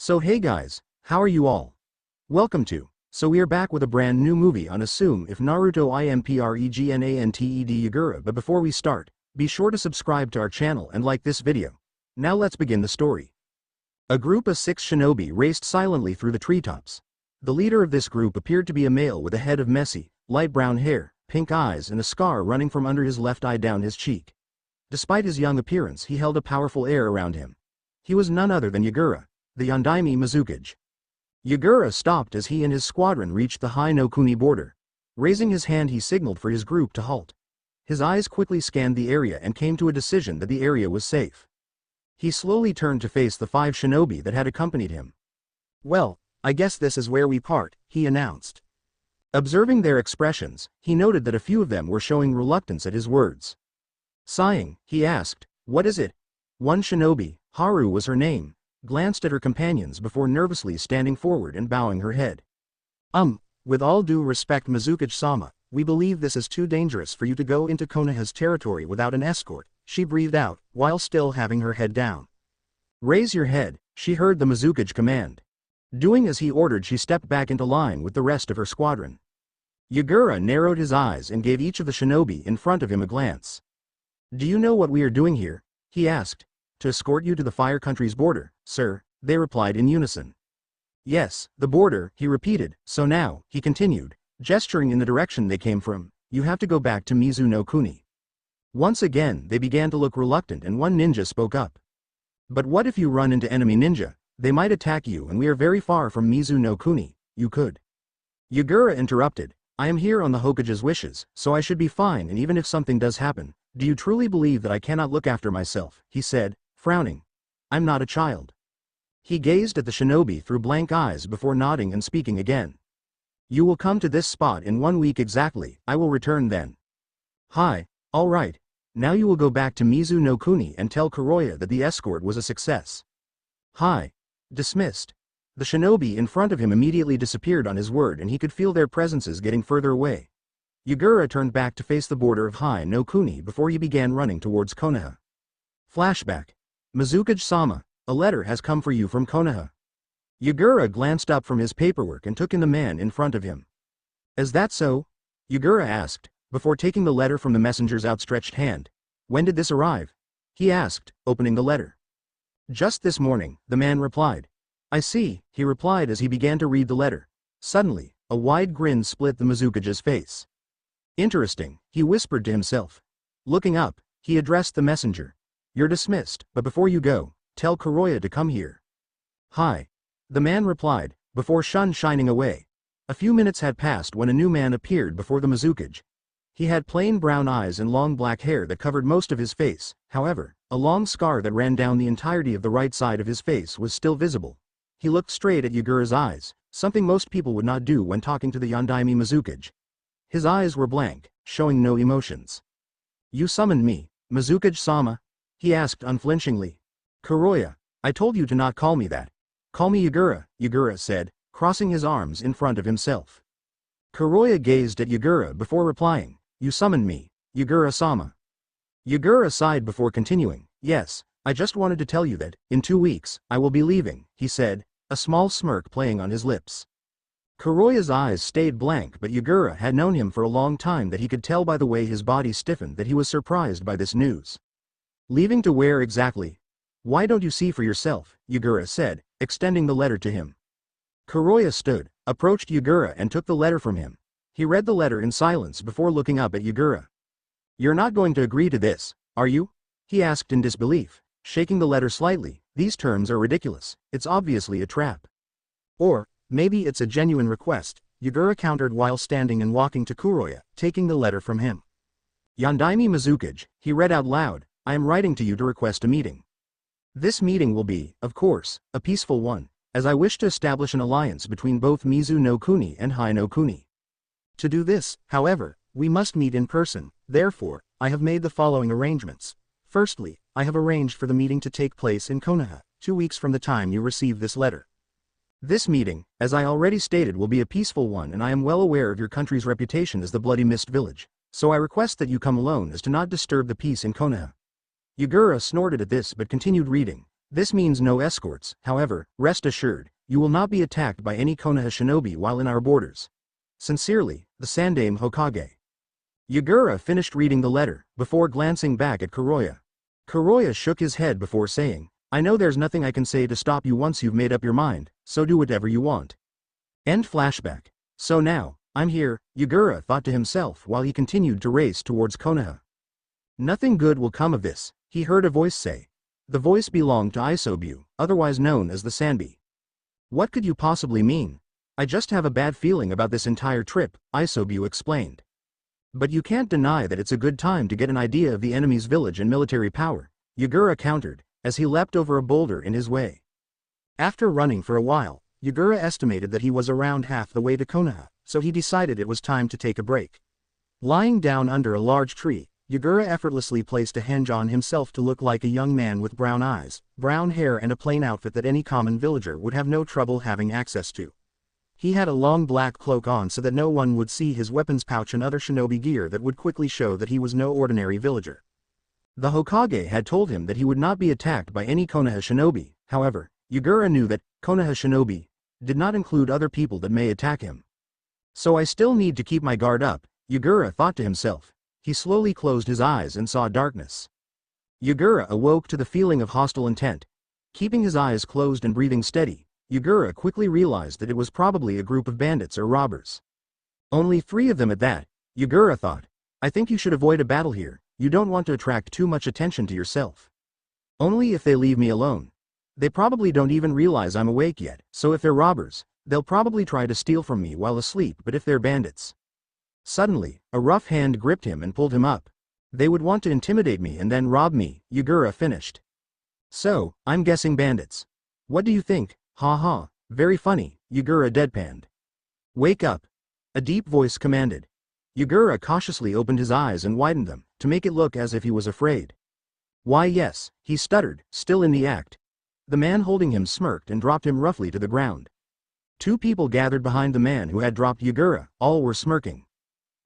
So hey guys, how are you all? Welcome to. So we are back with a brand new movie on Assume If Naruto Impregnanted Yagura, but before we start, be sure to subscribe to our channel and like this video. Now let's begin the story. A group of 6 shinobi raced silently through the treetops. The leader of this group appeared to be a male with a head of messy, light brown hair, pink eyes and a scar running from under his left eye down his cheek. Despite his young appearance, he held a powerful air around him. He was none other than Yagura, the Yondaime Mizukage. Yagura stopped as he and his squadron reached the High no Kuni border. Raising his hand, he signaled for his group to halt. His eyes quickly scanned the area and came to a decision that the area was safe. He slowly turned to face the 5 shinobi that had accompanied him. "Well, I guess this is where we part," he announced. Observing their expressions, he noted that a few of them were showing reluctance at his words. Sighing, he asked, "What is it?" One shinobi, Haru was her name, glanced at her companions before nervously standing forward and bowing her head. With all due respect, Mizukage-sama, we believe this is too dangerous for you to go into Konoha's territory without an escort," she breathed out, while still having her head down. "Raise your head," she heard the Mizukage command. Doing as he ordered, she stepped back into line with the rest of her squadron. Yagura narrowed his eyes and gave each of the shinobi in front of him a glance. "Do you know what we are doing here?" he asked. "To escort you to the Fire Country's border, sir," they replied in unison. "Yes, the border," he repeated. "So now," he continued, gesturing in the direction they came from, "you have to go back to Mizu no Kuni." Once again they began to look reluctant and one ninja spoke up. "But what if you run into enemy ninja? They might attack you and we are very far from Mizu no Kuni, you could." Yagura interrupted, "I am here on the Hokage's wishes, so I should be fine, and even if something does happen, do you truly believe that I cannot look after myself?" he said, frowning. "I'm not a child." He gazed at the shinobi through blank eyes before nodding and speaking again. "You will come to this spot in 1 week exactly, I will return then." "Hi, all right. Now you will go back to Mizu no Kuni and tell Kuroya that the escort was a success." "Hi." Dismissed. The shinobi in front of him immediately disappeared on his word and he could feel their presences getting further away. Yagura turned back to face the border of High no Kuni before he began running towards Konoha. Flashback. "Mizukage-sama, a letter has come for you from Konoha." Yagura glanced up from his paperwork and took in the man in front of him. "Is that so?" Yagura asked, before taking the letter from the messenger's outstretched hand. "When did this arrive?" he asked, opening the letter. "Just this morning," the man replied. "I see," he replied as he began to read the letter. Suddenly, a wide grin split the Mizukage's face. "Interesting," he whispered to himself. Looking up, he addressed the messenger. "You're dismissed, but before you go, tell Kuroya to come here." "Hi." The man replied, before shining away. A few minutes had passed when a new man appeared before the Mizukage. He had plain brown eyes and long black hair that covered most of his face. However, a long scar that ran down the entirety of the right side of his face was still visible. He looked straight at Yagura's eyes, something most people would not do when talking to the Yondaime Mizukage. His eyes were blank, showing no emotions. "You summoned me, Mizukage-sama?" he asked unflinchingly. "Kuroya, I told you to not call me that. Call me Yagura," Yagura said, crossing his arms in front of himself. Kuroya gazed at Yagura before replying, "You summoned me, Yagura-sama." Yagura sighed before continuing, "Yes, I just wanted to tell you that, in 2 weeks, I will be leaving," he said, a small smirk playing on his lips. Kuroya's eyes stayed blank, but Yagura had known him for a long time that he could tell by the way his body stiffened that he was surprised by this news. "Leaving to where exactly? Why don't you see for yourself?" Yagura said, extending the letter to him. Kuroya stood, approached Yagura and took the letter from him. He read the letter in silence before looking up at Yagura. "You're not going to agree to this, are you?" he asked in disbelief, shaking the letter slightly. "These terms are ridiculous, it's obviously a trap." "Or, maybe it's a genuine request," Yagura countered while standing and walking to Kuroya, taking the letter from him. "Yondaime Mizukage," he read out loud, "I am writing to you to request a meeting. This meeting will be, of course, a peaceful one, as I wish to establish an alliance between both Mizu no Kuni and High no Kuni. To do this, however, we must meet in person, therefore, I have made the following arrangements. Firstly, I have arranged for the meeting to take place in Konoha, 2 weeks from the time you receive this letter. This meeting, as I already stated, will be a peaceful one, and I am well aware of your country's reputation as the Bloody Mist Village, so I request that you come alone as to not disturb the peace in Konoha." Yagura snorted at this but continued reading. This means no escorts, however, rest assured, you will not be attacked by any Konoha shinobi while in our borders. Sincerely, the Sandaime Hokage. Yagura finished reading the letter, before glancing back at Kuroya. Kuroya shook his head before saying, I know there's nothing I can say to stop you once you've made up your mind, so do whatever you want. End flashback. So now, I'm here, Yagura thought to himself while he continued to race towards Konoha. Nothing good will come of this, he heard a voice say. The voice belonged to Isobu, otherwise known as the Sanbi. What could you possibly mean? I just have a bad feeling about this entire trip, Isobu explained. But you can't deny that it's a good time to get an idea of the enemy's village and military power, Yagura countered, as he leapt over a boulder in his way. After running for a while, Yagura estimated that he was around half the way to Konoha, so he decided it was time to take a break. Lying down under a large tree, Yagura effortlessly placed a henge on himself to look like a young man with brown eyes, brown hair and a plain outfit that any common villager would have no trouble having access to. He had a long black cloak on so that no one would see his weapons pouch and other shinobi gear that would quickly show that he was no ordinary villager. The Hokage had told him that he would not be attacked by any Konoha shinobi, however, Yagura knew that Konoha shinobi did not include other people that may attack him. So I still need to keep my guard up, Yagura thought to himself. He slowly closed his eyes and saw darkness. Yagura awoke to the feeling of hostile intent. Keeping his eyes closed and breathing steady, Yagura quickly realized that it was probably a group of bandits or robbers. Only 3 of them at that, Yagura thought. I think you should avoid a battle here, you don't want to attract too much attention to yourself. Only if they leave me alone. They probably don't even realize I'm awake yet, so if they're robbers, they'll probably try to steal from me while asleep, but if they're bandits. Suddenly, a rough hand gripped him and pulled him up. They would want to intimidate me and then rob me, Yagura finished. So, I'm guessing bandits. What do you think? Ha ha, very funny, Yagura deadpanned. Wake up. A deep voice commanded. Yagura cautiously opened his eyes and widened them, to make it look as if he was afraid. Why yes, he stuttered, still in the act. The man holding him smirked and dropped him roughly to the ground. 2 people gathered behind the man who had dropped Yagura, all were smirking.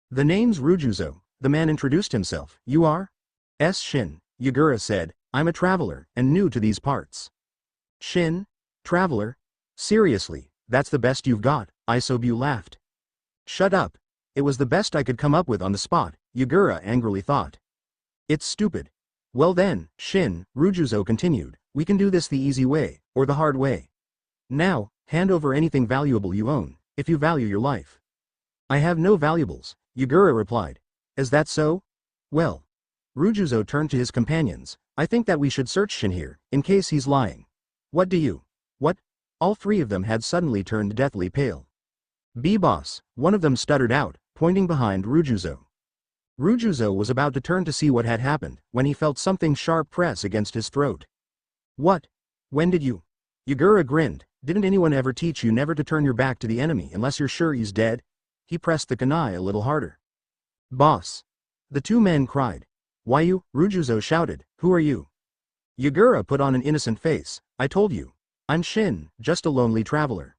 The name's Rujuzo, the man introduced himself. You are? Shin, Yagura said, I'm a traveler, and new to these parts. Shin? Traveler? Seriously, that's the best you've got, Isobu laughed. Shut up. It was the best I could come up with on the spot, Yagura angrily thought. It's stupid. Well then, Shin, Rujuzo continued, we can do this the easy way, or the hard way. Now, hand over anything valuable you own, if you value your life. I have no valuables, Yagura replied. Is that so? Well. Rujuzo turned to his companions. I think that we should search Shin here, in case he's lying. What do you? What? All 3 of them had suddenly turned deathly pale. B-boss, one of them stuttered out, pointing behind Rujuzo. Rujuzo was about to turn to see what had happened, when he felt something sharp press against his throat. What? When did you? Yagura grinned. Didn't anyone ever teach you never to turn your back to the enemy unless you're sure he's dead? He pressed the kunai a little harder. Boss. The 2 men cried. Why you? Rujuzo shouted. Who are you? Yagura put on an innocent face. I told you. I'm Shin, just a lonely traveler.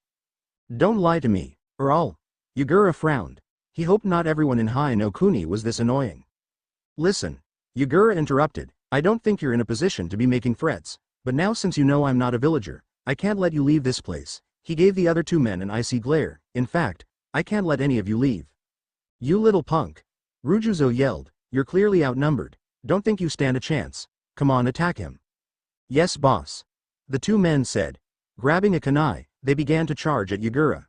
Don't lie to me, or I'll. Yagura frowned. He hoped not everyone in Hai no Kuni was this annoying. Listen. Yagura interrupted. I don't think you're in a position to be making threats, but now since you know I'm not a villager, I can't let you leave this place. He gave the other 2 men an icy glare. In fact, I can't let any of you leave. You little punk. Rujuzo yelled. You're clearly outnumbered. Don't think you stand a chance. Come on, attack him. Yes, boss. The 2 men said. Grabbing a kunai, they began to charge at Yagura.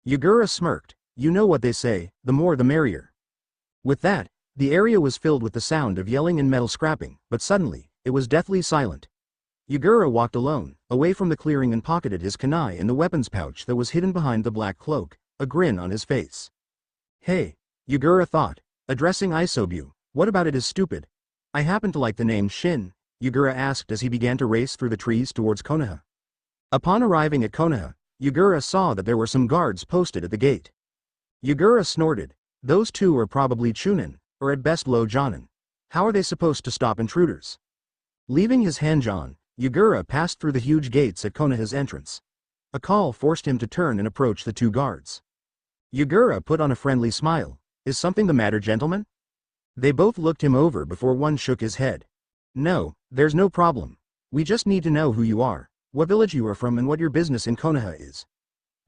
Yagura smirked. You know what they say, the more the merrier. With that, the area was filled with the sound of yelling and metal scrapping, but suddenly, it was deathly silent. Yagura walked alone, away from the clearing and pocketed his kunai in the weapons pouch that was hidden behind the black cloak, a grin on his face. Hey, Yagura thought, addressing Isobu, what about it is stupid? I happen to like the name Shin, Yagura asked as he began to race through the trees towards Konoha. Upon arriving at Konoha, Yagura saw that there were some guards posted at the gate. Yagura snorted. Those 2 are probably Chunin, or at best low Jonin. How are they supposed to stop intruders? Leaving his henge on, Yagura passed through the huge gates at Konoha's entrance. A call forced him to turn and approach the 2 guards. Yagura put on a friendly smile. Is something the matter, gentlemen? They both looked him over before one shook his head. No, there's no problem. We just need to know who you are, what village you are from and what your business in Konoha is.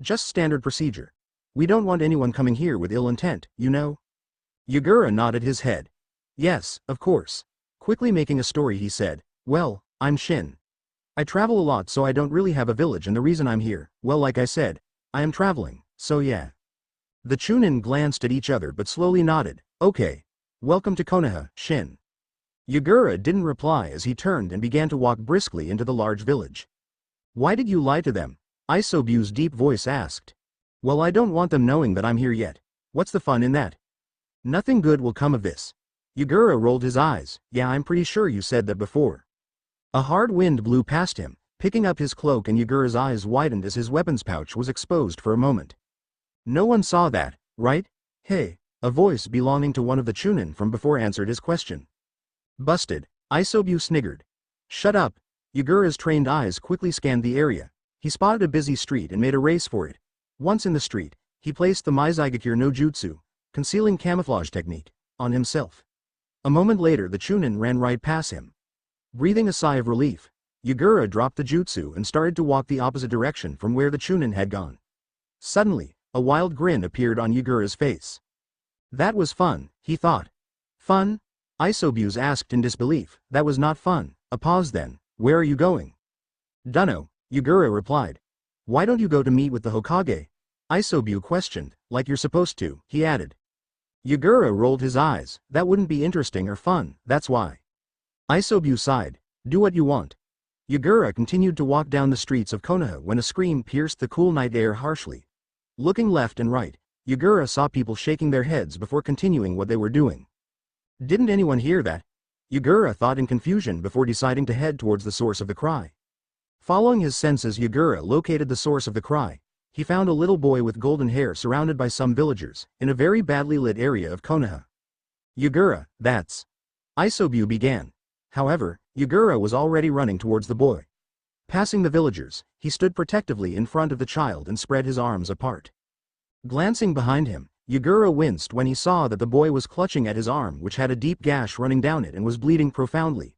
Just standard procedure. We don't want anyone coming here with ill intent, you know? Yagura nodded his head. Yes, of course. Quickly making a story he said, well, I'm Shin. I travel a lot so I don't really have a village and the reason I'm here, well like I said, I am traveling, so yeah. The Chunin glanced at each other but slowly nodded, okay. Welcome to Konoha, Shin. Yagura didn't reply as he turned and began to walk briskly into the large village. Why did you lie to them? Isobu's deep voice asked. Well, I don't want them knowing that I'm here yet. What's the fun in that? Nothing good will come of this. Yagura rolled his eyes. Yeah, I'm pretty sure you said that before. A hard wind blew past him, picking up his cloak, and Yagura's eyes widened as his weapons pouch was exposed for a moment. No one saw that, right? Hey, a voice belonging to one of the Chunin from before answered his question. Busted, Isobu sniggered. Shut up. Yagura's trained eyes quickly scanned the area. He spotted a busy street and made a race for it. Once in the street, he placed the Maizagakure no Jutsu, concealing camouflage technique, on himself. A moment later the Chunin ran right past him. Breathing a sigh of relief, Yagura dropped the jutsu and started to walk the opposite direction from where the Chunin had gone. Suddenly, a wild grin appeared on Yagura's face. That was fun, he thought. Fun? Isobus asked in disbelief. That was not fun. A pause then. Where are you going? Dunno, Yagura replied. Why don't you go to meet with the Hokage? Isobu questioned. Like you're supposed to, he added. Yagura rolled his eyes. That wouldn't be interesting or fun, that's why. Isobu sighed. Do what you want. Yagura continued to walk down the streets of Konoha when a scream pierced the cool night air harshly. Looking left and right, Yagura saw people shaking their heads before continuing what they were doing. Didn't anyone hear that? Yagura thought in confusion before deciding to head towards the source of the cry. Following his senses, Yagura located the source of the cry. He found a little boy with golden hair surrounded by some villagers, in a very badly lit area of Konoha. Yagura, that's... Isobu began. However, Yagura was already running towards the boy. Passing the villagers, he stood protectively in front of the child and spread his arms apart. Glancing behind him, Yagura winced when he saw that the boy was clutching at his arm, which had a deep gash running down it and was bleeding profoundly.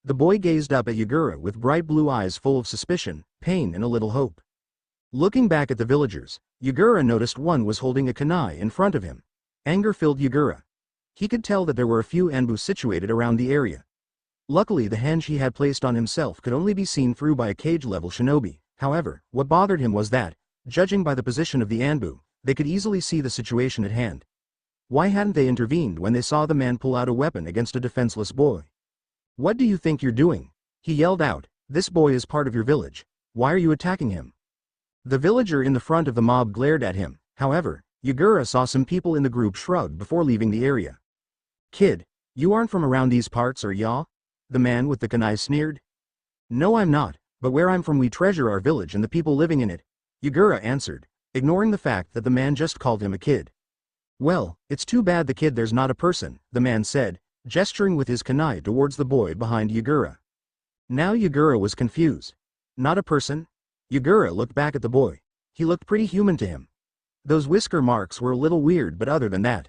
The boy gazed up at Yagura with bright blue eyes full of suspicion, pain and a little hope. Looking back at the villagers, Yagura noticed one was holding a kunai in front of him. Anger filled Yagura. He could tell that there were a few anbu situated around the area. Luckily the henge he had placed on himself could only be seen through by a cage-level shinobi. However, what bothered him was that, judging by the position of the anbu, they could easily see the situation at hand. Why hadn't they intervened when they saw the man pull out a weapon against a defenseless boy? What do you think you're doing? He yelled out. This boy is part of your village. Why are you attacking him? The villager in the front of the mob glared at him. However, Yagura saw some people in the group shrug before leaving the area. Kid, you aren't from around these parts, are ya? The man with the kunai sneered. No, I'm not, but where I'm from we treasure our village and the people living in it, Yagura answered, ignoring the fact that the man just called him a kid. Well, it's too bad the kid there's not a person, the man said, gesturing with his kunai towards the boy behind Yagura. Now Yagura was confused. Not a person? Yagura looked back at the boy. He looked pretty human to him. Those whisker marks were a little weird, but other than that.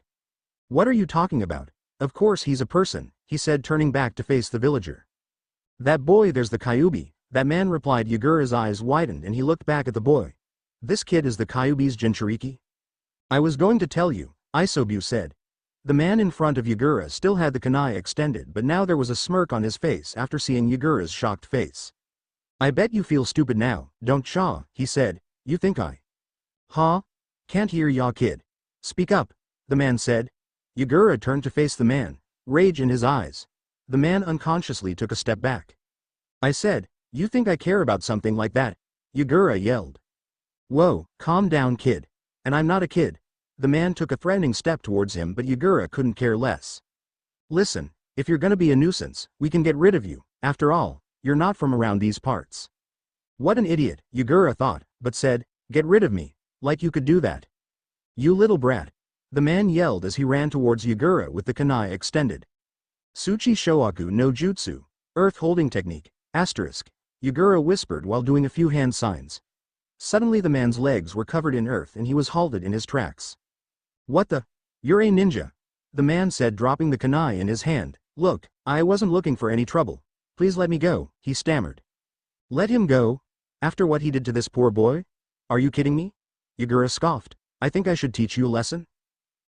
What are you talking about? Of course he's a person, he said, turning back to face the villager. That boy, there's the Kyuubi, that man replied. Yagura's eyes widened and he looked back at the boy. This kid is the Kyuubi's Jinchuriki? I was going to tell you, Isobu said. The man in front of Yagura still had the kunai extended, but now there was a smirk on his face after seeing Yagura's shocked face. I bet you feel stupid now, don't ya? He said. You think I... Huh? Can't hear ya, kid. Speak up, the man said. Yagura turned to face the man, rage in his eyes. The man unconsciously took a step back. I said, you think I care about something like that? Yagura yelled. Whoa, calm down, kid. And I'm not a kid. The man took a threatening step towards him, but Yagura couldn't care less. Listen, if you're gonna be a nuisance, we can get rid of you. After all, you're not from around these parts. What an idiot, Yagura thought, but said, get rid of me, like you could do that. You little brat. The man yelled as he ran towards Yagura with the kunai extended. Tsuchi Shoaku no Jutsu, Earth Holding Technique, asterisk, Yagura whispered while doing a few hand signs. Suddenly the man's legs were covered in earth and he was halted in his tracks. What the? You're a ninja, the man said, dropping the kunai in his hand. Look, I wasn't looking for any trouble. Please let me go, he stammered. Let him go? After what he did to this poor boy? Are you kidding me? Yagura scoffed. I think I should teach you a lesson.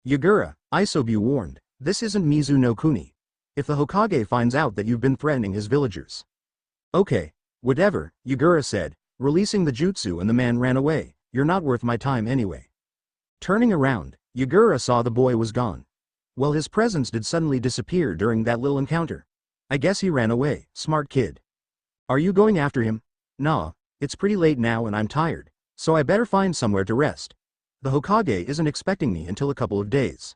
Yagura, Isobu warned, this isn't Mizu no Kuni. If the Hokage finds out that you've been threatening his villagers. Okay, whatever, Yagura said, releasing the jutsu, and the man ran away. You're not worth my time anyway. Turning around, Yagura saw the boy was gone. Well, his presence did suddenly disappear during that little encounter. I guess he ran away, smart kid. Are you going after him? Nah, it's pretty late now and I'm tired, so I better find somewhere to rest. The Hokage isn't expecting me until a couple of days.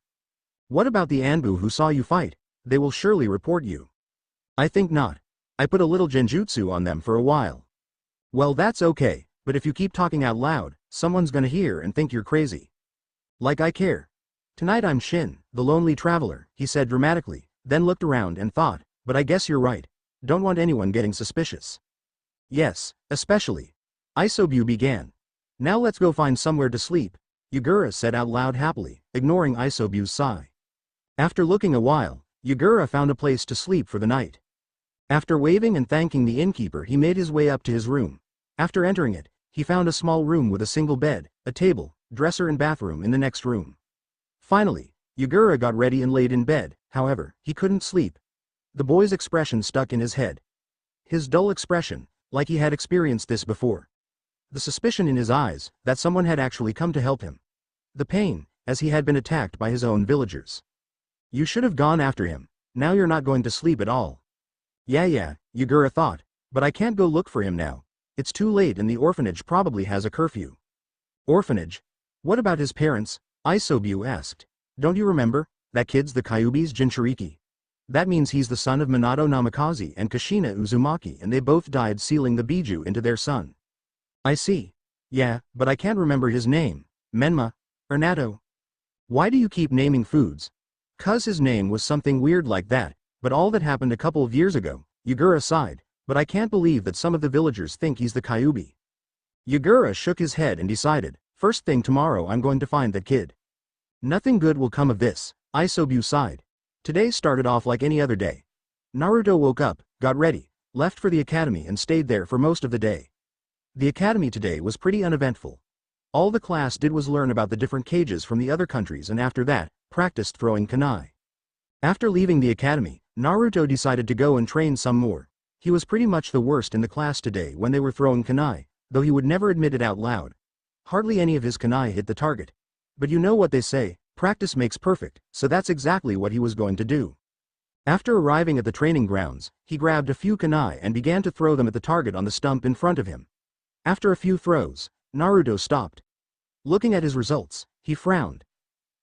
What about the Anbu who saw you fight? They will surely report you. I think not. I put a little genjutsu on them for a while. Well, that's okay, but if you keep talking out loud, someone's gonna hear and think you're crazy. Like I care. Tonight I'm Shin, the lonely traveler, he said dramatically, then looked around and thought, but I guess you're right. Don't want anyone getting suspicious. Yes, especially. Isobu began. Now let's go find somewhere to sleep, Yagura said out loud happily, ignoring Isobu's sigh. After looking a while, Yagura found a place to sleep for the night. After waving and thanking the innkeeper, he made his way up to his room. After entering it, he found a small room with a single bed, a table, dresser and bathroom in the next room. Finally, Yagura got ready and laid in bed. However, he couldn't sleep. The boy's expression stuck in his head. His dull expression, like he had experienced this before. The suspicion in his eyes, that someone had actually come to help him. The pain, as he had been attacked by his own villagers. You should have gone after him. Now you're not going to sleep at all. Yeah, Yagura thought, but I can't go look for him now. It's too late and the orphanage probably has a curfew. Orphanage? What about his parents? Isobu asked. Don't you remember? That kid's the Kyuubi's Jinchuriki. That means he's the son of Minato Namikaze and Kushina Uzumaki, and they both died sealing the Biju into their son. I see. Yeah, but I can't remember his name. Menma? Or Nato? Why do you keep naming foods? 'Cause his name was something weird like that, but all that happened a couple of years ago, Yagura sighed, but I can't believe that some of the villagers think he's the Kyuubi. Yagura shook his head and decided, first thing tomorrow I'm going to find that kid. Nothing good will come of this, Isobu sighed. Today started off like any other day. Naruto woke up, got ready, left for the academy and stayed there for most of the day. The academy today was pretty uneventful. All the class did was learn about the different cages from the other countries, and after that, practiced throwing kunai. After leaving the academy, Naruto decided to go and train some more. He was pretty much the worst in the class today when they were throwing kunai, though he would never admit it out loud. Hardly any of his kunai hit the target. But you know what they say, practice makes perfect, so that's exactly what he was going to do. After arriving at the training grounds, he grabbed a few kunai and began to throw them at the target on the stump in front of him. After a few throws, Naruto stopped. Looking at his results, he frowned.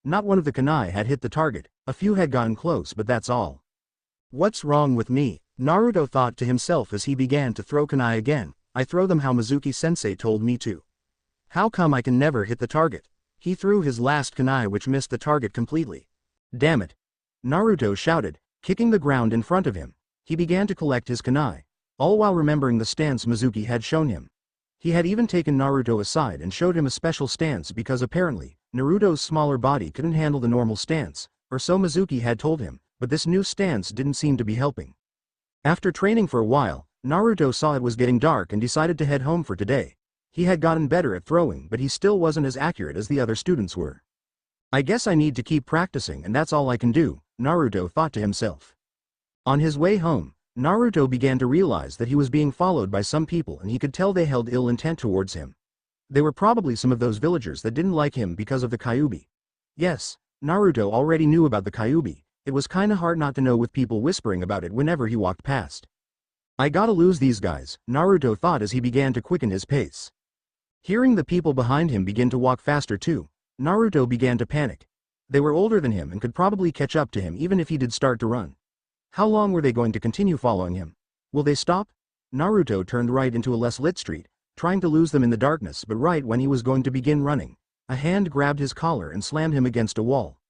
Not one of the kunai had hit the target, a few had gotten close, but that's all. What's wrong with me? Naruto thought to himself as he began to throw kunai again. I throw them how Mizuki-sensei told me to. How come I can never hit the target? He threw his last kunai, which missed the target completely. Damn it! Naruto shouted, kicking the ground in front of him. He began to collect his kunai, all while remembering the stance Mizuki had shown him. He had even taken Naruto aside and showed him a special stance because apparently, Naruto's smaller body couldn't handle the normal stance, or so Mizuki had told him, but this new stance didn't seem to be helping. After training for a while, Naruto saw it was getting dark and decided to head home for today. He had gotten better at throwing, but he still wasn't as accurate as the other students were. I guess I need to keep practicing and that's all I can do, Naruto thought to himself. On his way home, Naruto began to realize that he was being followed by some people, and he could tell they held ill intent towards him. They were probably some of those villagers that didn't like him because of the Kyuubi. Yes, Naruto already knew about the Kyuubi. It was kinda hard not to know with people whispering about it whenever he walked past. I gotta lose these guys, Naruto thought as he began to quicken his pace. Hearing the people behind him begin to walk faster too, Naruto began to panic. They were older than him and could probably catch up to him even if he did start to run. How long were they going to continue following him? Will they stop? Naruto turned right into a less lit street, trying to lose them in the darkness, but right when he was going to begin running, a hand grabbed his collar and slammed him against a wall.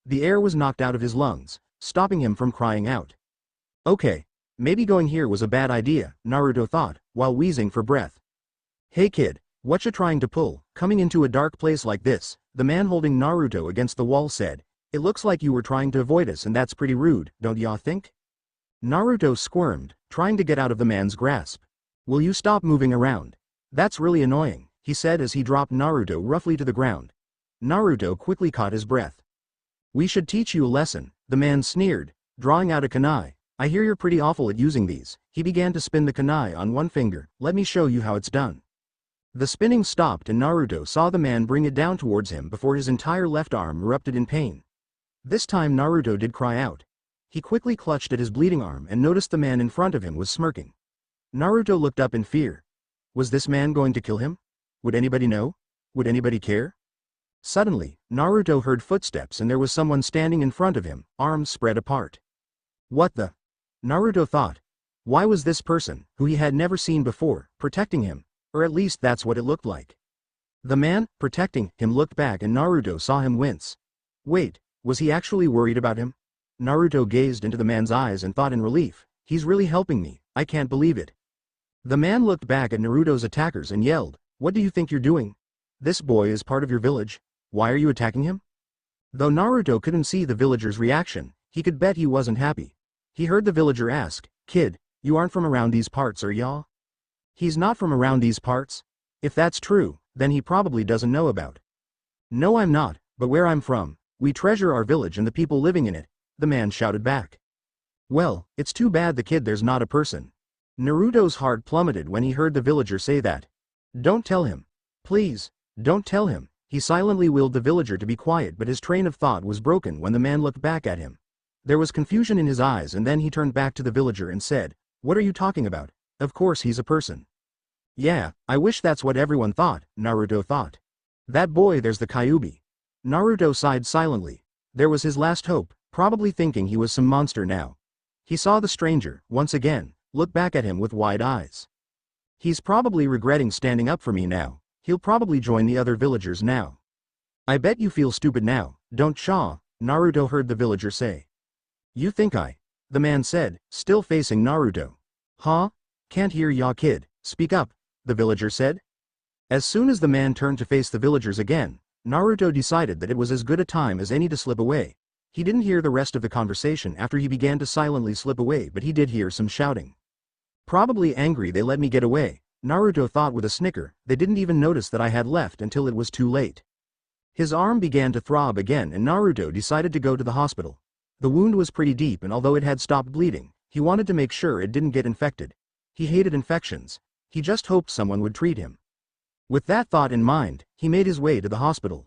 The air was knocked out of his lungs, stopping him from crying out. Okay, maybe going here was a bad idea, Naruto thought, while wheezing for breath. Hey kid, what you trying to pull? Coming into a dark place like this, the man holding Naruto against the wall said. It looks like you were trying to avoid us, and that's pretty rude, don't ya think? Naruto squirmed, trying to get out of the man's grasp. "Will you stop moving around? That's really annoying," he said as he dropped Naruto roughly to the ground. Naruto quickly caught his breath. "We should teach you a lesson," the man sneered, drawing out a kunai. "I hear you're pretty awful at using these." He began to spin the kunai on one finger. "Let me show you how it's done." The spinning stopped and Naruto saw the man bring it down towards him before his entire left arm erupted in pain. This time Naruto did cry out. He quickly clutched at his bleeding arm and noticed the man in front of him was smirking. Naruto looked up in fear. Was this man going to kill him? Would anybody know? Would anybody care? Suddenly, Naruto heard footsteps and there was someone standing in front of him, arms spread apart. What the? Naruto thought. Why was this person, who he had never seen before, protecting him? Or at least that's what it looked like. The man, protecting him, looked back and Naruto saw him wince. Wait, was he actually worried about him? Naruto gazed into the man's eyes and thought in relief, he's really helping me, I can't believe it. The man looked back at Naruto's attackers and yelled, what do you think you're doing? This boy is part of your village. Why are you attacking him? Though Naruto couldn't see the villager's reaction, he could bet he wasn't happy. He heard the villager ask, kid, you aren't from around these parts, are ya? He's not from around these parts? If that's true, then he probably doesn't know about. No, I'm not, but where I'm from, we treasure our village and the people living in it, the man shouted back. Well, it's too bad the kid there's not a person. Naruto's heart plummeted when he heard the villager say that. Don't tell him. Please, don't tell him. He silently willed the villager to be quiet, but his train of thought was broken when the man looked back at him. There was confusion in his eyes and then he turned back to the villager and said, what are you talking about? Of course he's a person. Yeah, I wish that's what everyone thought, Naruto thought. That boy there's the Kyuubi. Naruto sighed silently. There was his last hope, probably thinking he was some monster now. He saw the stranger, once again, look back at him with wide eyes. He's probably regretting standing up for me now. He'll probably join the other villagers now. I bet you feel stupid now, don't ya? Naruto heard the villager say. You think I? The man said, still facing Naruto. Huh? Can't hear ya kid, speak up, the villager said. As soon as the man turned to face the villagers again, Naruto decided that it was as good a time as any to slip away. He didn't hear the rest of the conversation after he began to silently slip away, but he did hear some shouting. Probably angry they let me get away, Naruto thought with a snicker. They didn't even notice that I had left until it was too late. His arm began to throb again and Naruto decided to go to the hospital. The wound was pretty deep and although it had stopped bleeding, he wanted to make sure it didn't get infected. He hated infections. He just hoped someone would treat him. With that thought in mind, he made his way to the hospital.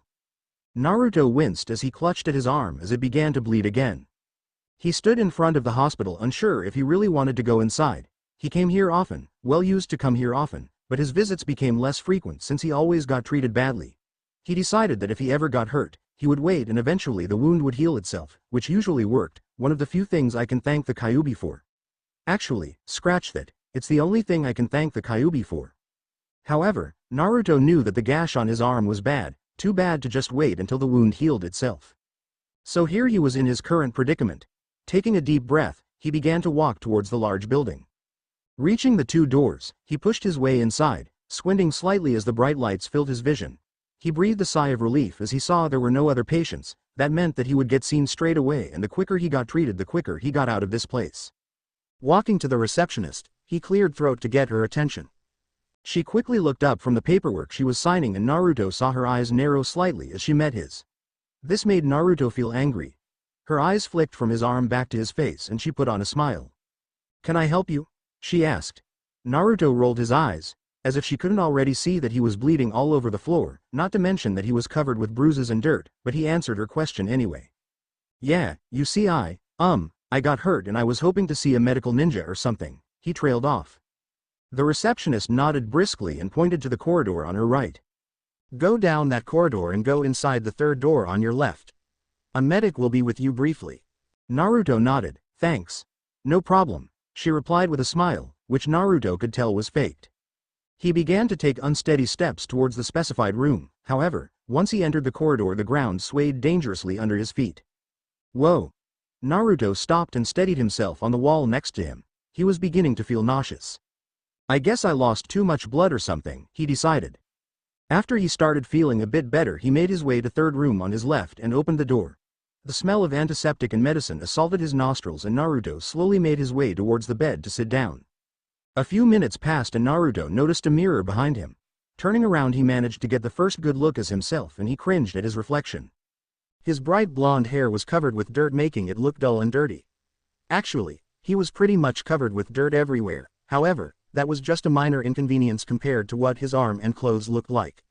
Naruto winced as he clutched at his arm as it began to bleed again. He stood in front of the hospital unsure if he really wanted to go inside. He came here often, well used to come here often, but his visits became less frequent since he always got treated badly. He decided that if he ever got hurt, he would wait and eventually the wound would heal itself, which usually worked, one of the few things I can thank the Kyuubi for. Actually, scratch that, it's the only thing I can thank the Kyuubi for. However, Naruto knew that the gash on his arm was bad, too bad to just wait until the wound healed itself. So here he was in his current predicament. Taking a deep breath, he began to walk towards the large building. Reaching the two doors, he pushed his way inside, squinting slightly as the bright lights filled his vision. He breathed a sigh of relief as he saw there were no other patients. That meant that he would get seen straight away and the quicker he got treated the quicker he got out of this place. Walking to the receptionist, he cleared throat to get her attention. She quickly looked up from the paperwork she was signing and Naruto saw her eyes narrow slightly as she met his. This made Naruto feel angry. Her eyes flicked from his arm back to his face and she put on a smile. Can I help you? She asked. Naruto rolled his eyes, as if she couldn't already see that he was bleeding all over the floor, not to mention that he was covered with bruises and dirt, but he answered her question anyway. Yeah, you see I got hurt and I was hoping to see a medical ninja or something, he trailed off. The receptionist nodded briskly and pointed to the corridor on her right. Go down that corridor and go inside the third door on your left. A medic will be with you briefly. Naruto nodded, thanks. No problem, she replied with a smile, which Naruto could tell was faked. He began to take unsteady steps towards the specified room, however, once he entered the corridor the ground swayed dangerously under his feet. Whoa! Naruto stopped and steadied himself on the wall next to him. He was beginning to feel nauseous. I guess I lost too much blood or something, he decided. After he started feeling a bit better he made his way to third room on his left and opened the door. The smell of antiseptic and medicine assaulted his nostrils and Naruto slowly made his way towards the bed to sit down. A few minutes passed and Naruto noticed a mirror behind him. Turning around he managed to get the first good look as himself and he cringed at his reflection. His bright blonde hair was covered with dirt making it look dull and dirty. Actually, he was pretty much covered with dirt everywhere, however, that was just a minor inconvenience compared to what his arm and clothes looked like.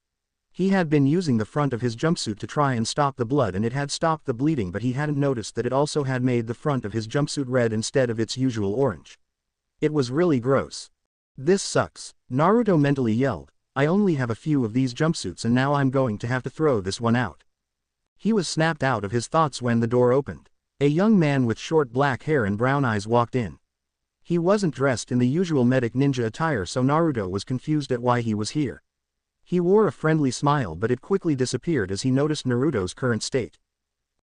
He had been using the front of his jumpsuit to try and stop the blood and it had stopped the bleeding, but he hadn't noticed that it also had made the front of his jumpsuit red instead of its usual orange. It was really gross. This sucks, Naruto mentally yelled. I only have a few of these jumpsuits and now I'm going to have to throw this one out. He was snapped out of his thoughts when the door opened. A young man with short black hair and brown eyes walked in. He wasn't dressed in the usual medic ninja attire, so Naruto was confused at why he was here. He wore a friendly smile, but it quickly disappeared as he noticed Naruto's current state.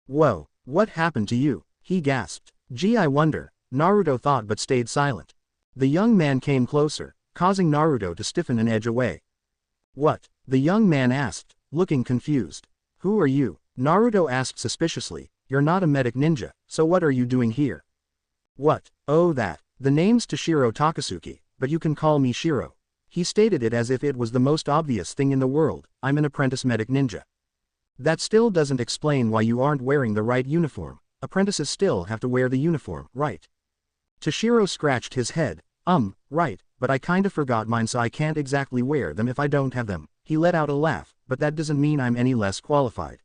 Whoa, what happened to you? He gasped. Gee, I wonder, Naruto thought but stayed silent. The young man came closer, causing Naruto to stiffen and edge away. What? The young man asked, looking confused. Who are you? Naruto asked suspiciously. You're not a medic ninja, so what are you doing here? What? Oh, that. The name's Toshiro Takasuki, but you can call me Shiro. He stated it as if it was the most obvious thing in the world. I'm an apprentice medic ninja. That still doesn't explain why you aren't wearing the right uniform. Apprentices still have to wear the uniform, right? Toshiro scratched his head. Right, but I kinda forgot mine, so I can't exactly wear them if I don't have them. He let out a laugh, but that doesn't mean I'm any less qualified.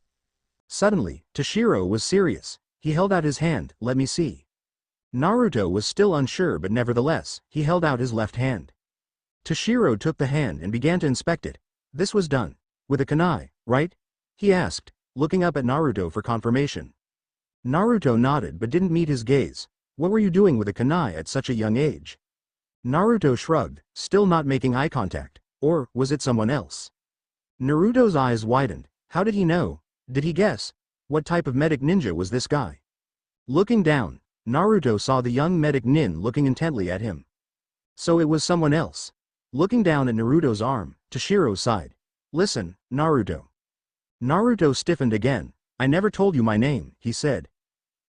Suddenly, Toshiro was serious. He held out his hand. Let me see. Naruto was still unsure, but nevertheless, he held out his left hand. Toshiro took the hand and began to inspect it. This was done with a kunai, right? He asked, looking up at Naruto for confirmation. Naruto nodded but didn't meet his gaze. What were you doing with a kunai at such a young age? Naruto shrugged, still not making eye contact. Or was it someone else? Naruto's eyes widened. How did he know? Did he guess? What type of medic ninja was this guy? Looking down, Naruto saw the young medic nin looking intently at him. So it was someone else. Looking down at Naruto's arm, Toshiro sighed. Listen, Naruto. Naruto stiffened again. I never told you my name, he said.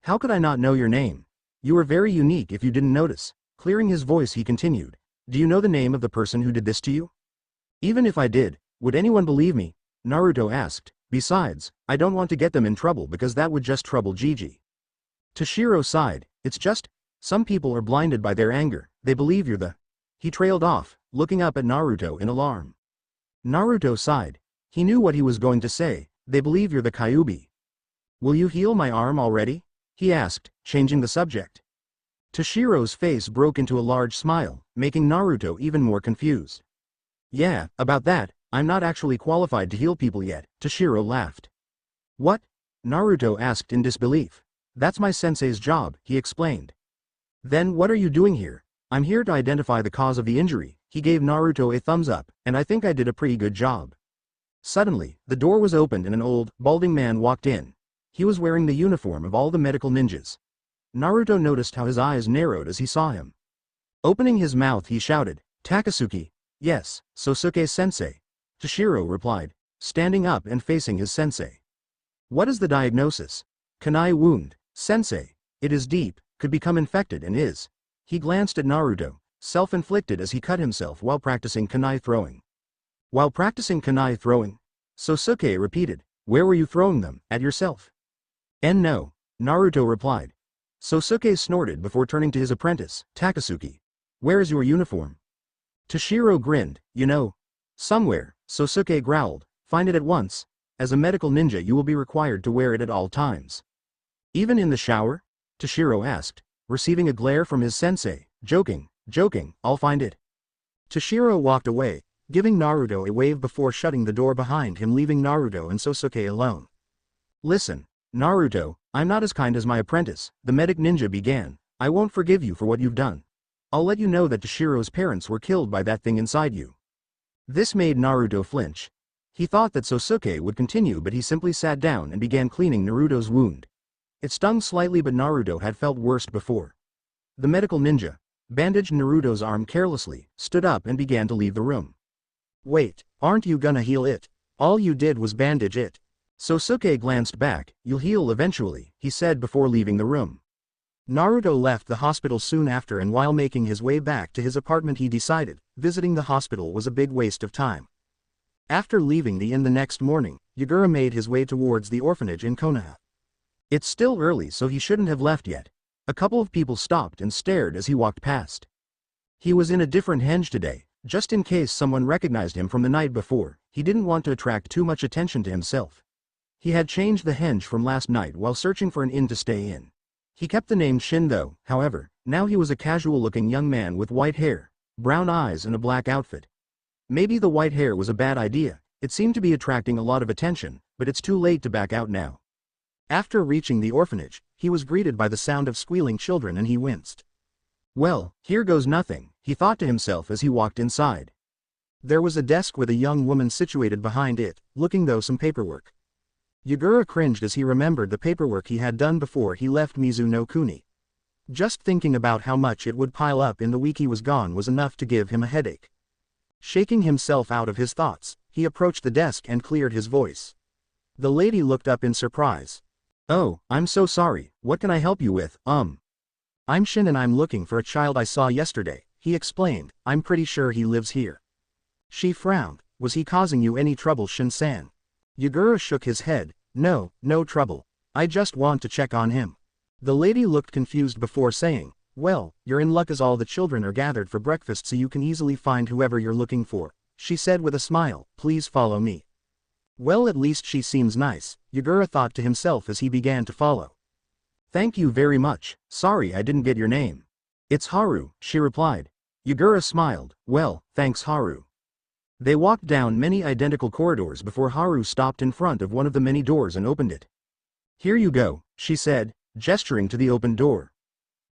How could I not know your name? You were very unique if you didn't notice. Clearing his voice he continued. Do you know the name of the person who did this to you? Even if I did, would anyone believe me? Naruto asked. Besides, I don't want to get them in trouble because that would just trouble Gigi. Toshiro sighed. It's just, some people are blinded by their anger. They believe you're the... He trailed off, looking up at Naruto in alarm. Naruto sighed. He knew what he was going to say. They believe you're the Kyuubi. Will you heal my arm already? He asked, changing the subject. Toshiro's face broke into a large smile, making Naruto even more confused. Yeah, about that, I'm not actually qualified to heal people yet, Toshiro laughed. What? Naruto asked in disbelief. That's my sensei's job, he explained. Then what are you doing here? I'm here to identify the cause of the injury. He gave Naruto a thumbs up, and I think I did a pretty good job. Suddenly, the door was opened and an old, balding man walked in. He was wearing the uniform of all the medical ninjas. Naruto noticed how his eyes narrowed as he saw him. Opening his mouth he shouted, Takasuki. Yes, Sosuke-sensei. Toshiro replied, standing up and facing his sensei. What is the diagnosis? Kunai wound, sensei. It is deep, could become infected and is. He glanced at Naruto, self-inflicted as he cut himself while practicing kunai throwing. While practicing kunai throwing? Sosuke repeated. Where were you throwing them? At yourself? No, Naruto replied. Sosuke snorted before turning to his apprentice, Takasuki. Where is your uniform? Toshiro grinned. You know. Somewhere, Sosuke growled. Find it at once. As a medical ninja you will be required to wear it at all times. Even in the shower? Toshiro asked, receiving a glare from his sensei. Joking, I'll find it. Toshiro walked away, giving Naruto a wave before shutting the door behind him, leaving Naruto and Sosuke alone. Listen, Naruto, I'm not as kind as my apprentice, the medic ninja began. I won't forgive you for what you've done. I'll let you know that Toshiro's parents were killed by that thing inside you. This made Naruto flinch. He thought that Sosuke would continue, but he simply sat down and began cleaning Naruto's wound. It stung slightly, but Naruto had felt worse before. The medical ninja bandaged Naruto's arm carelessly, stood up and began to leave the room. Wait, aren't you gonna heal it? All you did was bandage it. Sosuke glanced back. "You'll heal eventually," he said before leaving the room. Naruto left the hospital soon after, and while making his way back to his apartment he decided, visiting the hospital was a big waste of time. After leaving the inn the next morning, Yagura made his way towards the orphanage in Konoha. It's still early, so he shouldn't have left yet. A couple of people stopped and stared as he walked past. He was in a different henge today, just in case someone recognized him from the night before. He didn't want to attract too much attention to himself. He had changed the henge from last night while searching for an inn to stay in. He kept the name Shin though, however, now he was a casual-looking young man with white hair, brown eyes and a black outfit. Maybe the white hair was a bad idea, it seemed to be attracting a lot of attention, but it's too late to back out now. After reaching the orphanage, he was greeted by the sound of squealing children and he winced. Well, here goes nothing, he thought to himself as he walked inside. There was a desk with a young woman situated behind it, looking through some paperwork. Yagura cringed as he remembered the paperwork he had done before he left Mizu no Kuni. Just thinking about how much it would pile up in the week he was gone was enough to give him a headache. Shaking himself out of his thoughts, he approached the desk and cleared his voice. The lady looked up in surprise. "Oh, I'm so sorry, what can I help you with, I'm Shin and I'm looking for a child I saw yesterday," he explained. "I'm pretty sure he lives here." She frowned. "Was he causing you any trouble, Shin-san?" Yagura shook his head. No trouble. I just want to check on him." The lady looked confused before saying, "Well, you're in luck as all the children are gathered for breakfast, so you can easily find whoever you're looking for," she said with a smile. "Please follow me." Well, at least she seems nice, Yagura thought to himself as he began to follow. "Thank you very much, sorry I didn't get your name." "It's Haru," she replied. Yagura smiled. "Well, thanks Haru." They walked down many identical corridors before Haru stopped in front of one of the many doors and opened it. "Here you go," she said, gesturing to the open door.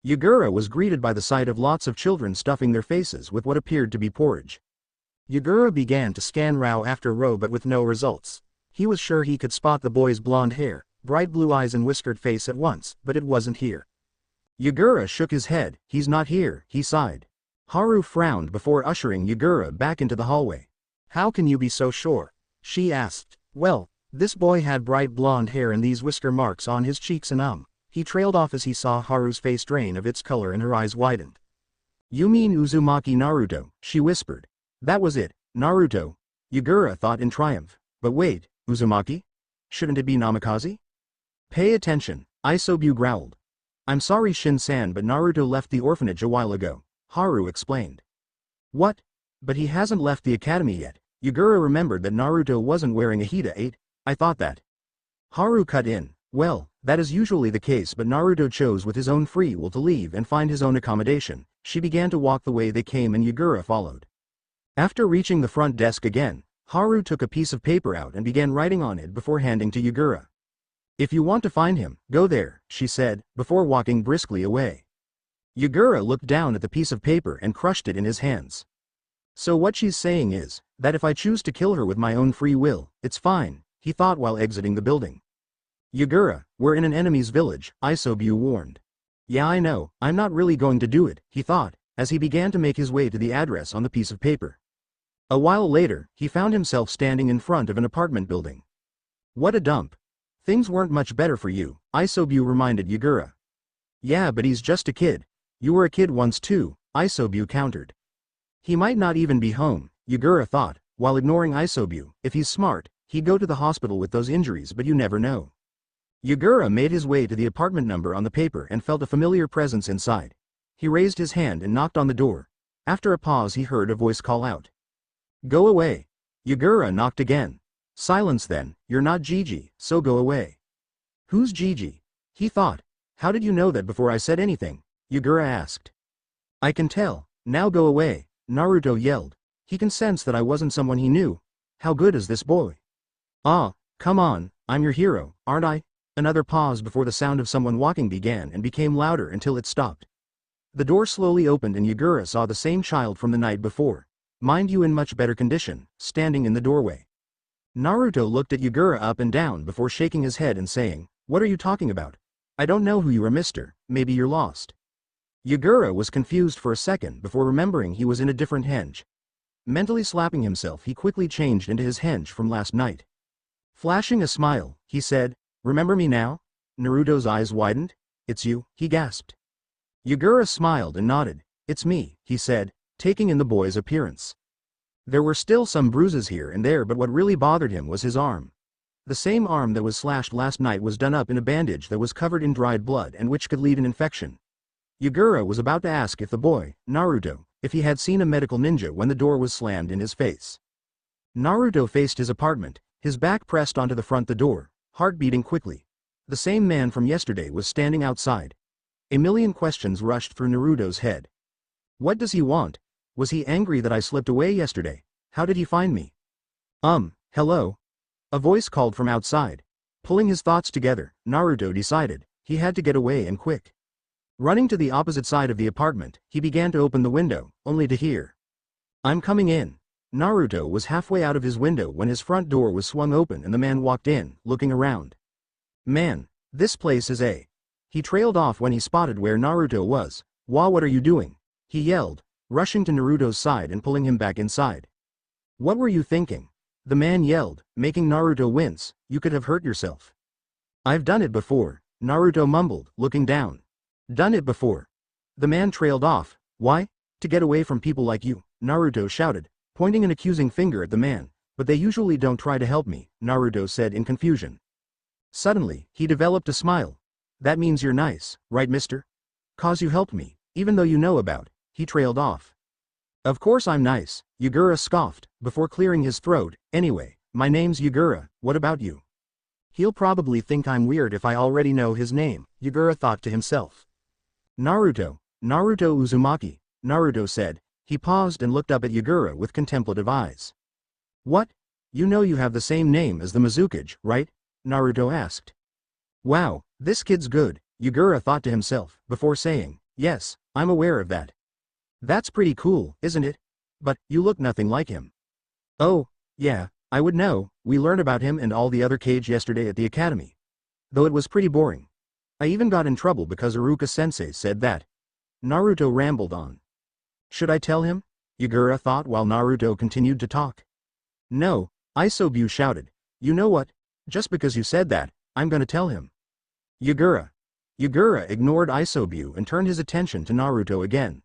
Yagura was greeted by the sight of lots of children stuffing their faces with what appeared to be porridge. Yagura began to scan row after row but with no results. He was sure he could spot the boy's blonde hair, bright blue eyes and whiskered face at once, but it wasn't here. Yagura shook his head. "He's not here," he sighed. Haru frowned before ushering Yagura back into the hallway. "How can you be so sure?" she asked. "Well, this boy had bright blonde hair and these whisker marks on his cheeks and he trailed off as he saw Haru's face drain of its color and her eyes widened. "You mean Uzumaki Naruto," she whispered. That was it, Naruto, Yagura thought in triumph. But wait, Uzumaki? Shouldn't it be Namikaze? "Pay attention," Isobu growled. "I'm sorry Shin-san, but Naruto left the orphanage a while ago," Haru explained. "What? But he hasn't left the academy yet." Yagura remembered that Naruto wasn't wearing a Hida 8, "I thought that." Haru cut in. "Well, that is usually the case, but Naruto chose with his own free will to leave and find his own accommodation." She began to walk the way they came and Yagura followed. After reaching the front desk again, Haru took a piece of paper out and began writing on it before handing to Yagura. "If you want to find him, go there," she said, before walking briskly away. Yagura looked down at the piece of paper and crushed it in his hands. "So what she's saying is, that if I choose to kill her with my own free will, it's fine," he thought while exiting the building. "Yagura, we're in an enemy's village," Isobu warned. "Yeah, I know, I'm not really going to do it," he thought, as he began to make his way to the address on the piece of paper. A while later, he found himself standing in front of an apartment building. "What a dump. Things weren't much better for you," Isobu reminded Yagura. "Yeah, but he's just a kid. You were a kid once too," Isobu countered. He might not even be home, Yagura thought, while ignoring Isobu. If he's smart, he'd go to the hospital with those injuries, but you never know. Yagura made his way to the apartment number on the paper and felt a familiar presence inside. He raised his hand and knocked on the door. After a pause he heard a voice call out. "Go away." Yagura knocked again. "Silence then, you're not Gigi, so go away." "Who's Gigi?" he thought. "How did you know that before I said anything?" Yagura asked. "I can tell. Now go away," Naruto yelled. He can sense that I wasn't someone he knew. How good is this boy? "Ah, come on, I'm your hero, aren't I?" Another pause before the sound of someone walking began and became louder until it stopped. The door slowly opened and Yagura saw the same child from the night before. Mind you, in much better condition, standing in the doorway. Naruto looked at Yagura up and down before shaking his head and saying, "What are you talking about? I don't know who you are, mister, maybe you're lost." Yagura was confused for a second before remembering he was in a different henge. Mentally slapping himself, he quickly changed into his henge from last night. Flashing a smile, he said, "Remember me now?" Naruto's eyes widened. "It's you," he gasped. Yagura smiled and nodded. "It's me," he said, taking in the boy's appearance. There were still some bruises here and there, but what really bothered him was his arm. The same arm that was slashed last night was done up in a bandage that was covered in dried blood and which could lead an infection. Yagura was about to ask if the boy, Naruto, if he had seen a medical ninja when the door was slammed in his face. Naruto faced his apartment, his back pressed onto the front door, heart beating quickly. The same man from yesterday was standing outside. A million questions rushed through Naruto's head. What does he want? Was he angry that I slipped away yesterday? How did he find me? Hello? A voice called from outside. Pulling his thoughts together, Naruto decided he had to get away and quick. Running to the opposite side of the apartment, he began to open the window, only to hear, "I'm coming in." Naruto was halfway out of his window when his front door was swung open and the man walked in, looking around. "Man, this place is a..." He trailed off when he spotted where Naruto was. What are you doing?" he yelled, rushing to Naruto's side and pulling him back inside. "What were you thinking?" the man yelled, making Naruto wince. "You could have hurt yourself." "I've done it before," Naruto mumbled, looking down. "Done it before?" The man trailed off. "Why? To get away from people like you," Naruto shouted, pointing an accusing finger at the man. "But they usually don't try to help me," Naruto said in confusion. Suddenly, he developed a smile. "That means you're nice, right, mister? 'Cause you helped me, even though you know about..." He trailed off. "Of course I'm nice," Yagura scoffed, before clearing his throat. "Anyway, my name's Yagura, what about you?" "He'll probably think I'm weird if I already know his name," Yagura thought to himself. Naruto Uzumaki," Naruto said. He paused and looked up at Yagura with contemplative eyes. "What? You know you have the same name as the Mizukage, right?" Naruto asked. "Wow, this kid's good," Yagura thought to himself, before saying, "Yes, I'm aware of that." "That's pretty cool, isn't it? But, you look nothing like him." "Oh, yeah, I would know, we learned about him and all the other Kage yesterday at the academy. Though it was pretty boring. I even got in trouble because Iruka-sensei said that." Naruto rambled on. "Should I tell him?" Yagura thought while Naruto continued to talk. "No," Isobu shouted. "You know what? Just because you said that, I'm gonna tell him." Yagura ignored Isobu and turned his attention to Naruto again.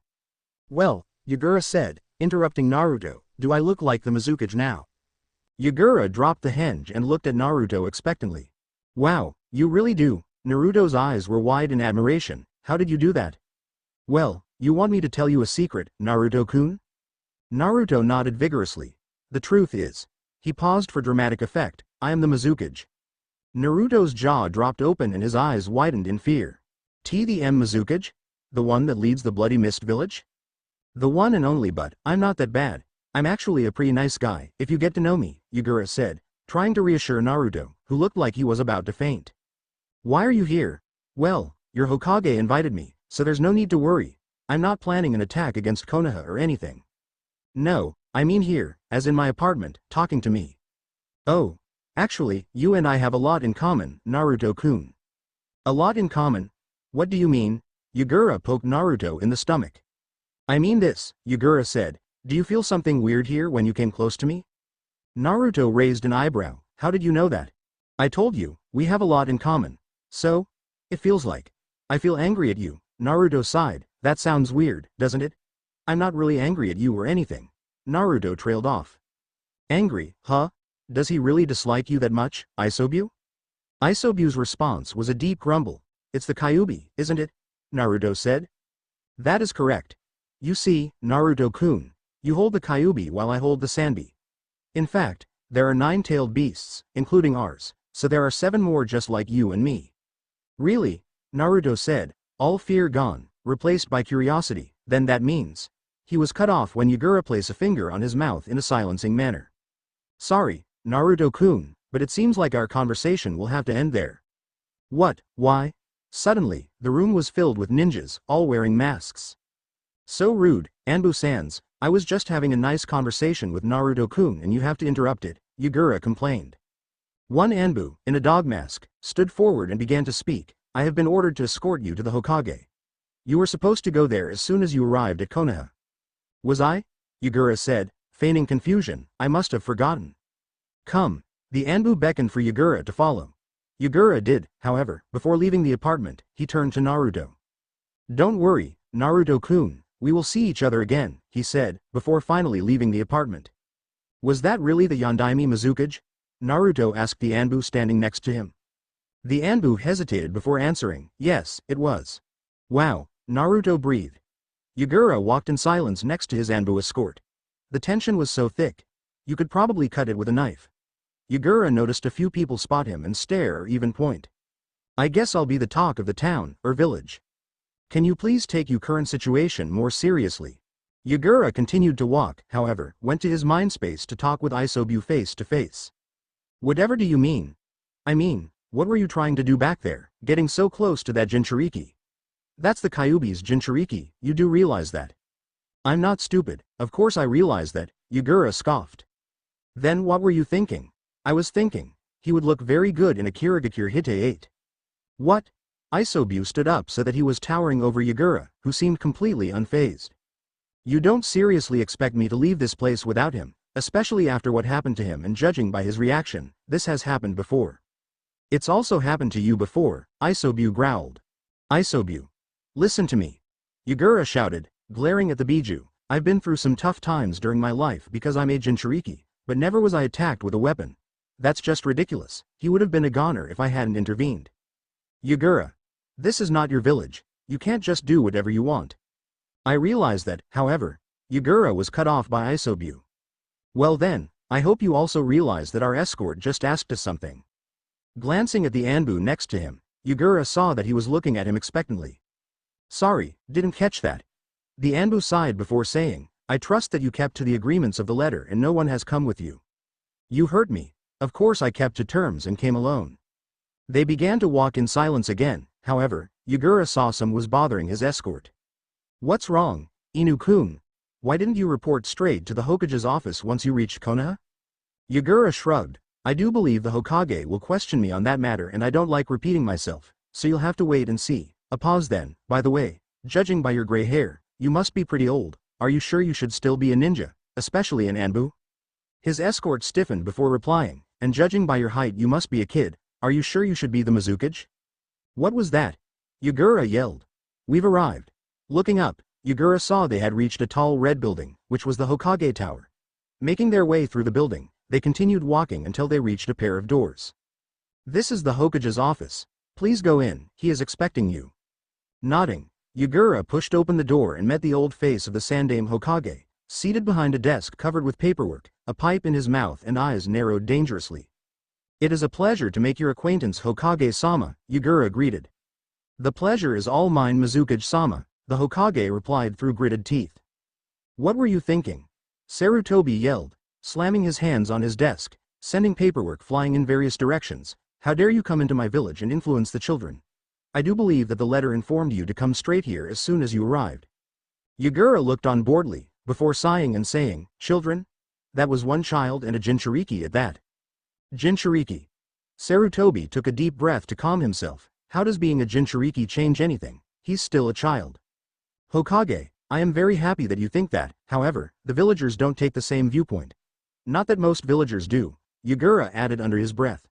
"Well," Yagura said, interrupting Naruto, "do I look like the Mizukage now?" Yagura dropped the henge and looked at Naruto expectantly. "Wow, you really do." Naruto's eyes were wide in admiration. "How did you do that?" "Well, you want me to tell you a secret, Naruto-kun?" Naruto nodded vigorously. "The truth is..." He paused for dramatic effect. "I am the Mizukage." Naruto's jaw dropped open and his eyes widened in fear. "The Mizukage? The one that leads the Bloody Mist village?" "The one and only, but I'm not that bad. I'm actually a pretty nice guy, if you get to know me," Yagura said, trying to reassure Naruto, who looked like he was about to faint. "Why are you here?" "Well, your Hokage invited me, so there's no need to worry. I'm not planning an attack against Konoha or anything." "No, I mean here, as in my apartment, talking to me." "Oh, actually, you and I have a lot in common, Naruto-kun." "A lot in common? What do you mean?" Yagura poked Naruto in the stomach. "I mean this," Yagura said. "Do you feel something weird here when you came close to me?" Naruto raised an eyebrow. "How did you know that?" "I told you, we have a lot in common. So? It feels like. I feel angry at you." Naruto sighed. "That sounds weird, doesn't it?" "I'm not really angry at you or anything." Naruto trailed off. "Angry, huh? Does he really dislike you that much, Isobu?" Isobu's response was a deep grumble. "It's the Kyuubi, isn't it?" Naruto said. "That is correct. You see, Naruto-kun, you hold the Kyuubi while I hold the Sanbi. In fact, there are 9-tailed beasts, including ours, so there are 7 more just like you and me." "Really?" Naruto said, all fear gone, replaced by curiosity. "Then that means..." He was cut off when Yagura placed a finger on his mouth in a silencing manner. "Sorry, Naruto-kun, but it seems like our conversation will have to end there." "What? Why?" Suddenly, the room was filled with ninjas, all wearing masks. "So rude, Anbu-sans, I was just having a nice conversation with Naruto-kun and you have to interrupt it," Yagura complained. One Anbu, in a dog mask, stood forward and began to speak. "I have been ordered to escort you to the Hokage. You were supposed to go there as soon as you arrived at Konoha." "Was I?" Yagura said, feigning confusion. "I must have forgotten." "Come." The Anbu beckoned for Yagura to follow. Yagura did, however. Before leaving the apartment, he turned to Naruto. "Don't worry, Naruto-kun, we will see each other again," he said, before finally leaving the apartment. "Was that really the Yondaime Mizukage?" Naruto asked the Anbu standing next to him. The Anbu hesitated before answering, "Yes, it was." "Wow," Naruto breathed. Yagura walked in silence next to his Anbu escort. The tension was so thick. You could probably cut it with a knife. Yagura noticed a few people spot him and stare or even point. "I guess I'll be the talk of the town, or village. Can you please take your current situation more seriously?" Yagura continued to walk, however, went to his mind space to talk with Isobu face to face. "Whatever do you mean? I mean, what were you trying to do back there, getting so close to that Jinchuriki? That's the Kyuubi's Jinchuriki, you do realize that?" "I'm not stupid, of course I realize that," Yagura scoffed. "Then what were you thinking?" "I was thinking, he would look very good in a Kirigakure Hite 8. "What?" Isobu stood up so that he was towering over Yagura, who seemed completely unfazed. "You don't seriously expect me to leave this place without him, especially after what happened to him, and judging by his reaction, this has happened before." "It's also happened to you before," Isobu growled. "Isobu, listen to me," Yagura shouted, glaring at the Biju. "I've been through some tough times during my life because I'm a Jinchuriki, but never was I attacked with a weapon. That's just ridiculous. He would have been a goner if I hadn't intervened." "Yagura, this is not your village. You can't just do whatever you want." "I realize that, however." Yagura was cut off by Isobu. "Well then, I hope you also realize that our escort just asked us something." Glancing at the Anbu next to him, Yagura saw that he was looking at him expectantly. "Sorry, didn't catch that." The Anbu sighed before saying, "I trust that you kept to the agreements of the letter and no one has come with you." "You hurt me. Of course I kept to terms and came alone." They began to walk in silence again, however, Yagura saw some was bothering his escort. "What's wrong, Inu-kun? Why didn't you report straight to the Hokage's office once you reached Konoha?" Yagura shrugged. "I do believe the Hokage will question me on that matter and I don't like repeating myself, so you'll have to wait and see." A pause then. "By the way, judging by your gray hair, you must be pretty old. Are you sure you should still be a ninja, especially an Anbu?" His escort stiffened before replying, "And judging by your height you must be a kid. Are you sure you should be the Mizukage?" "What was that?" Yagura yelled. "We've arrived." Looking up, Yagura saw they had reached a tall red building, which was the Hokage Tower. Making their way through the building, they continued walking until they reached a pair of doors. "This is the Hokage's office. Please go in, he is expecting you." Nodding, Yagura pushed open the door and met the old face of the Sandaime Hokage, seated behind a desk covered with paperwork, a pipe in his mouth and eyes narrowed dangerously. "It is a pleasure to make your acquaintance, Hokage-sama," Yagura greeted. "The pleasure is all mine, Mizukage-sama," the Hokage replied through gritted teeth. "What were you thinking?" Sarutobi yelled, slamming his hands on his desk, sending paperwork flying in various directions. "How dare you come into my village and influence the children? I do believe that the letter informed you to come straight here as soon as you arrived." Yagura looked on boredly, before sighing and saying, "Children? That was one child and a Jinchuriki at that." "Jinchuriki." Sarutobi took a deep breath to calm himself. How does being a Jinchuriki change anything? He's still a child. "Hokage, I am very happy that you think that, however, the villagers don't take the same viewpoint." "Not that most villagers do," Yagura added under his breath.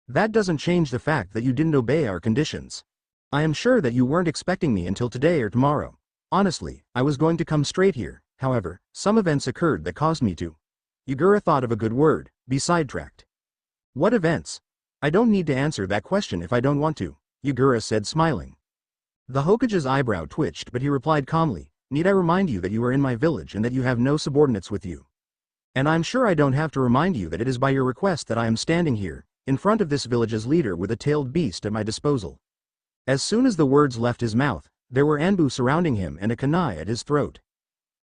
"That doesn't change the fact that you didn't obey our conditions. I am sure that you weren't expecting me until today or tomorrow. Honestly, I was going to come straight here, however, some events occurred that caused me to." Yagura thought of a good word, be sidetracked. "What events?" "I don't need to answer that question if I don't want to," Yagura said smiling. The Hokage's eyebrow twitched but he replied calmly, "Need I remind you that you are in my village and that you have no subordinates with you? And I'm sure I don't have to remind you that it is by your request that I am standing here, in front of this village's leader with a tailed beast at my disposal." As soon as the words left his mouth, there were Anbu surrounding him and a kunai at his throat.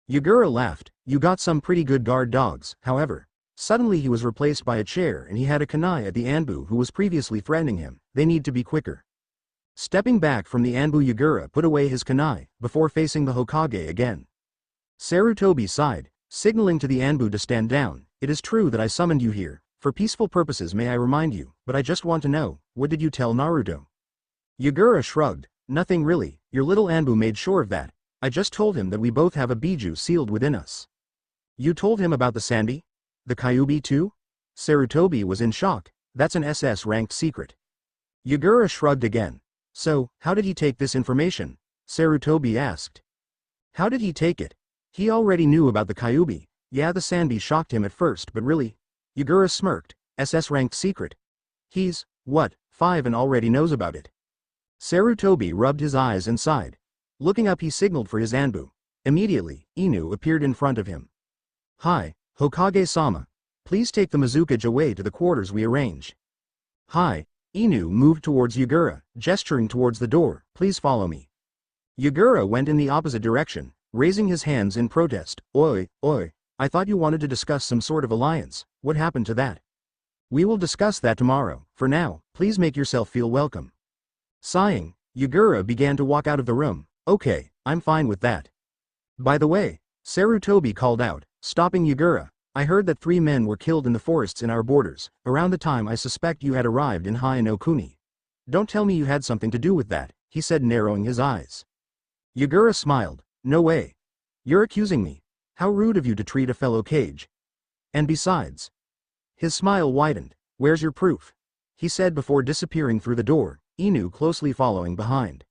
Yagura laughed. "You got some pretty good guard dogs," however. Suddenly he was replaced by a chair and he had a kunai at the Anbu who was previously threatening him. "They need to be quicker." Stepping back from the Anbu, Yagura put away his kunai, before facing the Hokage again. Sarutobi sighed, signaling to the Anbu to stand down. "It is true that I summoned you here, for peaceful purposes may I remind you, but I just want to know, what did you tell Naruto?" Yagura shrugged. "Nothing really, your little Anbu made sure of that. I just told him that we both have a Biju sealed within us." "You told him about the Sanbi? The Kyuubi too?" Sarutobi was in shock. That's an SS-ranked secret. Yagura shrugged again. So, how did he take this information? Sarutobi asked. How did he take it? He already knew about the Kyuubi. Yeah, the Sanbi shocked him at first, but really? Yagura smirked. SS-ranked secret. He's, what, 5 and already knows about it. Sarutobi rubbed his eyes and sighed. Looking up, he signaled for his Anbu. Immediately, Inu appeared in front of him. Hi, Hokage-sama. Please take the Mizukage away to the quarters we arranged. Hi. Inu moved towards Yagura, gesturing towards the door. Please follow me. Yagura went in the opposite direction, raising his hands in protest. Oi, I thought you wanted to discuss some sort of alliance. What happened to that? We will discuss that tomorrow. For now, please make yourself feel welcome. Sighing, Yagura began to walk out of the room. Okay, I'm fine with that. By the way, Sarutobi called out, stopping Yagura. I heard that 3 men were killed in the forests in our borders, around the time I suspect you had arrived in Haya-no-Kuni. Don't tell me you had something to do with that, he said, narrowing his eyes. Yagura smiled. No way. You're accusing me. How rude of you to treat a fellow Kage. And besides. His smile widened. Where's your proof? He said before disappearing through the door, Inu closely following behind.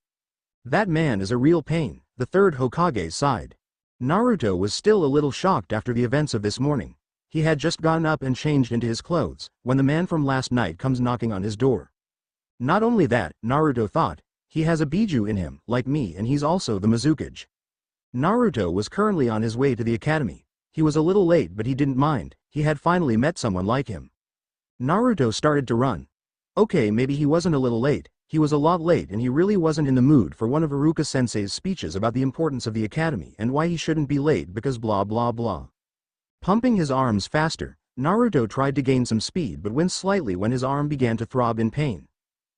That man is a real pain, the third Hokage sighed. Naruto was still a little shocked after the events of this morning. He had just gotten up and changed into his clothes, when the man from last night comes knocking on his door. Not only that, Naruto thought, he has a Biju in him, like me, and he's also the Mizukage. Naruto was currently on his way to the academy. He was a little late, but he didn't mind. He had finally met someone like him. Naruto started to run. Okay, maybe he wasn't a little late. He was a lot late, and he really wasn't in the mood for one of Iruka-sensei's speeches about the importance of the academy and why he shouldn't be late because blah blah blah. Pumping his arms faster, Naruto tried to gain some speed but winced slightly when his arm began to throb in pain.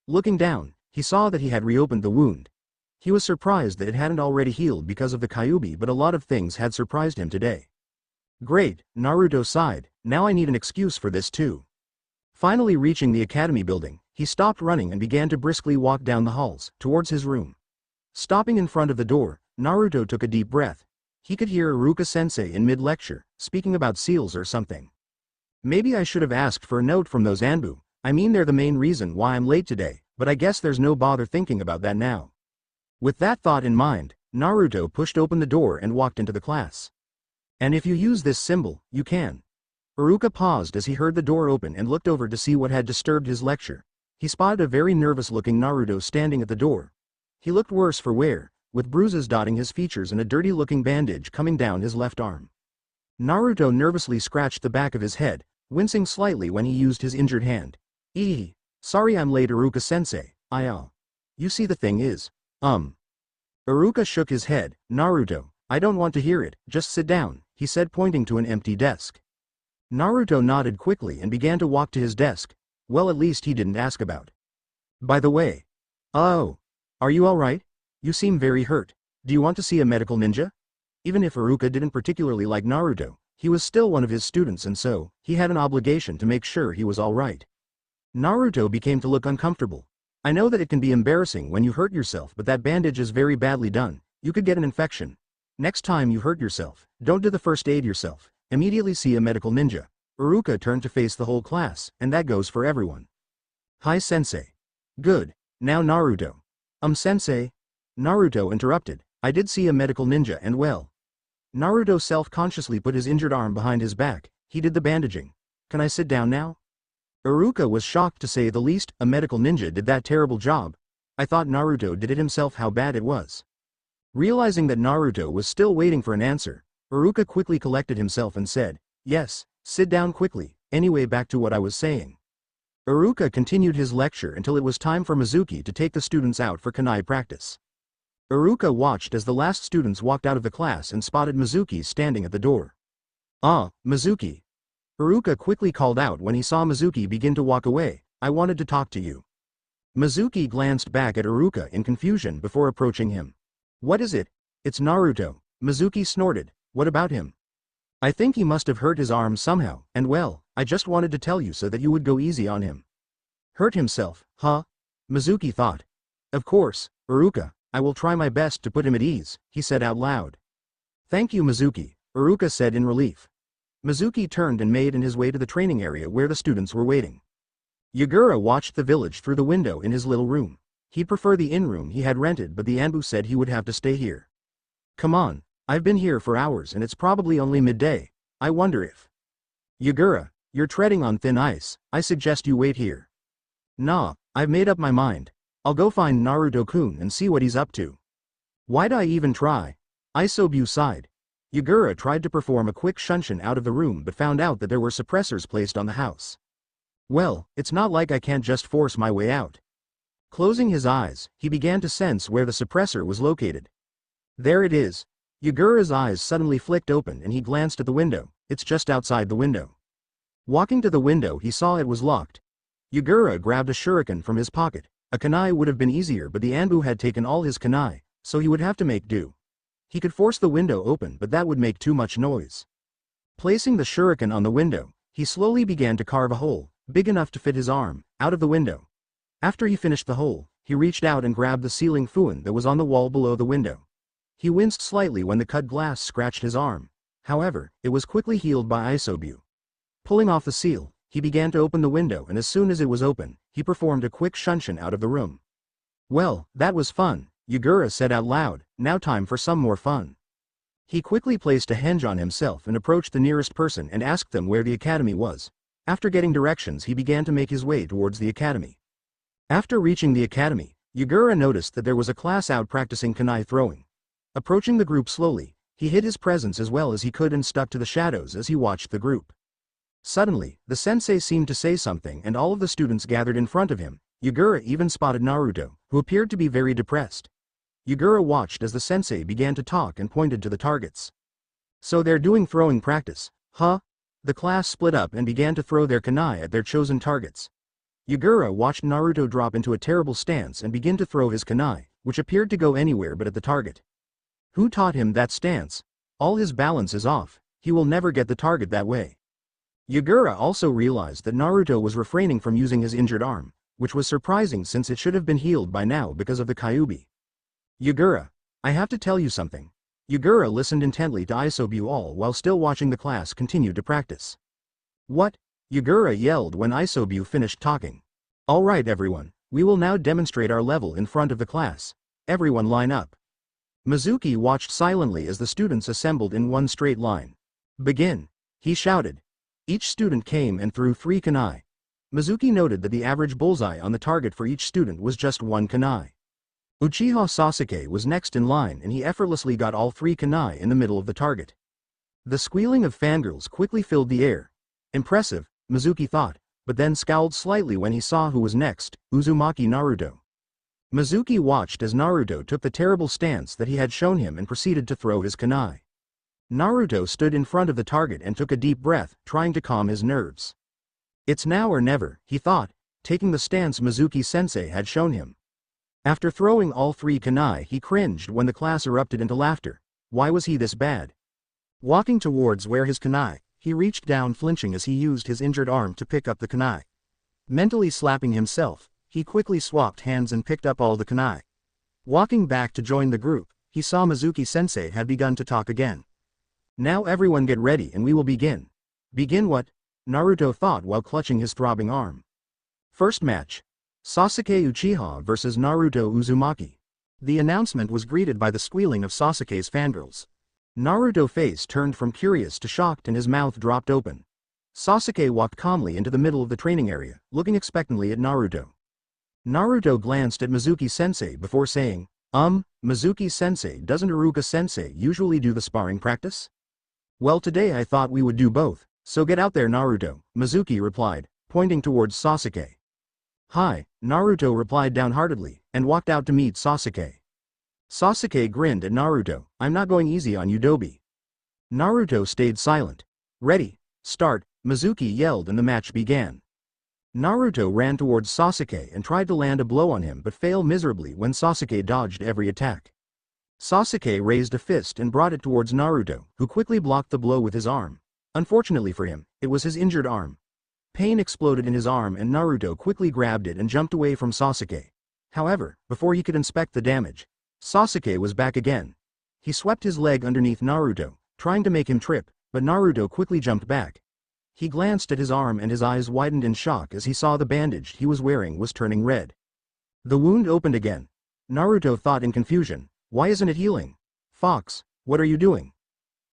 Looking down, he saw that he had reopened the wound. He was surprised that it hadn't already healed because of the Kyuubi, but a lot of things had surprised him today. Great, Naruto sighed, now I need an excuse for this too. Finally reaching the academy building, he stopped running and began to briskly walk down the halls, towards his room. Stopping in front of the door, Naruto took a deep breath. He could hear Iruka-sensei in mid-lecture, speaking about seals or something. Maybe I should have asked for a note from those Anbu. I mean, they're the main reason why I'm late today, but I guess there's no bother thinking about that now. With that thought in mind, Naruto pushed open the door and walked into the class. And if you use this symbol, you can. Iruka paused as he heard the door open and looked over to see what had disturbed his lecture. He spotted a very nervous-looking Naruto standing at the door. He looked worse for wear, with bruises dotting his features and a dirty-looking bandage coming down his left arm. Naruto nervously scratched the back of his head, wincing slightly when he used his injured hand. Sorry I'm late, Iruka-sensei. You see, the thing is, Iruka shook his head. Naruto, I don't want to hear it, just sit down, he said, pointing to an empty desk. Naruto nodded quickly and began to walk to his desk. Well, at least he didn't ask about. By the way. Oh. Are you alright? You seem very hurt. Do you want to see a medical ninja? Even if Iruka didn't particularly like Naruto, he was still one of his students, and so, he had an obligation to make sure he was alright. Naruto became to look uncomfortable. I know that it can be embarrassing when you hurt yourself, but that bandage is very badly done. You could get an infection. Next time you hurt yourself, don't do the first aid yourself. Immediately see a medical ninja. Iruka turned to face the whole class, and that goes for everyone. Hi, sensei. Good. Now Naruto. Sensei. Naruto interrupted. I did see a medical ninja, and well. Naruto self-consciously put his injured arm behind his back. He did the bandaging. Can I sit down now? Iruka was shocked, to say the least. A medical ninja did that terrible job. I thought Naruto did it himself. How bad it was. Realizing that Naruto was still waiting for an answer, Iruka quickly collected himself and said, yes, sit down quickly. Anyway, back to what I was saying. Iruka continued his lecture until it was time for Mizuki to take the students out for kunai practice. Iruka watched as the last students walked out of the class and spotted Mizuki standing at the door. Mizuki. Iruka quickly called out when he saw Mizuki begin to walk away. I wanted to talk to you. Mizuki glanced back at Iruka in confusion before approaching him. What is it? It's Naruto. Mizuki snorted. What about him? I think he must have hurt his arm somehow, and well, I just wanted to tell you so that you would go easy on him. Hurt himself, huh? Mizuki thought. Of course, Iruka, I will try my best to put him at ease, he said out loud. Thank you, Mizuki, Iruka said in relief. Mizuki turned and made his way to the training area where the students were waiting. Yagura watched the village through the window in his little room. He'd prefer the inn-room he had rented, but the Anbu said he would have to stay here. Come on, I've been here for hours and it's probably only midday. I wonder if... Yagura, you're treading on thin ice, I suggest you wait here. Nah, I've made up my mind. I'll go find Naruto-kun and see what he's up to. Why'd I even try? Isobu sighed. Yagura tried to perform a quick shunshin out of the room but found out that there were suppressors placed on the house. Well, it's not like I can't just force my way out. Closing his eyes, he began to sense where the suppressor was located. There it is. Yagura's eyes suddenly flicked open and he glanced at the window. It's just outside the window. Walking to the window, he saw it was locked. Yagura grabbed a shuriken from his pocket. A kunai would have been easier, but the Anbu had taken all his kunai, so he would have to make do. He could force the window open, but that would make too much noise. Placing the shuriken on the window, he slowly began to carve a hole, big enough to fit his arm, out of the window. After he finished the hole, he reached out and grabbed the ceiling fuon that was on the wall below the window. He winced slightly when the cut glass scratched his arm. However, it was quickly healed by Isobu. Pulling off the seal, he began to open the window, and as soon as it was open, he performed a quick shunshin out of the room. Well, that was fun, Yagura said out loud. Now time for some more fun. He quickly placed a henge on himself and approached the nearest person and asked them where the academy was. After getting directions, he began to make his way towards the academy. After reaching the academy, Yagura noticed that there was a class out practicing kunai throwing. Approaching the group slowly, he hid his presence as well as he could and stuck to the shadows as he watched the group. Suddenly, the sensei seemed to say something and all of the students gathered in front of him. Yagura even spotted Naruto, who appeared to be very depressed. Yagura watched as the sensei began to talk and pointed to the targets. So they're doing throwing practice, huh? The class split up and began to throw their kunai at their chosen targets. Yagura watched Naruto drop into a terrible stance and begin to throw his kunai, which appeared to go anywhere but at the target. Who taught him that stance? All his balance is off, he will never get the target that way. Yagura also realized that Naruto was refraining from using his injured arm, which was surprising since it should have been healed by now because of the Kyuubi. Yagura, I have to tell you something. Yagura listened intently to Isobu all while still watching the class continue to practice. What? Yagura yelled when Isobu finished talking. Alright everyone, we will now demonstrate our level in front of the class. Everyone line up. Mizuki watched silently as the students assembled in one straight line. Begin, he shouted. Each student came and threw 3 kunai. Mizuki noted that the average bullseye on the target for each student was just 1 kunai. Uchiha Sasuke was next in line and he effortlessly got all 3 kunai in the middle of the target. The squealing of fangirls quickly filled the air. Impressive, Mizuki thought, but then scowled slightly when he saw who was next, Uzumaki Naruto. Mizuki watched as Naruto took the terrible stance that he had shown him and proceeded to throw his kunai. Naruto stood in front of the target and took a deep breath, trying to calm his nerves. It's now or never, he thought, taking the stance Mizuki-sensei had shown him. After throwing all 3 kunai, he cringed when the class erupted into laughter. Why was he this bad? Walking towards where his kunai, he reached down flinching as he used his injured arm to pick up the kunai. Mentally slapping himself, he quickly swapped hands and picked up all the kunai. Walking back to join the group, he saw Mizuki-sensei had begun to talk again. Now everyone get ready and we will begin. Begin what? Naruto thought while clutching his throbbing arm. First match. Sasuke Uchiha vs Naruto Uzumaki. The announcement was greeted by the squealing of Sasuke's fangirls. Naruto's face turned from curious to shocked and his mouth dropped open. Sasuke walked calmly into the middle of the training area, looking expectantly at Naruto. Naruto glanced at Mizuki-sensei before saying, Mizuki-sensei, doesn't Iruka-sensei usually do the sparring practice? Well, today I thought we would do both, so get out there Naruto, Mizuki replied, pointing towards Sasuke. Hi, Naruto replied downheartedly, and walked out to meet Sasuke. Sasuke grinned at Naruto, I'm not going easy on you Dobi. Naruto stayed silent. Ready, start, Mizuki yelled and the match began. Naruto ran towards Sasuke and tried to land a blow on him but failed miserably when Sasuke dodged every attack. Sasuke raised a fist and brought it towards Naruto, who quickly blocked the blow with his arm. Unfortunately for him, it was his injured arm. Pain exploded in his arm and Naruto quickly grabbed it and jumped away from Sasuke. However, before he could inspect the damage, Sasuke was back again. He swept his leg underneath Naruto, trying to make him trip, but Naruto quickly jumped back. He glanced at his arm and his eyes widened in shock as he saw the bandage he was wearing was turning red. The wound opened again. Naruto thought in confusion, why isn't it healing? Fox, what are you doing?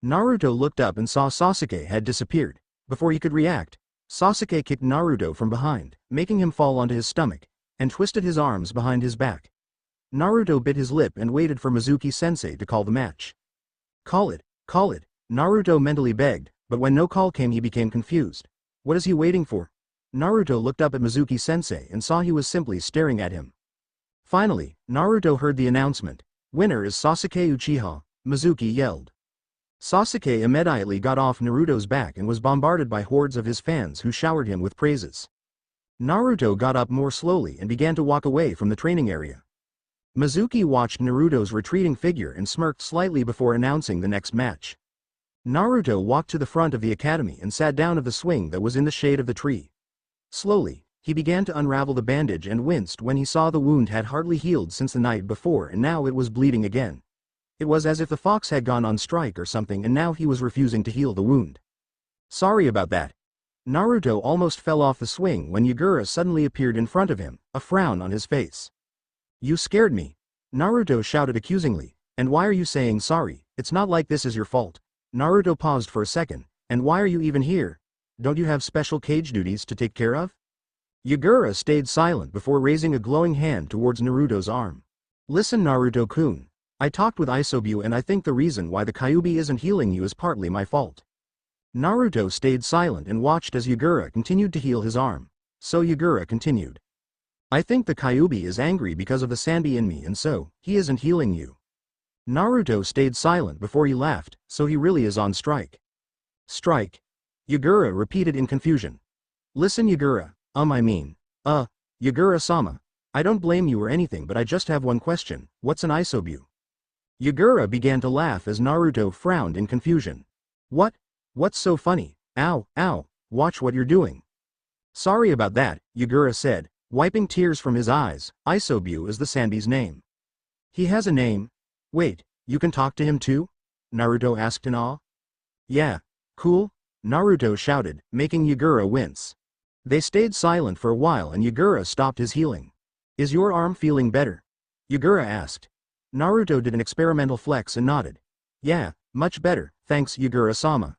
Naruto looked up and saw Sasuke had disappeared. Before he could react, Sasuke kicked Naruto from behind, making him fall onto his stomach, and twisted his arms behind his back. Naruto bit his lip and waited for Mizuki-sensei to call the match. Call it, Naruto mentally begged, but when no call came he became confused. What is he waiting for? Naruto looked up at Mizuki-sensei and saw he was simply staring at him. Finally, Naruto heard the announcement. Winner is Sasuke Uchiha, Mizuki yelled. Sasuke immediately got off Naruto's back and was bombarded by hordes of his fans who showered him with praises. Naruto got up more slowly and began to walk away from the training area. Mizuki watched Naruto's retreating figure and smirked slightly before announcing the next match. Naruto walked to the front of the academy and sat down of the swing that was in the shade of the tree. Slowly, he began to unravel the bandage and winced when he saw the wound had hardly healed since the night before and now it was bleeding again. It was as if the fox had gone on strike or something and now he was refusing to heal the wound. Sorry about that. Naruto almost fell off the swing when Yagura suddenly appeared in front of him, a frown on his face. You scared me. Naruto shouted accusingly, and why are you saying sorry? It's not like this is your fault. Naruto paused for a second, and why are you even here? Don't you have special cage duties to take care of? Yagura stayed silent before raising a glowing hand towards Naruto's arm. Listen Naruto-kun. I talked with Isobu and I think the reason why the Kyuubi isn't healing you is partly my fault. Naruto stayed silent and watched as Yagura continued to heal his arm. So Yagura continued. I think the Kyuubi is angry because of the Sanbi in me and so, he isn't healing you. Naruto stayed silent before he laughed, so he really is on strike. Strike? Yagura repeated in confusion. Listen Yagura, Yagura-sama. I don't blame you or anything but I just have one question, what's an Isobu? Yagura began to laugh as Naruto frowned in confusion. What? What's so funny? Ow, watch what you're doing. Sorry about that, Yagura said, wiping tears from his eyes. Isobu is the Sanbi's name. He has a name? Wait, you can talk to him too? Naruto asked in awe. Yeah, cool, Naruto shouted, making Yagura wince. They stayed silent for a while and Yagura stopped his healing. Is your arm feeling better? Yagura asked. Naruto did an experimental flex and nodded. Yeah, much better, thanks Yagura-sama.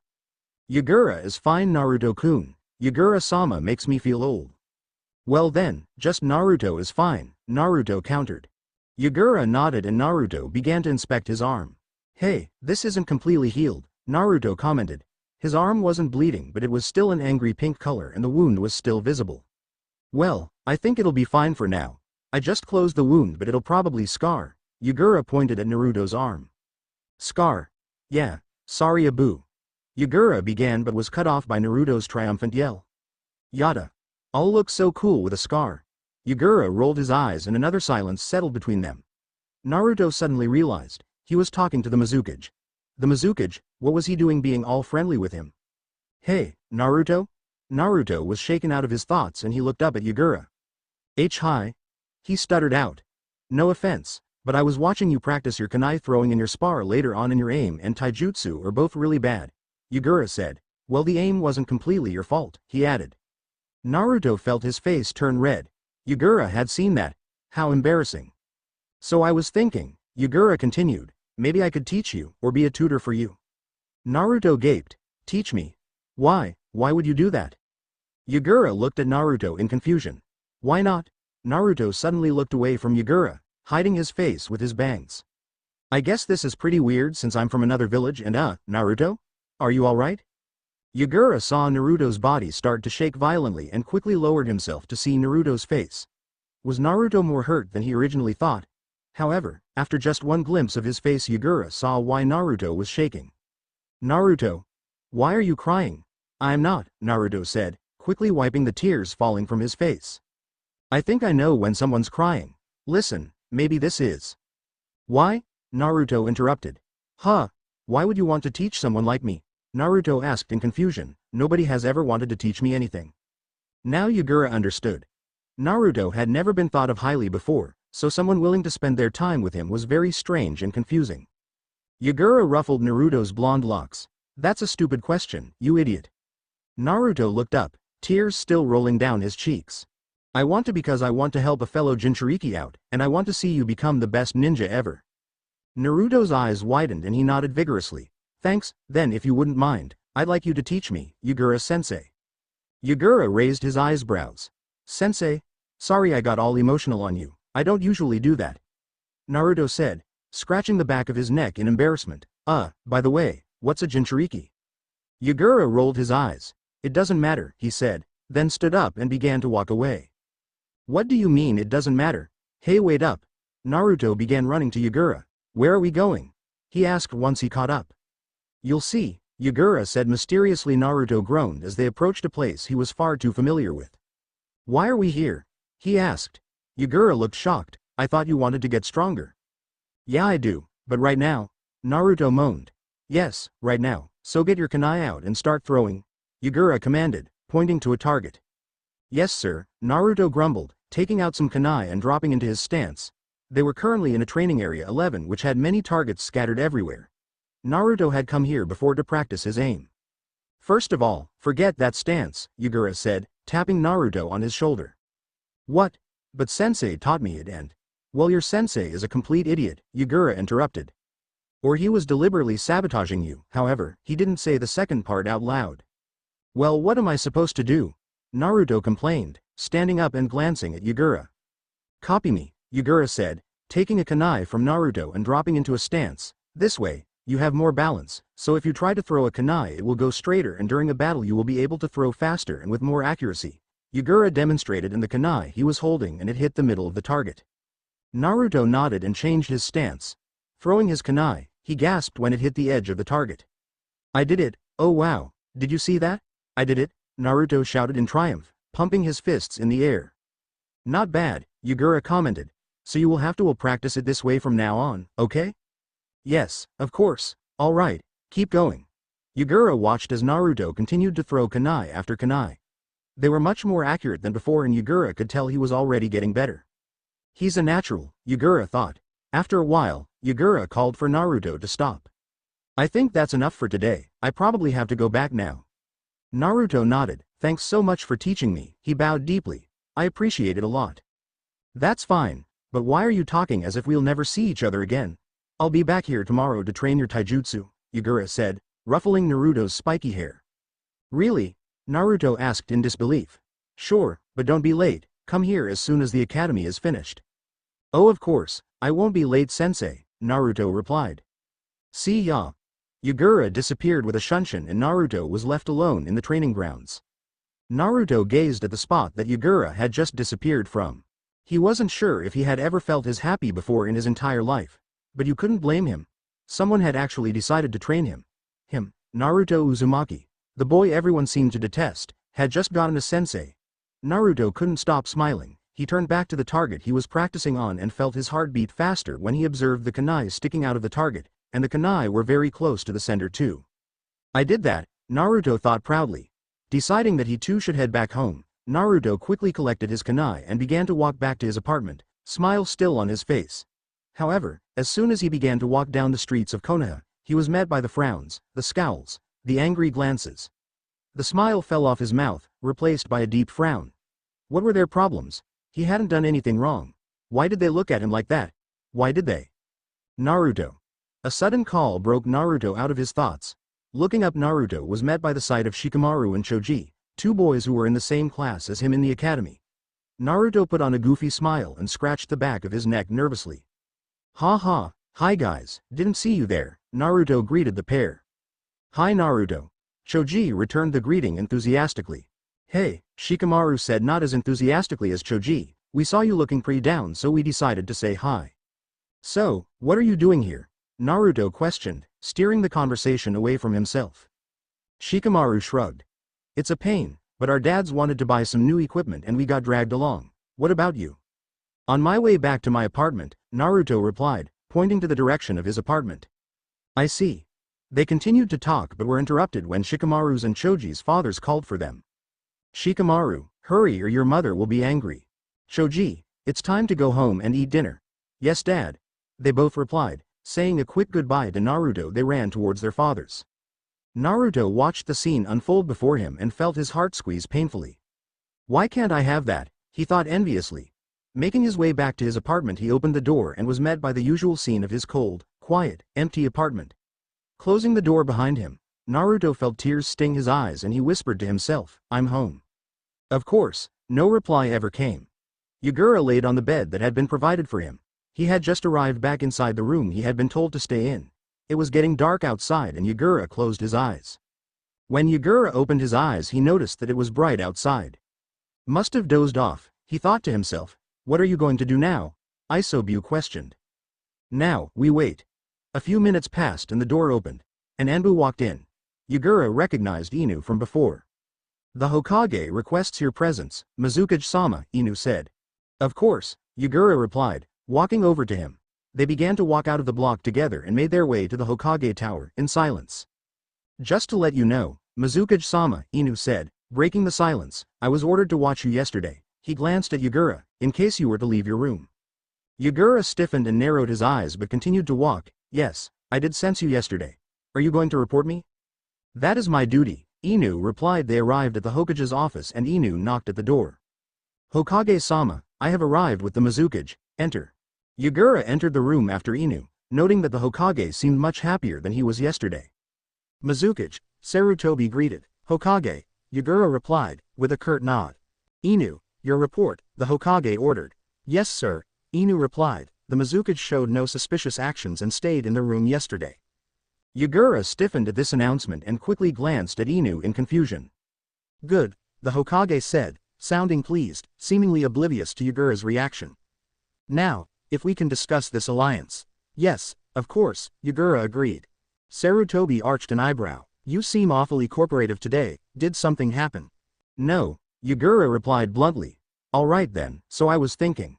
Yagura is fine Naruto-kun. Yagura-sama makes me feel old. Well then, just Naruto is fine, Naruto countered. Yagura nodded and Naruto began to inspect his arm. Hey, this isn't completely healed, Naruto commented. His arm wasn't bleeding but it was still an angry pink color and the wound was still visible. Well, I think it'll be fine for now. I just closed the wound but it'll probably scar. Yagura pointed at Naruto's arm. Scar? Yeah, sorry Abu. Yagura began but was cut off by Naruto's triumphant yell. Yada. I'll look so cool with a scar. Yagura rolled his eyes and another silence settled between them. Naruto suddenly realized, he was talking to the Mizukage. The Mizukage, what was he doing being all friendly with him? Hey, Naruto? Naruto was shaken out of his thoughts and he looked up at Yagura. Hi. He stuttered out. No offense, but I was watching you practice your kunai throwing and your spar later on and your aim and taijutsu are both really bad. Yagura said. Well the aim wasn't completely your fault, he added. Naruto felt his face turn red. Yagura had seen that. How embarrassing. So I was thinking, Yagura continued, maybe I could teach you, or be a tutor for you. Naruto gaped. Teach me? Why would you do that? Yagura looked at Naruto in confusion. Why not? Naruto suddenly looked away from Yagura, hiding his face with his bangs. I guess this is pretty weird since I'm from another village and Naruto? Are you alright? Yagura saw Naruto's body start to shake violently and quickly lowered himself to see Naruto's face. Was Naruto more hurt than he originally thought? However, after just one glimpse of his face Yagura saw why Naruto was shaking. Naruto. Why are you crying? I'm not, Naruto said, quickly wiping the tears falling from his face. I think I know when someone's crying. Listen, maybe this is. Why? Naruto interrupted. Why would you want to teach someone like me? Naruto asked in confusion. Nobody has ever wanted to teach me anything. Now Yagura understood. Naruto had never been thought of highly before, so someone willing to spend their time with him was very strange and confusing. Yagura ruffled Naruto's blonde locks. That's a stupid question, you idiot. Naruto looked up, tears still rolling down his cheeks. I want to because I want to help a fellow Jinchuriki out, and I want to see you become the best ninja ever. Naruto's eyes widened and he nodded vigorously. Thanks, then if you wouldn't mind, I'd like you to teach me, Yagura-sensei. Yagura raised his eyebrows. Sensei? Sorry I got all emotional on you, I don't usually do that. Naruto said, scratching the back of his neck in embarrassment. By the way, what's a Jinchuriki? Yagura rolled his eyes. It doesn't matter, he said, then stood up and began to walk away. What do you mean it doesn't matter? Hey, wait up. Naruto began running to Yagura. Where are we going? He asked once he caught up. You'll see, Yagura said mysteriously. Naruto groaned as they approached a place he was far too familiar with. Why are we here? He asked. Yagura looked shocked. I thought you wanted to get stronger. Yeah I do, but right now? Naruto moaned. Yes, right now, so get your kunai out and start throwing. Yagura commanded, pointing to a target. Yes sir, Naruto grumbled, taking out some kunai and dropping into his stance. They were currently in a training area 11 which had many targets scattered everywhere. Naruto had come here before to practice his aim. First of all, forget that stance, Yagura said, tapping Naruto on his shoulder. What? But sensei taught me it and… Well, your sensei is a complete idiot, Yagura interrupted. Or he was deliberately sabotaging you. However, he didn't say the second part out loud. Well, what am I supposed to do? Naruto complained, standing up and glancing at Yagura. Copy me, Yagura said, taking a kunai from Naruto and dropping into a stance. This way, you have more balance, so if you try to throw a kunai it will go straighter and during a battle you will be able to throw faster and with more accuracy. Yagura demonstrated in the kunai he was holding and it hit the middle of the target. Naruto nodded and changed his stance. Throwing his kunai, he gasped when it hit the edge of the target. I did it, oh wow, did you see that? I did it, Naruto shouted in triumph, pumping his fists in the air. Not bad, Yagura commented. So you will have to practice it this way from now on, okay? Yes, of course, alright, keep going. Yagura watched as Naruto continued to throw kunai after kunai. They were much more accurate than before and Yagura could tell he was already getting better. He's a natural, Yagura thought. After a while, Yagura called for Naruto to stop. I think that's enough for today, I probably have to go back now. Naruto nodded, thanks so much for teaching me, he bowed deeply. I appreciate it a lot. That's fine, but why are you talking as if we'll never see each other again? I'll be back here tomorrow to train your taijutsu, Yagura said, ruffling Naruto's spiky hair. Really? Naruto asked in disbelief. Sure, but don't be late, come here as soon as the academy is finished. Oh of course, I won't be late sensei, Naruto replied. See ya. Yagura disappeared with a shunshin and Naruto was left alone in the training grounds. Naruto gazed at the spot that Yagura had just disappeared from. He wasn't sure if he had ever felt as happy before in his entire life. But you couldn't blame him. Someone had actually decided to train him. Naruto Uzumaki, the boy everyone seemed to detest, had just gotten a sensei. Naruto couldn't stop smiling. He turned back to the target he was practicing on and felt his heart beat faster when he observed the kunai sticking out of the target, and the kunai were very close to the center too. I did that, Naruto thought proudly. Deciding that he too should head back home, Naruto quickly collected his kunai and began to walk back to his apartment, smile still on his face. However, as soon as he began to walk down the streets of Konoha, he was met by the frowns, the scowls, the angry glances. The smile fell off his mouth, replaced by a deep frown. What were their problems? He hadn't done anything wrong. Why did they look at him like that? Why did they? Naruto. A sudden call broke Naruto out of his thoughts. Looking up, Naruto was met by the sight of Shikamaru and Choji, two boys who were in the same class as him in the academy. Naruto put on a goofy smile and scratched the back of his neck nervously. Ha ha, hi guys, didn't see you there, Naruto greeted the pair. Hi Naruto. Choji returned the greeting enthusiastically. Hey, Shikamaru said not as enthusiastically as Choji, we saw you looking pretty down so we decided to say hi. So, what are you doing here? Naruto questioned, steering the conversation away from himself. Shikamaru shrugged. It's a pain, but our dads wanted to buy some new equipment and we got dragged along. What about you? On my way back to my apartment, Naruto replied, pointing to the direction of his apartment. I see. They continued to talk but were interrupted when Shikamaru's and Choji's fathers called for them. Shikamaru, hurry or your mother will be angry. Choji, it's time to go home and eat dinner. Yes dad. They both replied, saying a quick goodbye to Naruto. They ran towards their fathers. Naruto watched the scene unfold before him and felt his heart squeeze painfully. Why can't I have that? He thought enviously. Making his way back to his apartment, he opened the door and was met by the usual scene of his cold, quiet, empty apartment. Closing the door behind him, Naruto felt tears sting his eyes and he whispered to himself, "I'm home." Of course, no reply ever came. Yagura laid on the bed that had been provided for him. He had just arrived back inside the room he had been told to stay in. It was getting dark outside and Yagura closed his eyes. When Yagura opened his eyes, he noticed that it was bright outside. Must have dozed off, he thought to himself. What are you going to do now? Isobu questioned. Now, we wait. A few minutes passed and the door opened. An Anbu walked in. Yagura recognized Inu from before. The Hokage requests your presence, Mizukage-sama, Inu said. Of course, Yagura replied, walking over to him. They began to walk out of the block together and made their way to the Hokage tower, in silence. Just to let you know, Mizukage-sama, Inu said, breaking the silence, I was ordered to watch you yesterday. He glanced at Yagura, in case you were to leave your room. Yagura stiffened and narrowed his eyes but continued to walk. Yes, I did sense you yesterday. Are you going to report me? That is my duty, Inu replied. They arrived at the Hokage's office and Inu knocked at the door. Hokage-sama, I have arrived with the Mizukage, enter. Yagura entered the room after Inu, noting that the Hokage seemed much happier than he was yesterday. Mizukage, Sarutobi greeted. Hokage, Yagura replied, with a curt nod. Inu, your report, the Hokage ordered. Yes sir, Inu replied. The Mizukage showed no suspicious actions and stayed in the room yesterday. Yagura stiffened at this announcement and quickly glanced at Inu in confusion. Good, the Hokage said, sounding pleased, seemingly oblivious to Yagura's reaction. Now, if we can discuss this alliance. Yes, of course, Yagura agreed. Sarutobi arched an eyebrow. You seem awfully cooperative today, did something happen? No, Yagura replied bluntly. Alright then, so I was thinking.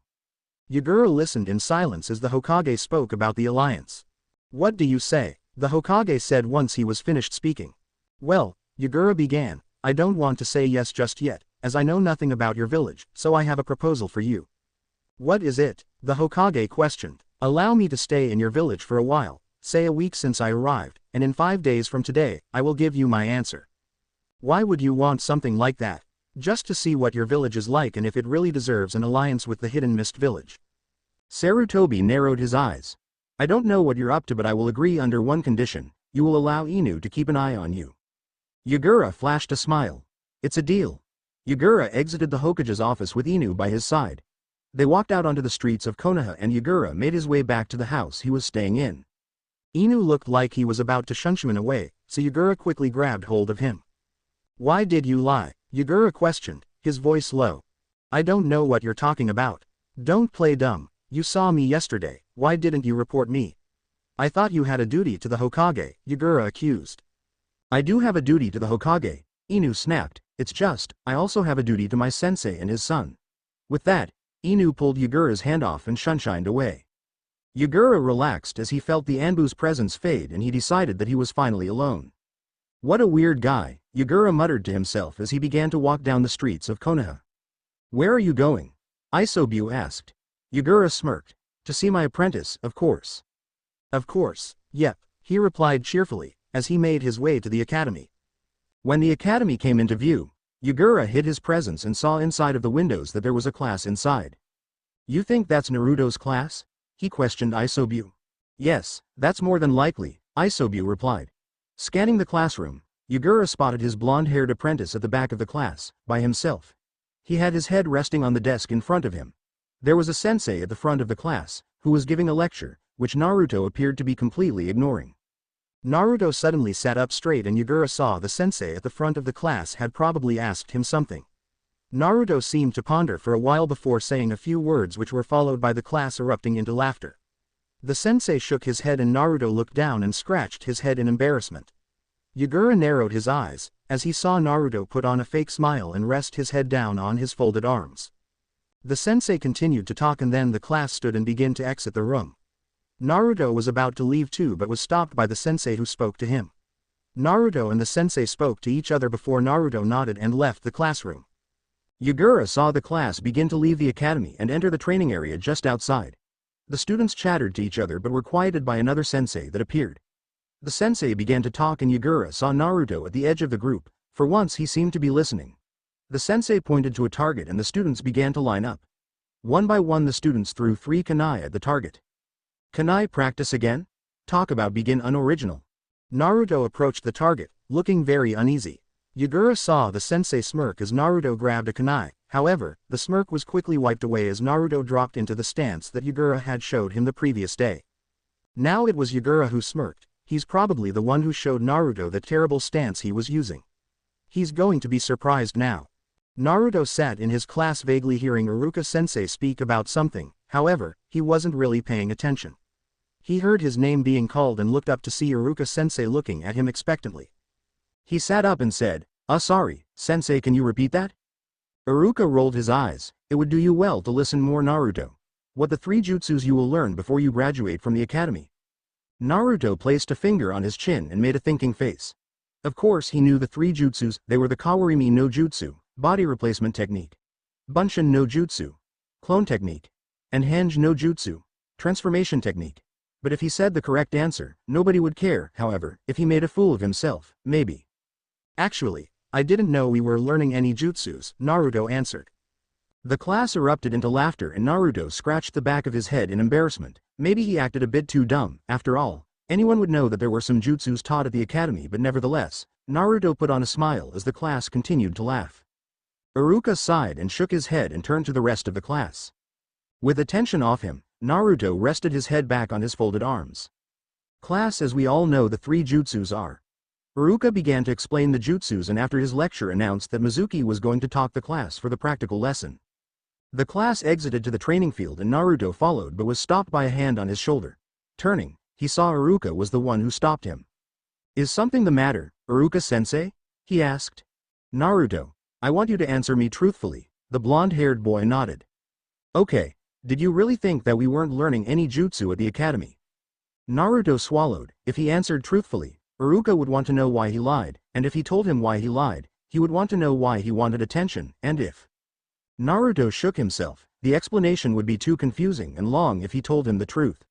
Yagura listened in silence as the Hokage spoke about the alliance. What do you say? The Hokage said once he was finished speaking. Well, Yagura began, I don't want to say yes just yet, as I know nothing about your village, so I have a proposal for you. What is it? The Hokage questioned. Allow me to stay in your village for a while, say a week since I arrived, and in 5 days from today, I will give you my answer. Why would you want something like that? Just to see what your village is like and if it really deserves an alliance with the Hidden Mist village. Sarutobi narrowed his eyes. I don't know what you're up to, but I will agree under one condition. You will allow Inu to keep an eye on you. Yagura flashed a smile. It's a deal. Yagura exited the Hokage's office with Inu by his side. They walked out onto the streets of Konoha and Yagura made his way back to the house he was staying in. Inu looked like he was about to shunch him away, so Yagura quickly grabbed hold of him. Why did you lie? Yagura questioned, his voice low. I don't know what you're talking about. Don't play dumb. You saw me yesterday, why didn't you report me? I thought you had a duty to the Hokage, Yagura accused. I do have a duty to the Hokage, Inu snapped, it's just, I also have a duty to my sensei and his son. With that, Inu pulled Yagura's hand off and shunshined away. Yagura relaxed as he felt the Anbu's presence fade and he decided that he was finally alone. What a weird guy, Yagura muttered to himself as he began to walk down the streets of Konoha. Where are you going? Isobu asked. Yagura smirked. To see my apprentice, of course. Of course, yep, he replied cheerfully, as he made his way to the academy. When the academy came into view, Yagura hid his presence and saw inside of the windows that there was a class inside. You think that's Naruto's class? He questioned Isobu. Yes, that's more than likely, Isobu replied. Scanning the classroom, Yagura spotted his blonde-haired apprentice at the back of the class, by himself. He had his head resting on the desk in front of him. There was a sensei at the front of the class, who was giving a lecture, which Naruto appeared to be completely ignoring. Naruto suddenly sat up straight and Yagura saw the sensei at the front of the class had probably asked him something. Naruto seemed to ponder for a while before saying a few words which were followed by the class erupting into laughter. The sensei shook his head and Naruto looked down and scratched his head in embarrassment. Yagura narrowed his eyes, as he saw Naruto put on a fake smile and rest his head down on his folded arms. The sensei continued to talk and then the class stood and began to exit the room. Naruto was about to leave too but was stopped by the sensei who spoke to him. Naruto and the sensei spoke to each other before Naruto nodded and left the classroom. Yagura saw the class begin to leave the academy and enter the training area just outside. The students chattered to each other but were quieted by another sensei that appeared. The sensei began to talk and Yagura saw Naruto at the edge of the group. For once he seemed to be listening. The sensei pointed to a target and the students began to line up. One by one the students threw 3 kunai at the target. Kunai practice again? Talk about begin unoriginal. Naruto approached the target, looking very uneasy. Yagura saw the sensei smirk as Naruto grabbed a kunai. However, the smirk was quickly wiped away as Naruto dropped into the stance that Yagura had showed him the previous day. Now it was Yagura who smirked. He's probably the one who showed Naruto the terrible stance he was using. He's going to be surprised now. Naruto sat in his class vaguely hearing Iruka-sensei speak about something, however, he wasn't really paying attention. He heard his name being called and looked up to see Iruka-sensei looking at him expectantly. He sat up and said, sorry, sensei, can you repeat that? Iruka rolled his eyes. It would do you well to listen more, Naruto. What the 3 jutsus you will learn before you graduate from the academy. Naruto placed a finger on his chin and made a thinking face. Of course he knew the 3 jutsus. They were the Kawarimi no Jutsu, body replacement technique, Bunshin no Jutsu, clone technique, and Henge no Jutsu, transformation technique. But if he said the correct answer, nobody would care. However, if he made a fool of himself, maybe. Actually, I didn't know we were learning any jutsus, Naruto answered. The class erupted into laughter and Naruto scratched the back of his head in embarrassment. Maybe he acted a bit too dumb. After all, anyone would know that there were some jutsus taught at the academy, but nevertheless, Naruto put on a smile as the class continued to laugh. Iruka sighed and shook his head and turned to the rest of the class. With attention off him, Naruto rested his head back on his folded arms. Class, as we all know, the 3 jutsus are. Iruka began to explain the jutsus and after his lecture announced that Mizuki was going to talk the class for the practical lesson. The class exited to the training field and Naruto followed but was stopped by a hand on his shoulder. Turning, he saw Iruka was the one who stopped him. Is something the matter, Iruka-sensei? He asked. Naruto, I want you to answer me truthfully. The blonde-haired boy nodded. Okay, did you really think that we weren't learning any jutsu at the academy? Naruto swallowed. If he answered truthfully, Iruka would want to know why he lied, and if he told him why he lied, he would want to know why he wanted attention, and if Naruto shook himself, the explanation would be too confusing and long if he told him the truth.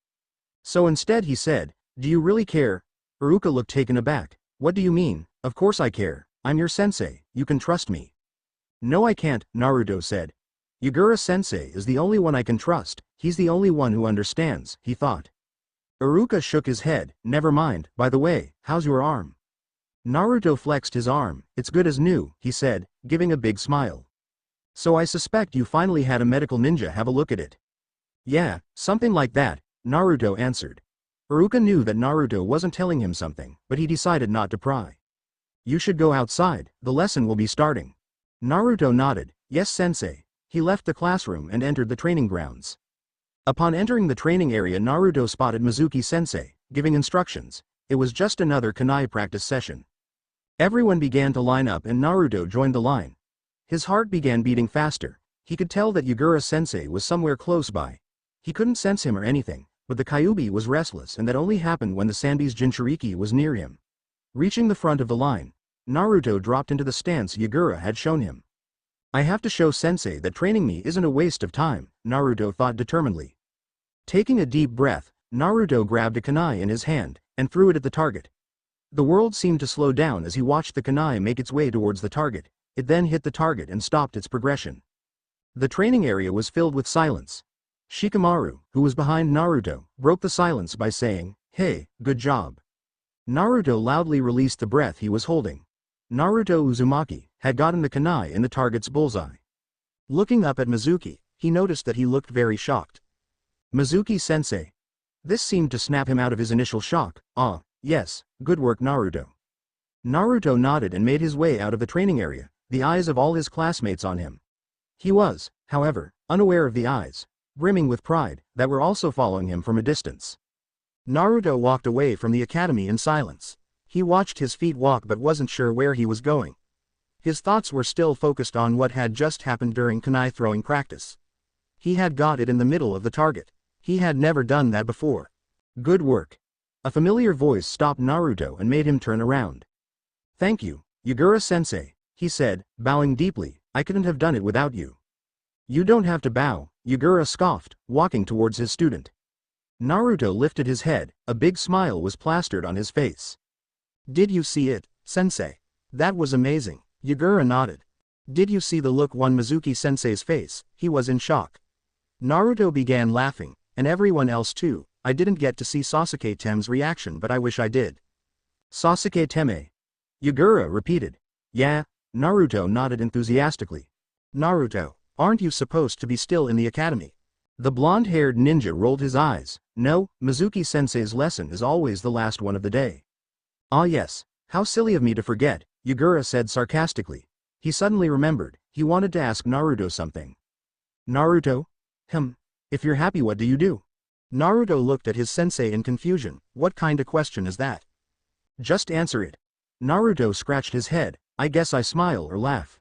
So instead he said, do you really care? Iruka looked taken aback. What do you mean? Of course I care. I'm your sensei, you can trust me. No, I can't, Naruto said. Yagura-sensei is the only one I can trust, he's the only one who understands, he thought. Iruka shook his head. Never mind, by the way, how's your arm? Naruto flexed his arm. It's good as new, he said, giving a big smile. So I suspect you finally had a medical ninja have a look at it. Yeah, something like that, Naruto answered. Iruka knew that Naruto wasn't telling him something, but he decided not to pry. You should go outside, the lesson will be starting. Naruto nodded. Yes, sensei. He left the classroom and entered the training grounds. Upon entering the training area, Naruto spotted Mizuki-sensei, giving instructions. It was just another kunai practice session. Everyone began to line up and Naruto joined the line. His heart began beating faster. He could tell that Yagura-sensei was somewhere close by. He couldn't sense him or anything, but the Kyuubi was restless and that only happened when the Sanbi's Jinchuriki was near him. Reaching the front of the line, Naruto dropped into the stance Yagura had shown him. I have to show sensei that training me isn't a waste of time, Naruto thought determinedly. Taking a deep breath, Naruto grabbed a kunai in his hand and threw it at the target. The world seemed to slow down as he watched the kunai make its way towards the target. It then hit the target and stopped its progression. The training area was filled with silence. Shikamaru, who was behind Naruto, broke the silence by saying, "Hey, good job." Naruto loudly released the breath he was holding. Naruto Uzumaki had gotten the kunai in the target's bullseye. Looking up at Mizuki, he noticed that he looked very shocked. Mizuki-sensei. This seemed to snap him out of his initial shock. Ah, yes, good work, Naruto. Naruto nodded and made his way out of the training area, the eyes of all his classmates on him. He was, however, unaware of the eyes, brimming with pride, that were also following him from a distance. Naruto walked away from the academy in silence. He watched his feet walk but wasn't sure where he was going. His thoughts were still focused on what had just happened during kunai throwing practice. He had got it in the middle of the target. He had never done that before. Good work. A familiar voice stopped Naruto and made him turn around. Thank you, Yagura-sensei, he said, bowing deeply. I couldn't have done it without you. You don't have to bow, Yagura scoffed, walking towards his student. Naruto lifted his head, a big smile was plastered on his face. Did you see it, sensei? That was amazing. Yagura nodded. Did you see the look on Mizuki-sensei's face? He was in shock. Naruto began laughing, and everyone else too. I didn't get to see Sasuke-teme's reaction, but I wish I did. Sasuke-teme. Yagura repeated. Yeah, Naruto nodded enthusiastically. Naruto, aren't you supposed to be still in the academy? The blonde-haired ninja rolled his eyes. No, Mizuki-sensei's lesson is always the last one of the day. Ah yes, how silly of me to forget, Yagura said sarcastically. He suddenly remembered, he wanted to ask Naruto something. Naruto? If you're happy, what do you do? Naruto looked at his sensei in confusion. What kind of question is that? Just answer it. Naruto scratched his head. I guess I smile or laugh.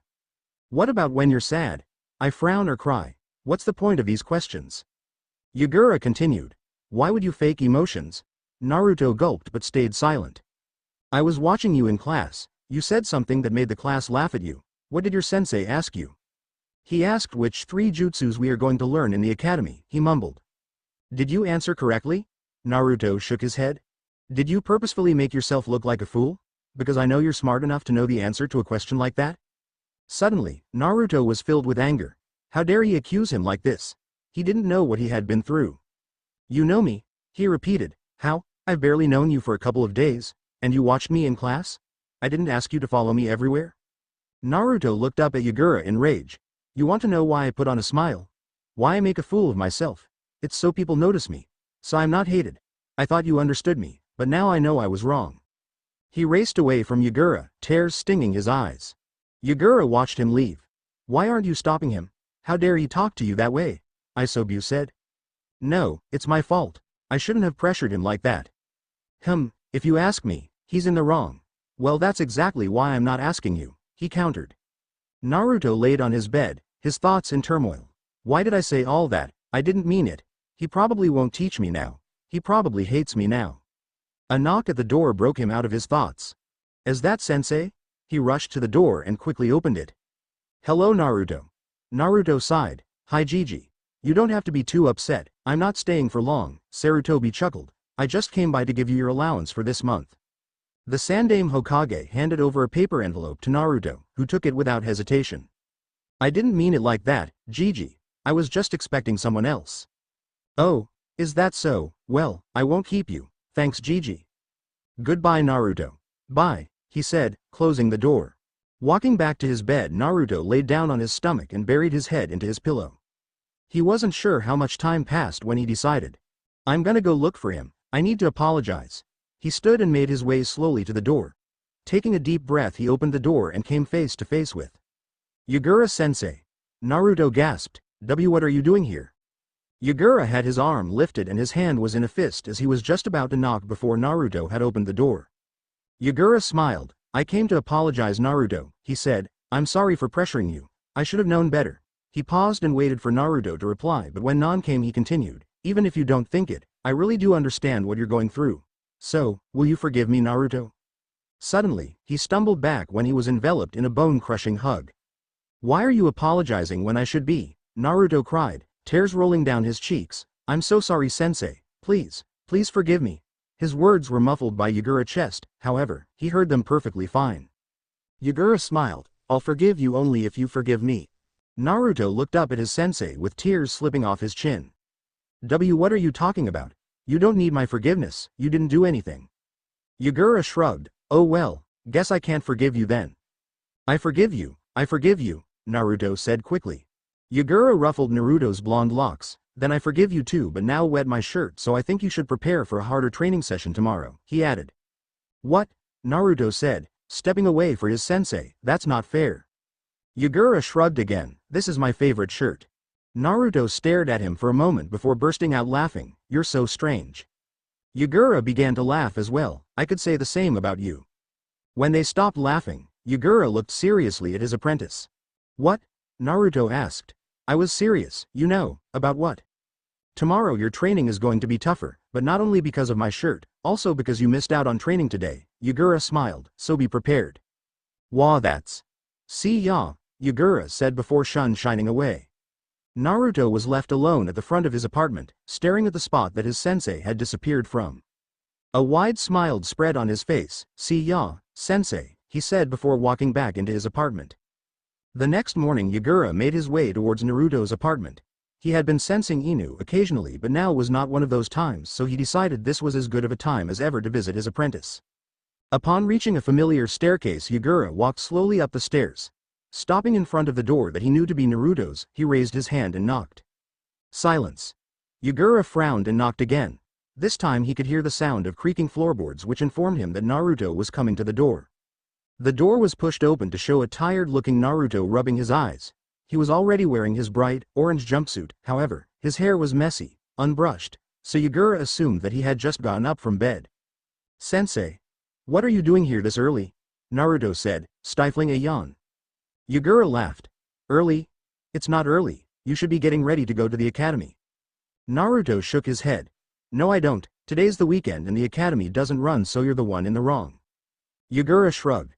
What about when you're sad? I frown or cry. What's the point of these questions? Yagura continued. Why would you fake emotions? Naruto gulped but stayed silent. I was watching you in class. You said something that made the class laugh at you. What did your sensei ask you? He asked which 3 jutsus we are going to learn in the academy, he mumbled. Did you answer correctly? Naruto shook his head. Did you purposefully make yourself look like a fool? Because I know you're smart enough to know the answer to a question like that? Suddenly, Naruto was filled with anger. How dare he accuse him like this? He didn't know what he had been through. You know me? He repeated. How? I've barely known you for a couple of days, and you watched me in class? I didn't ask you to follow me everywhere? Naruto looked up at Yagura in rage. You want to know why I put on a smile? Why I make a fool of myself? It's so people notice me. So I'm not hated. I thought you understood me, but now I know I was wrong. He raced away from Yagura, tears stinging his eyes. Yagura watched him leave. Why aren't you stopping him? How dare he talk to you that way? Isobu said. No, it's my fault. I shouldn't have pressured him like that. If you ask me, he's in the wrong. Well, that's exactly why I'm not asking you, he countered. Naruto laid on his bed, his thoughts in turmoil. Why did I say all that? I didn't mean it. He probably won't teach me now. He probably hates me now. A knock at the door broke him out of his thoughts. Is that sensei? He rushed to the door and quickly opened it. Hello, Naruto. Naruto sighed. Hi, Gigi. You don't have to be too upset. I'm not staying for long, Sarutobi chuckled. I just came by to give you your allowance for this month. The Sandaime Hokage handed over a paper envelope to Naruto, who took it without hesitation. I didn't mean it like that, Gigi. I was just expecting someone else. Oh, is that so? Well, I won't keep you. Thanks, Gigi. Goodbye, Naruto. Bye, he said, closing the door. Walking back to his bed, Naruto laid down on his stomach and buried his head into his pillow. He wasn't sure how much time passed when he decided. I'm gonna go look for him. I need to apologize. He stood and made his way slowly to the door. Taking a deep breath, he opened the door and came face to face with Yagura-sensei. Naruto gasped. What are you doing here? Yagura had his arm lifted and his hand was in a fist as he was just about to knock before Naruto had opened the door. Yagura smiled. I came to apologize, Naruto, he said. I'm sorry for pressuring you. I should have known better. He paused and waited for Naruto to reply, but when none came he continued. Even if you don't think it, I really do understand what you're going through. So, will you forgive me, Naruto? Suddenly, he stumbled back when he was enveloped in a bone-crushing hug. Why are you apologizing when I should be? Naruto cried, tears rolling down his cheeks. I'm so sorry, sensei. Please forgive me. His words were muffled by Yagura's chest, however, he heard them perfectly fine. Yagura smiled. I'll forgive you only if you forgive me. Naruto looked up at his sensei with tears slipping off his chin. What are you talking about? You don't need my forgiveness, you didn't do anything. Yagura shrugged. Oh well, guess I can't forgive you then. I forgive you, Naruto said quickly. Yagura ruffled Naruto's blonde locks. Then I forgive you too, but now wet my shirt, so I think you should prepare for a harder training session tomorrow, he added. What? Naruto said, stepping away for his sensei. That's not fair. Yagura shrugged again. This is my favorite shirt. Naruto stared at him for a moment before bursting out laughing. You're so strange. Yagura began to laugh as well. I could say the same about you. When they stopped laughing, Yagura looked seriously at his apprentice. What? Naruto asked. I was serious, about what? Tomorrow your training is going to be tougher, but not only because of my shirt, also because you missed out on training today. Yagura smiled, so be prepared. Wah, that's. See ya, Yagura said before shining away. Naruto was left alone at the front of his apartment, staring at the spot that his sensei had disappeared from. A wide smile spread on his face. "See ya, sensei," he said before walking back into his apartment. The next morning Yagura made his way towards Naruto's apartment. He had been sensing Inu occasionally, but now was not one of those times, so he decided this was as good of a time as ever to visit his apprentice. Upon reaching a familiar staircase, Yagura walked slowly up the stairs. Stopping in front of the door that he knew to be Naruto's, he raised his hand and knocked. Silence. Yagura frowned and knocked again. This time he could hear the sound of creaking floorboards, which informed him that Naruto was coming to the door. The door was pushed open to show a tired-looking Naruto rubbing his eyes. He was already wearing his bright, orange jumpsuit. However, his hair was messy, unbrushed, so Yagura assumed that he had just gotten up from bed. "Sensei, what are you doing here this early?" Naruto said, stifling a yawn. Yagura laughed. "Early? It's not early. You should be getting ready to go to the academy." Naruto shook his head. "No, I don't. Today's the weekend and the academy doesn't run, so you're the one in the wrong." Yagura shrugged.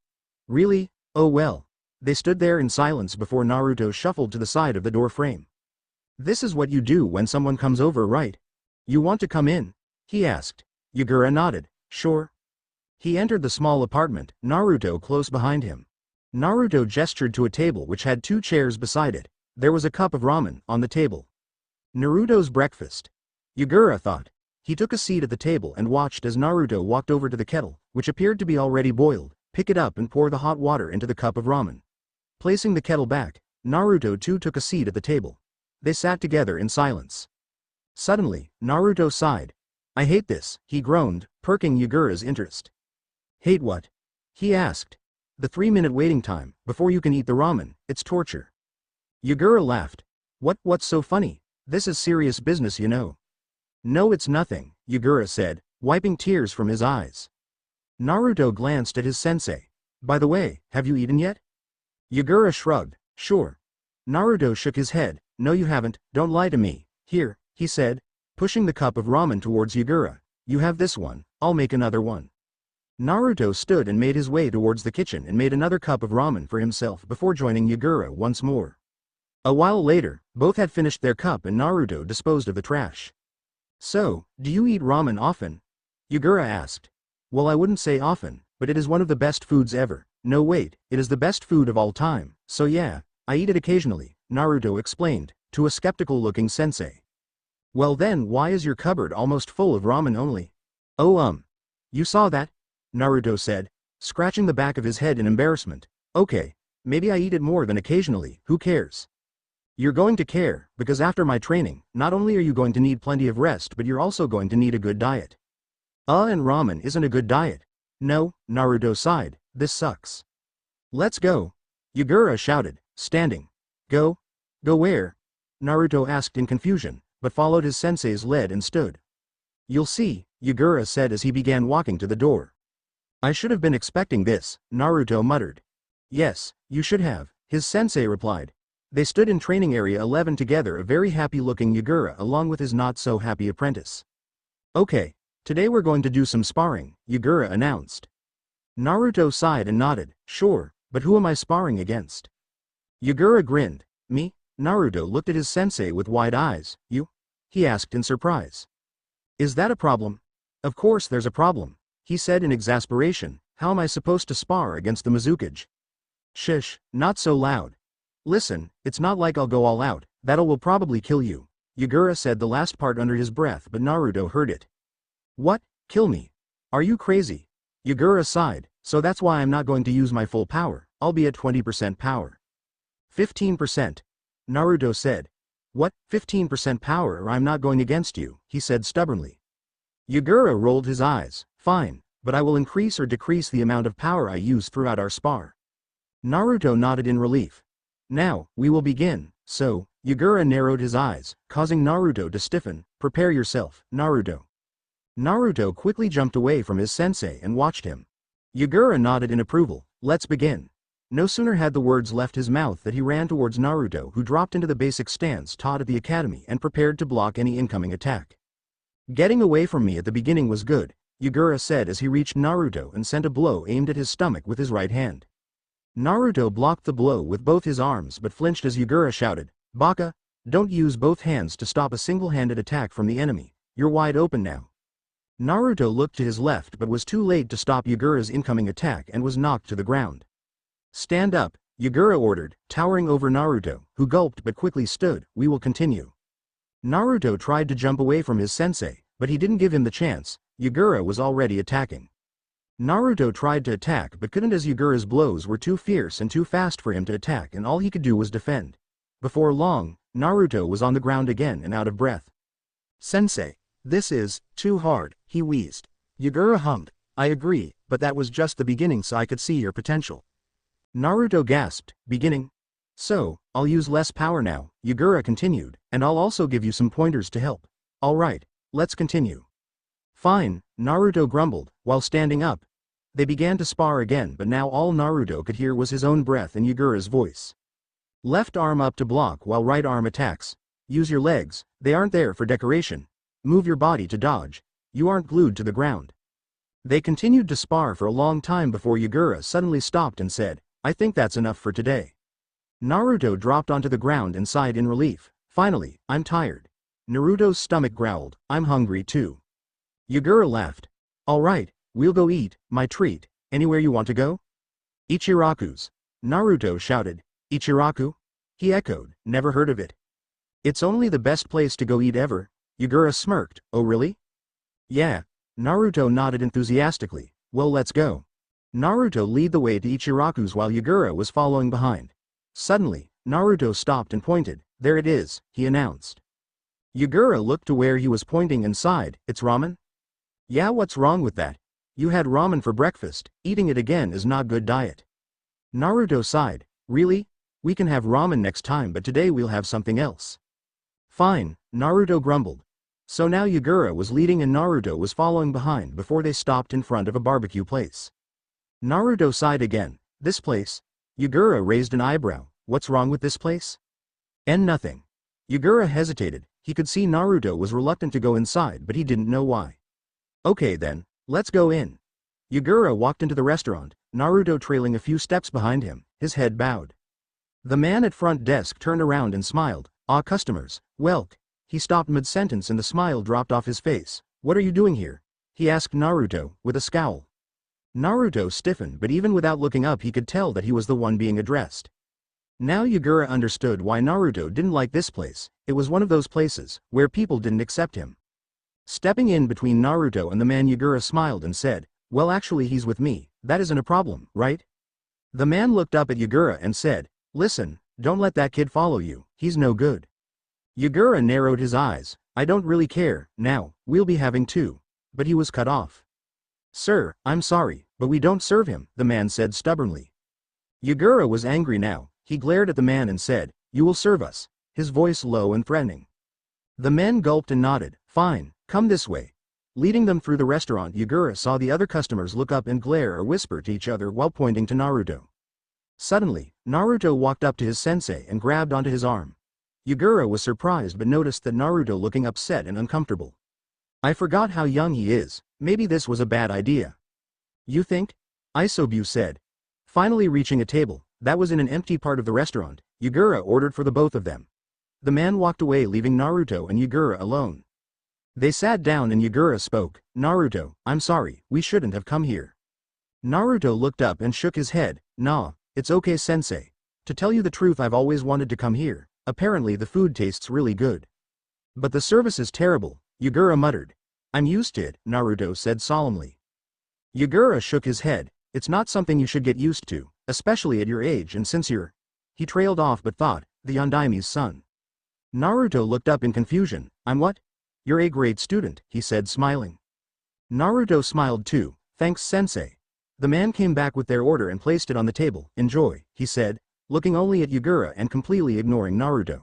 "Really? Oh well." They stood there in silence before Naruto shuffled to the side of the door frame. "This is what you do when someone comes over, right? You want to come in?" he asked. Yagura nodded. "Sure." He entered the small apartment, Naruto close behind him. Naruto gestured to a table which had 2 chairs beside it. There was a cup of ramen on the table. Naruto's breakfast. Yagura thought. He took a seat at the table and watched as Naruto walked over to the kettle, which appeared to be already boiled, pick it up and pour the hot water into the cup of ramen. Placing the kettle back, Naruto too took a seat at the table. They sat together in silence. Suddenly, Naruto sighed. "I hate this," he groaned, perking Yagura's interest. "Hate what?" he asked. "The 3-minute waiting time, before you can eat the ramen. It's torture." Yagura laughed. What's so funny? This is serious business, you know." "No, it's nothing," Yagura said, wiping tears from his eyes. Naruto glanced at his sensei. "By the way, have you eaten yet?" Yagura shrugged. "Sure." Naruto shook his head. "No, you haven't, don't lie to me. Here," he said, pushing the cup of ramen towards Yagura. "You have this one, I'll make another one." Naruto stood and made his way towards the kitchen and made another cup of ramen for himself before joining Yagura once more. A while later, both had finished their cup and Naruto disposed of the trash. "So, do you eat ramen often?" Yagura asked. "Well, I wouldn't say often, but it is one of the best foods ever. No wait, it is the best food of all time, so yeah, I eat it occasionally," Naruto explained, to a skeptical-looking sensei. "Well then, why is your cupboard almost full of ramen only?" "Oh you saw that?" Naruto said, scratching the back of his head in embarrassment. "Okay, maybe I eat it more than occasionally, who cares?" "You're going to care, because after my training, not only are you going to need plenty of rest, but you're also going to need a good diet." And ramen isn't a good diet." "No," Naruto sighed, "this sucks." "Let's go," Yagura shouted, standing. "Go? Go where?" Naruto asked in confusion, but followed his sensei's lead and stood. "You'll see," Yagura said as he began walking to the door. "I should have been expecting this," Naruto muttered. "Yes, you should have," his sensei replied. They stood in training area 11 together, a very happy-looking Yagura along with his not-so-happy apprentice. "Okay, today we're going to do some sparring," Yagura announced. Naruto sighed and nodded. "Sure, but who am I sparring against?" Yagura grinned. "Me?" Naruto looked at his sensei with wide eyes. "You?" he asked in surprise. "Is that a problem?" "Of course there's a problem," he said in exasperation. "How am I supposed to spar against the Mizukage?" "Shush, not so loud. Listen, it's not like I'll go all out, that will probably kill you." Yagura said the last part under his breath, but Naruto heard it. "What? Kill me? Are you crazy?" Yagura sighed. "So that's why I'm not going to use my full power, I'll be at 20% power." 15%. Naruto said. "What, 15% power, or I'm not going against you," he said stubbornly. Yagura rolled his eyes. "Fine, but I will increase or decrease the amount of power I use throughout our spar." Naruto nodded in relief. "Now, we will begin, so," Yagura narrowed his eyes, causing Naruto to stiffen. "Prepare yourself, Naruto." Naruto quickly jumped away from his sensei and watched him. Yagura nodded in approval. "Let's begin." No sooner had the words left his mouth that he ran towards Naruto, who dropped into the basic stance taught at the academy and prepared to block any incoming attack. "Getting away from me at the beginning was good," Yagura said as he reached Naruto and sent a blow aimed at his stomach with his right hand. Naruto blocked the blow with both his arms but flinched as Yagura shouted, "Baka! Don't use both hands to stop a single-handed attack from the enemy. You're wide open now. Naruto looked to his left but was too late to stop Yagura's incoming attack and was knocked to the ground. Stand up, Yagura ordered, towering over Naruto, who gulped but quickly stood. We will continue. Naruto tried to jump away from his sensei, but he didn't give him the chance. Yagura was already attacking. Naruto tried to attack but couldn't as Yagura's blows were too fierce and too fast for him to attack and all he could do was defend. Before long, Naruto was on the ground again and out of breath. Sensei, this is too hard, he wheezed. Yagura hummed. I agree, but that was just the beginning so I could see your potential. Naruto gasped, beginning? So, I'll use less power now, Yagura continued, and I'll also give you some pointers to help. Alright, let's continue. Fine, Naruto grumbled, while standing up. They began to spar again but now all Naruto could hear was his own breath and Yagura's voice. Left arm up to block while right arm attacks. Use your legs, they aren't there for decoration. Move your body to dodge. You aren't glued to the ground. They continued to spar for a long time before Yagura suddenly stopped and said, I think that's enough for today. Naruto dropped onto the ground and sighed in relief. Finally, I'm tired. Naruto's stomach growled, I'm hungry too. Yagura laughed. Alright, we'll go eat, my treat. Anywhere you want to go? Ichiraku's. Naruto shouted. Ichiraku? He echoed, never heard of it. It's only the best place to go eat ever. Yagura smirked, oh really? Yeah. Naruto nodded enthusiastically, well let's go. Naruto led the way to Ichiraku's while Yagura was following behind. Suddenly, Naruto stopped and pointed, there it is, he announced. Yagura looked to where he was pointing and sighed, it's ramen? Yeah, what's wrong with that? You had ramen for breakfast, eating it again is not good diet. Naruto sighed, really? We can have ramen next time but today we'll have something else. Fine, Naruto grumbled. So now Yagura was leading and Naruto was following behind before they stopped in front of a barbecue place. Naruto sighed again, this place? Yagura raised an eyebrow, what's wrong with this place? Nothing. Yagura hesitated, he could see Naruto was reluctant to go inside but he didn't know why. Okay then, let's go in. Yagura walked into the restaurant, Naruto trailing a few steps behind him, his head bowed. The man at front desk turned around and smiled, ah customers, welk. He stopped mid-sentence and the smile dropped off his face. What are you doing here? He asked Naruto, with a scowl. Naruto stiffened but even without looking up he could tell that he was the one being addressed. Now Yagura understood why Naruto didn't like this place, it was one of those places, where people didn't accept him. Stepping in between Naruto and the man Yagura smiled and said, well actually he's with me, that isn't a problem, right? The man looked up at Yagura and said, listen, don't let that kid follow you, he's no good. Yagura narrowed his eyes, I don't really care, now, we'll be having two. But he was cut off. Sir, I'm sorry, but we don't serve him, the man said stubbornly. Yagura was angry now, he glared at the man and said, you will serve us, his voice low and threatening. The men gulped and nodded, fine, come this way. Leading them through the restaurant Yagura saw the other customers look up and glare or whisper to each other while pointing to Naruto. Suddenly, Naruto walked up to his sensei and grabbed onto his arm. Yagura was surprised but noticed that Naruto looking upset and uncomfortable. I forgot how young he is, maybe this was a bad idea. You think? Isobu said. Finally reaching a table, that was in an empty part of the restaurant, Yagura ordered for the both of them. The man walked away leaving Naruto and Yagura alone. They sat down and Yagura spoke, Naruto, I'm sorry, we shouldn't have come here. Naruto looked up and shook his head, nah, it's okay sensei. To tell you the truth I've always wanted to come here. Apparently the food tastes really good. But the service is terrible, Yagura muttered. I'm used to it, Naruto said solemnly. Yagura shook his head, it's not something you should get used to, especially at your age and since you're... He trailed off but thought, the Yondaime's son. Naruto looked up in confusion, I'm what? You're a grade student, he said smiling. Naruto smiled too, thanks sensei. The man came back with their order and placed it on the table, enjoy, he said, looking only at Yagura and completely ignoring Naruto.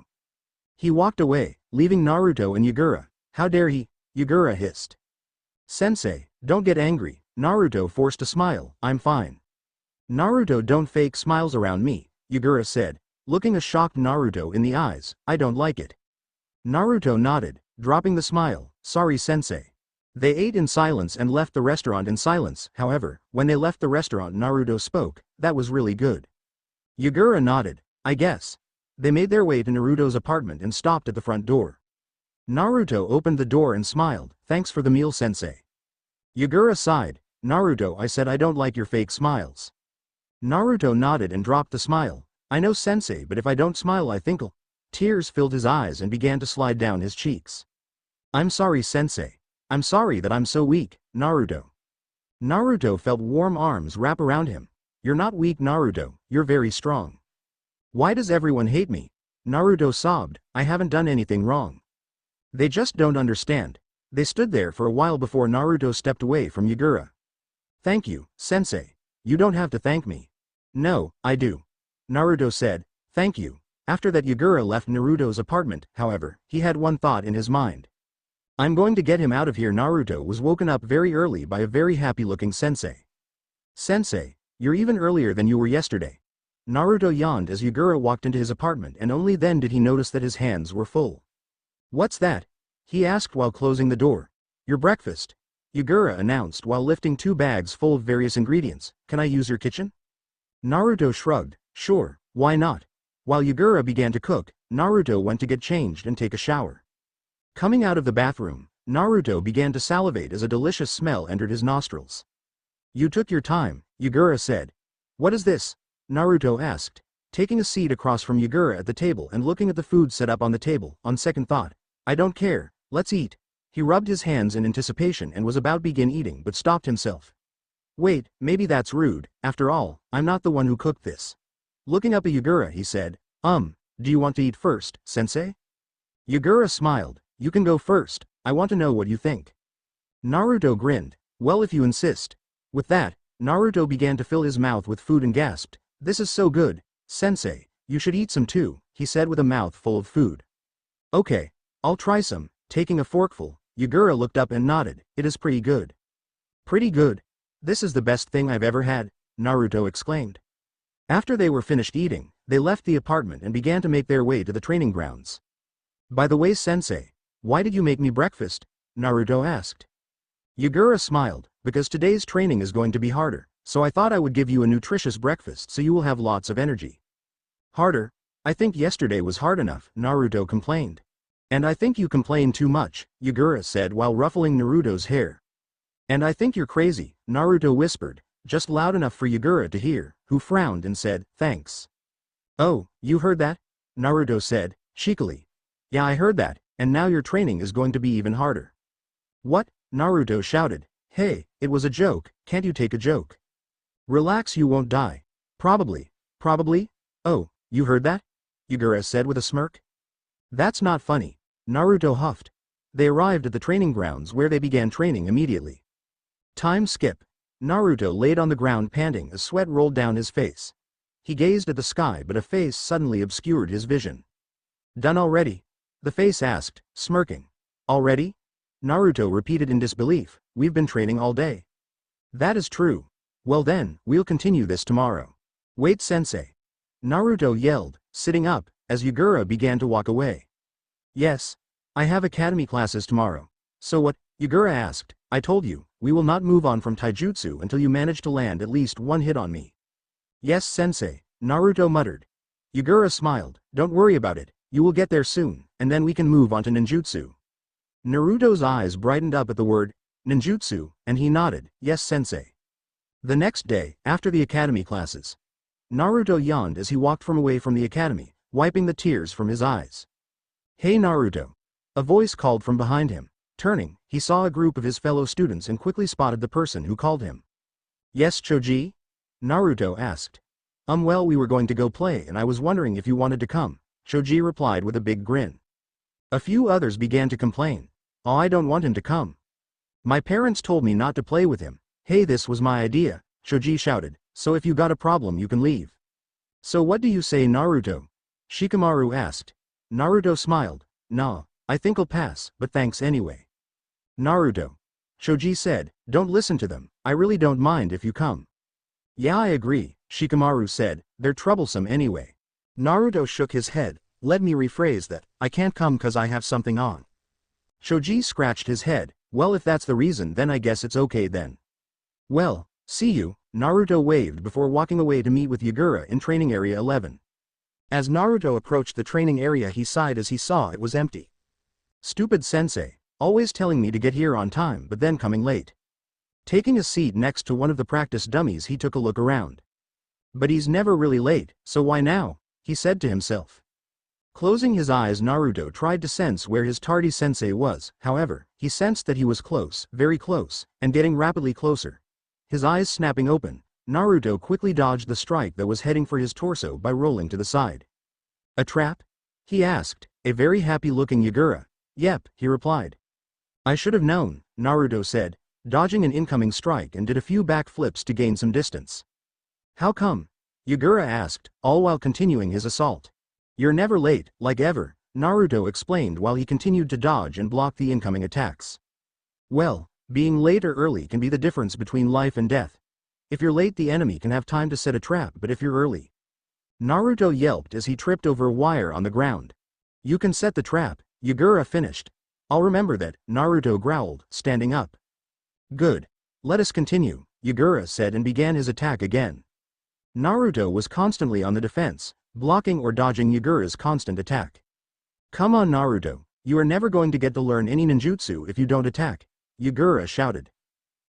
He walked away, leaving Naruto and Yagura. How dare he? Yagura hissed. Sensei, don't get angry, Naruto forced a smile, I'm fine. Naruto don't fake smiles around me, Yagura said, looking a shocked Naruto in the eyes, I don't like it. Naruto nodded, dropping the smile, sorry sensei. They ate in silence and left the restaurant in silence, however, when they left the restaurant Naruto spoke, that was really good. Yagura nodded, I guess. They made their way to Naruto's apartment and stopped at the front door. Naruto opened the door and smiled, "Thanks for the meal, sensei." Yagura sighed, "Naruto, I said I don't like your fake smiles." Naruto nodded and dropped the smile. "I know, sensei, but if I don't smile I think'll." Tears filled his eyes and began to slide down his cheeks. "I'm sorry, sensei. I'm sorry that I'm so weak, Naruto." Naruto felt warm arms wrap around him. "You're not weak, Naruto, you're very strong." "Why does everyone hate me?" Naruto sobbed, "I haven't done anything wrong. They just don't understand." They stood there for a while before Naruto stepped away from Yagura. "Thank you, sensei. You don't have to thank me." "No, I do." Naruto said, "Thank you." After that Yagura left Naruto's apartment, however, he had one thought in his mind. "I'm going to get him out of here." Naruto was woken up very early by a very happy-looking sensei. "Sensei, you're even earlier than you were yesterday." Naruto yawned as Yagura walked into his apartment, and only then did he notice that his hands were full. "What's that?" he asked while closing the door. "Your breakfast," Yagura announced while lifting 2 bags full of various ingredients. "Can I use your kitchen?" Naruto shrugged. "Sure, why not?" While Yagura began to cook, Naruto went to get changed and take a shower. Coming out of the bathroom, Naruto began to salivate as a delicious smell entered his nostrils. "You took your time," Yagura said. "What is this?" Naruto asked, taking a seat across from Yagura at the table and looking at the food set up on the table. On second thought, "I don't care, let's eat." He rubbed his hands in anticipation and was about to begin eating but stopped himself. "Wait, maybe that's rude. After all, I'm not the one who cooked this." Looking up at Yagura, he said, Do you want to eat first, sensei?" Yagura smiled. "You can go first, I want to know what you think." Naruto grinned. "Well, if you insist." With that, Naruto began to fill his mouth with food and gasped, "This is so good, sensei, you should eat some too," he said with a mouth full of food. "Okay, I'll try some." Taking a forkful, Yagura looked up and nodded. "It is pretty good." "Pretty good? This is the best thing I've ever had," Naruto exclaimed. After they were finished eating, they left the apartment and began to make their way to the training grounds. "By the way, sensei, why did you make me breakfast?" Naruto asked. Yagura smiled, "Because today's training is going to be harder, so I thought I would give you a nutritious breakfast so you will have lots of energy." "Harder? I think yesterday was hard enough," Naruto complained. "And I think you complain too much," Yagura said while ruffling Naruto's hair. "And I think you're crazy," Naruto whispered, just loud enough for Yagura to hear, who frowned and said, "Thanks." "Oh, you heard that?" Naruto said, cheekily. "Yeah, I heard that, and now your training is going to be even harder." "What?" Naruto shouted. "Hey, it was a joke, can't you take a joke?" "Relax, you won't die." Probably. "Oh, you heard that?" Yagura said with a smirk. "That's not funny," Naruto huffed. They arrived at the training grounds where they began training immediately. Time skip. Naruto laid on the ground panting as sweat rolled down his face. He gazed at the sky but a face suddenly obscured his vision. "Done already?" the face asked, smirking. "Already?" Naruto repeated in disbelief, "We've been training all day." "That is true. Well then, we'll continue this tomorrow." "Wait, sensei!" Naruto yelled, sitting up, as Yagura began to walk away. "Yes. I have academy classes tomorrow." "So what?" Yagura asked. "I told you, we will not move on from taijutsu until you manage to land at least one hit on me." "Yes, sensei," Naruto muttered. Yagura smiled. "Don't worry about it, you will get there soon, and then we can move on to ninjutsu." Naruto's eyes brightened up at the word, ninjutsu, and he nodded, "Yes, sensei." The next day, after the academy classes, Naruto yawned as he walked away from the academy, wiping the tears from his eyes. "Hey Naruto!" A voice called from behind him. Turning, he saw a group of his fellow students and quickly spotted the person who called him. "Yes, Choji?" Naruto asked. Well, we were going to go play and I was wondering if you wanted to come," Choji replied with a big grin. A few others began to complain. "Oh, I don't want him to come. My parents told me not to play with him." "Hey, this was my idea," Choji shouted, "so if you got a problem you can leave." "So what do you say, Naruto?" Shikamaru asked. Naruto smiled. "Nah, I think I'll pass, but thanks anyway." "Naruto," Choji said, "don't listen to them, I really don't mind if you come." "Yeah, I agree," Shikamaru said, "they're troublesome anyway." Naruto shook his head. "Let me rephrase that, I can't come cause I have something on." Choji scratched his head. "Well, if that's the reason then I guess it's okay then." "Well, see you," Naruto waved before walking away to meet with Yagura in training area 11. As Naruto approached the training area, he sighed as he saw it was empty. Stupid sensei, always telling me to get here on time but then coming late. Taking a seat next to one of the practice dummies, he took a look around. But he's never really late, so why now? He said to himself. Closing his eyes, Naruto tried to sense where his tardy sensei was. However, he sensed that he was close, very close, and getting rapidly closer. His eyes snapping open, Naruto quickly dodged the strike that was heading for his torso by rolling to the side. A trap? He asked, a very happy-looking Yagura. Yep, he replied. I should have known, Naruto said, dodging an incoming strike and did a few backflips to gain some distance. How come? Yagura asked, all while continuing his assault. You're never late, like ever, Naruto explained while he continued to dodge and block the incoming attacks. Well, being late or early can be the difference between life and death. If you're late, the enemy can have time to set a trap, but if you're early... Naruto yelped as he tripped over a wire on the ground. You can set the trap, Yagura finished. I'll remember that, Naruto growled, standing up. Good. Let us continue, Yagura said and began his attack again. Naruto was constantly on the defense, blocking or dodging Yagura's constant attack. Come on Naruto, you are never going to get to learn any ninjutsu if you don't attack, Yagura shouted.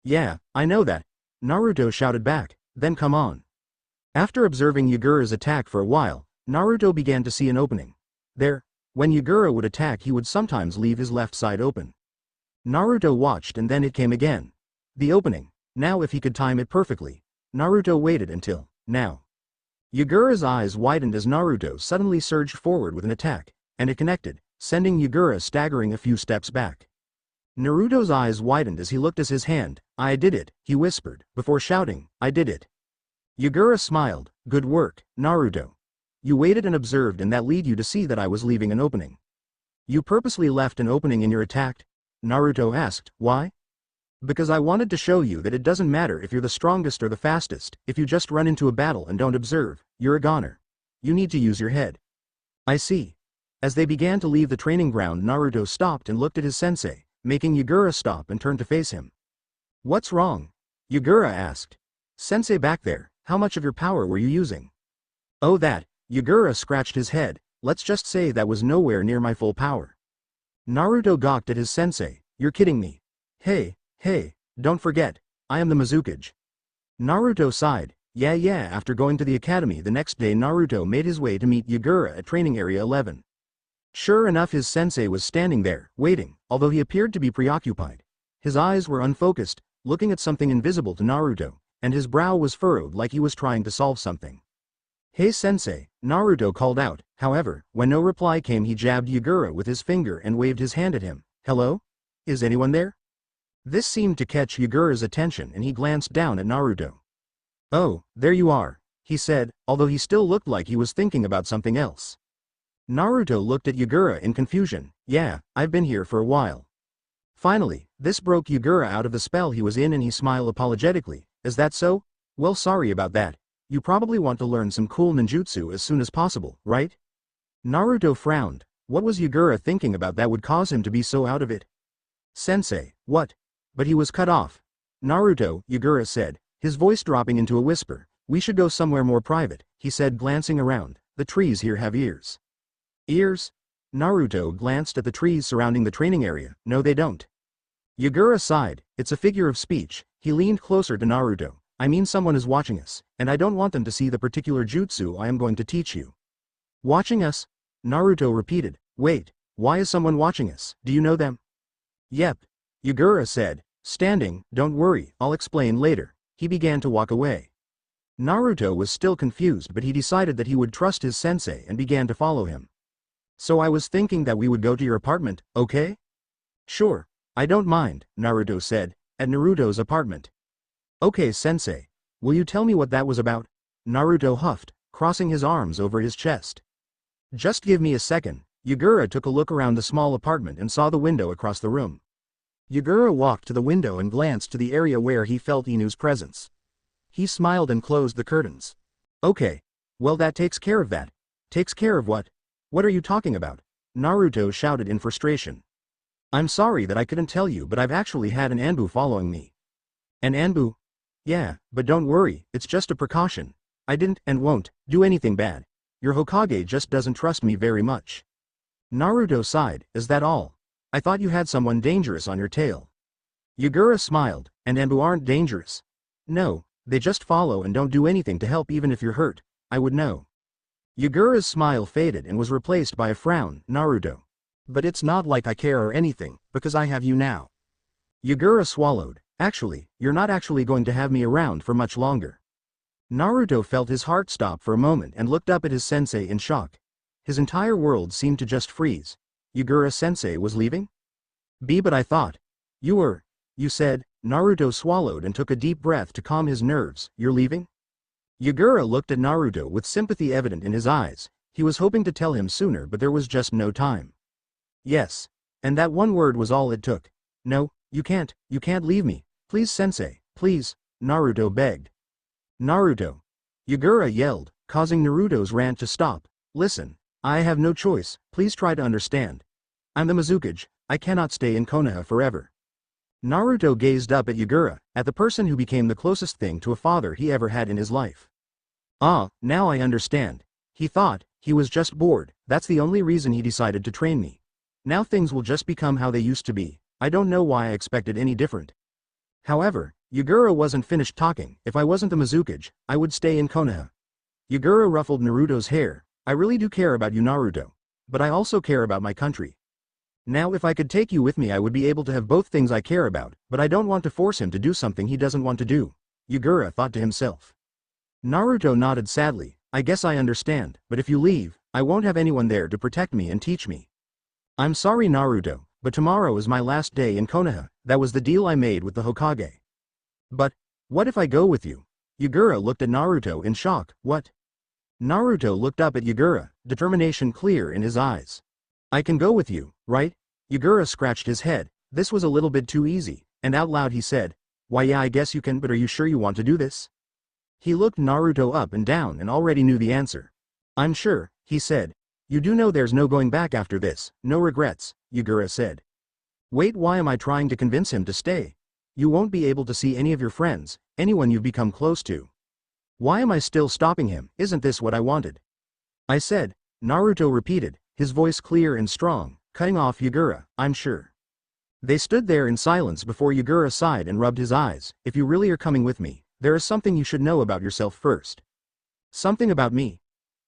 Yeah, I know that, Naruto shouted back, then come on. After observing Yagura's attack for a while, Naruto began to see an opening. There, when Yagura would attack, he would sometimes leave his left side open. Naruto watched and then it came again. The opening. Now if he could time it perfectly. Naruto waited until, now. Yagura's eyes widened as Naruto suddenly surged forward with an attack, and it connected, sending Yagura staggering a few steps back. Naruto's eyes widened as he looked at his hand. I did it, he whispered, before shouting, I did it. Yagura smiled, good work, Naruto. You waited and observed, and that led you to see that I was leaving an opening. You purposely left an opening in your attack? Naruto asked, why? Because I wanted to show you that it doesn't matter if you're the strongest or the fastest, if you just run into a battle and don't observe, you're a goner. You need to use your head. I see. As they began to leave the training ground, Naruto stopped and looked at his sensei, making Yagura stop and turn to face him. What's wrong? Yagura asked. Sensei back there, how much of your power were you using? Oh that, Yagura scratched his head, let's just say that was nowhere near my full power. Naruto gawked at his sensei, you're kidding me. Hey, don't forget, I am the Mizukage. Naruto sighed, yeah after going to the academy the next day Naruto made his way to meet Yagura at training area 11. Sure enough his sensei was standing there, waiting, although he appeared to be preoccupied. His eyes were unfocused, looking at something invisible to Naruto, and his brow was furrowed like he was trying to solve something. Hey sensei, Naruto called out, however, when no reply came he jabbed Yagura with his finger and waved his hand at him. Hello? Is anyone there? This seemed to catch Yagura's attention and he glanced down at Naruto. Oh, there you are, he said, although he still looked like he was thinking about something else. Naruto looked at Yagura in confusion. Yeah, I've been here for a while. Finally, this broke Yagura out of the spell he was in and he smiled apologetically. Is that so? Well, sorry about that. You probably want to learn some cool ninjutsu as soon as possible, right? Naruto frowned. What was Yagura thinking about that would cause him to be so out of it? Sensei, what? But he was cut off. Naruto, Yagura said, his voice dropping into a whisper. We should go somewhere more private, he said glancing around. The trees here have ears. Ears? Naruto glanced at the trees surrounding the training area. No they don't. Yagura sighed. It's a figure of speech. He leaned closer to Naruto. I mean someone is watching us, and I don't want them to see the particular jutsu I am going to teach you. Watching us? Naruto repeated. Wait, why is someone watching us? Do you know them? Yep. Yagura said, standing. Don't worry, I'll explain later. He began to walk away. Naruto was still confused but he decided that he would trust his sensei and began to follow him. So I was thinking that we would go to your apartment, okay? Sure, I don't mind, Naruto said, at Naruto's apartment. Okay sensei, will you tell me what that was about? Naruto huffed, crossing his arms over his chest. Just give me a second. Yagura took a look around the small apartment and saw the window across the room. Yagura walked to the window and glanced to the area where he felt Inu's presence. He smiled and closed the curtains. Okay, well that takes care of that. Takes care of what? What are you talking about? Naruto shouted in frustration. I'm sorry that I couldn't tell you but I've actually had an Anbu following me. An Anbu? Yeah, but don't worry, it's just a precaution. I didn't and won't do anything bad. Your Hokage just doesn't trust me very much. Naruto sighed, is that all? I thought you had someone dangerous on your tail. Yagura smiled, and Anbu aren't dangerous. No, they just follow and don't do anything to help even if you're hurt, I would know. Yagura's smile faded and was replaced by a frown, Naruto. But it's not like I care or anything, because I have you now. Yagura swallowed, actually, you're not actually going to have me around for much longer. Naruto felt his heart stop for a moment and looked up at his sensei in shock. His entire world seemed to just freeze. Yagura-sensei was leaving? But I thought. You said, Naruto swallowed and took a deep breath to calm his nerves, you're leaving? Yagura looked at Naruto with sympathy evident in his eyes. He was hoping to tell him sooner but there was just no time. Yes. And that one word was all it took. No, you can't leave me. Please sensei, please, Naruto begged. Naruto. Yagura yelled, causing Naruto's rant to stop. Listen, I have no choice, please try to understand. I'm the Mizukage, I cannot stay in Konoha forever. Naruto gazed up at Yagura, at the person who became the closest thing to a father he ever had in his life. Ah, now I understand. He thought, he was just bored, that's the only reason he decided to train me. Now things will just become how they used to be, I don't know why I expected any different. However, Yagura wasn't finished talking, if I wasn't the Mizukage, I would stay in Konoha. Yagura ruffled Naruto's hair, I really do care about you Naruto. But I also care about my country. Now if I could take you with me I would be able to have both things I care about, but I don't want to force him to do something he doesn't want to do, Yagura thought to himself. Naruto nodded sadly, I guess I understand, but if you leave, I won't have anyone there to protect me and teach me. I'm sorry Naruto, but tomorrow is my last day in Konoha, that was the deal I made with the Hokage. But, what if I go with you? Yagura looked at Naruto in shock, what? Naruto looked up at Yagura, determination clear in his eyes. I can go with you, right? Yagura scratched his head, this was a little bit too easy, and out loud he said, why yeah I guess you can but are you sure you want to do this? He looked Naruto up and down and already knew the answer. I'm sure, he said. You do know there's no going back after this, no regrets, Yagura said. Wait, why am I trying to convince him to stay? You won't be able to see any of your friends, anyone you've become close to. Why am I still stopping him, isn't this what I wanted? I said, Naruto repeated, his voice clear and strong, cutting off Yagura, I'm sure. They stood there in silence before Yagura sighed and rubbed his eyes, if you really are coming with me, there is something you should know about yourself first. Something about me?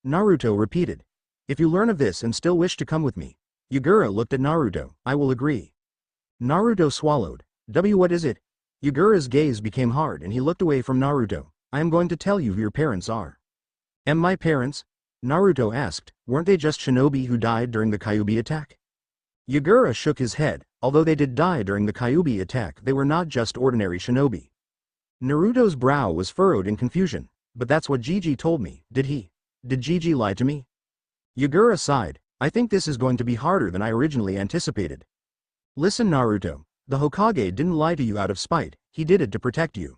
Naruto repeated. If you learn of this and still wish to come with me. Yagura looked at Naruto, I will agree. Naruto swallowed. What is it? Yagura's gaze became hard and he looked away from Naruto. I am going to tell you who your parents are. Am my parents? Naruto asked, weren't they just shinobi who died during the Kyuubi attack? Yagura shook his head, although they did die during the Kyuubi attack they were not just ordinary shinobi. Naruto's brow was furrowed in confusion, but that's what Gigi told me, did he? Did Gigi lie to me? Yagura sighed, I think this is going to be harder than I originally anticipated. Listen Naruto, the Hokage didn't lie to you out of spite, he did it to protect you.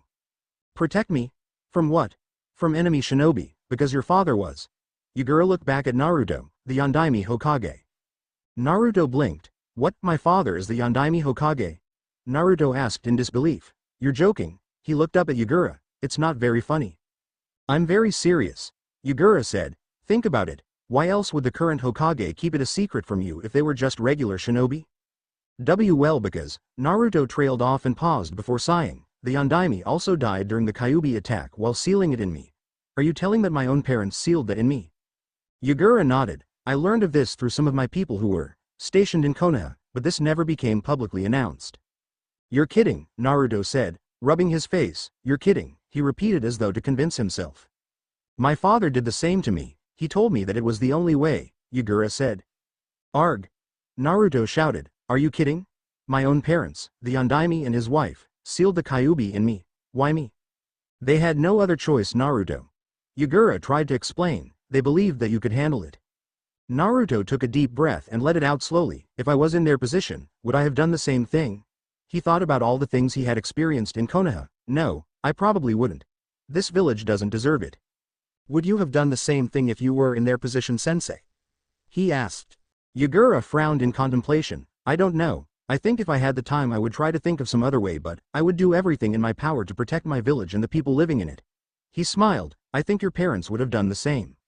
Protect me? From what? From enemy shinobi, because your father was. Yagura looked back at Naruto, the Yondaime Hokage. Naruto blinked. What, my father is the Yondaime Hokage? Naruto asked in disbelief. You're joking. He looked up at Yagura, it's not very funny. I'm very serious. Yagura said, think about it, why else would the current Hokage keep it a secret from you if they were just regular shinobi? Well because, Naruto trailed off and paused before sighing, the Yondaime also died during the Kyuubi attack while sealing it in me. Are you telling that my own parents sealed that in me? Yagura nodded, I learned of this through some of my people who were stationed in Konoha, but this never became publicly announced. You're kidding, Naruto said, rubbing his face, you're kidding, he repeated as though to convince himself. My father did the same to me, he told me that it was the only way, Yagura said. Arg! Naruto shouted, are you kidding? My own parents, the Yondaime and his wife, sealed the Kyuubi in me, why me? They had no other choice Naruto. Yagura tried to explain, they believed that you could handle it. Naruto took a deep breath and let it out slowly, if I was in their position, would I have done the same thing? He thought about all the things he had experienced in Konoha, no, I probably wouldn't. This village doesn't deserve it. Would you have done the same thing if you were in their position sensei? He asked. Yagura frowned in contemplation, I don't know, I think if I had the time I would try to think of some other way but, I would do everything in my power to protect my village and the people living in it. He smiled, I think your parents would have done the same.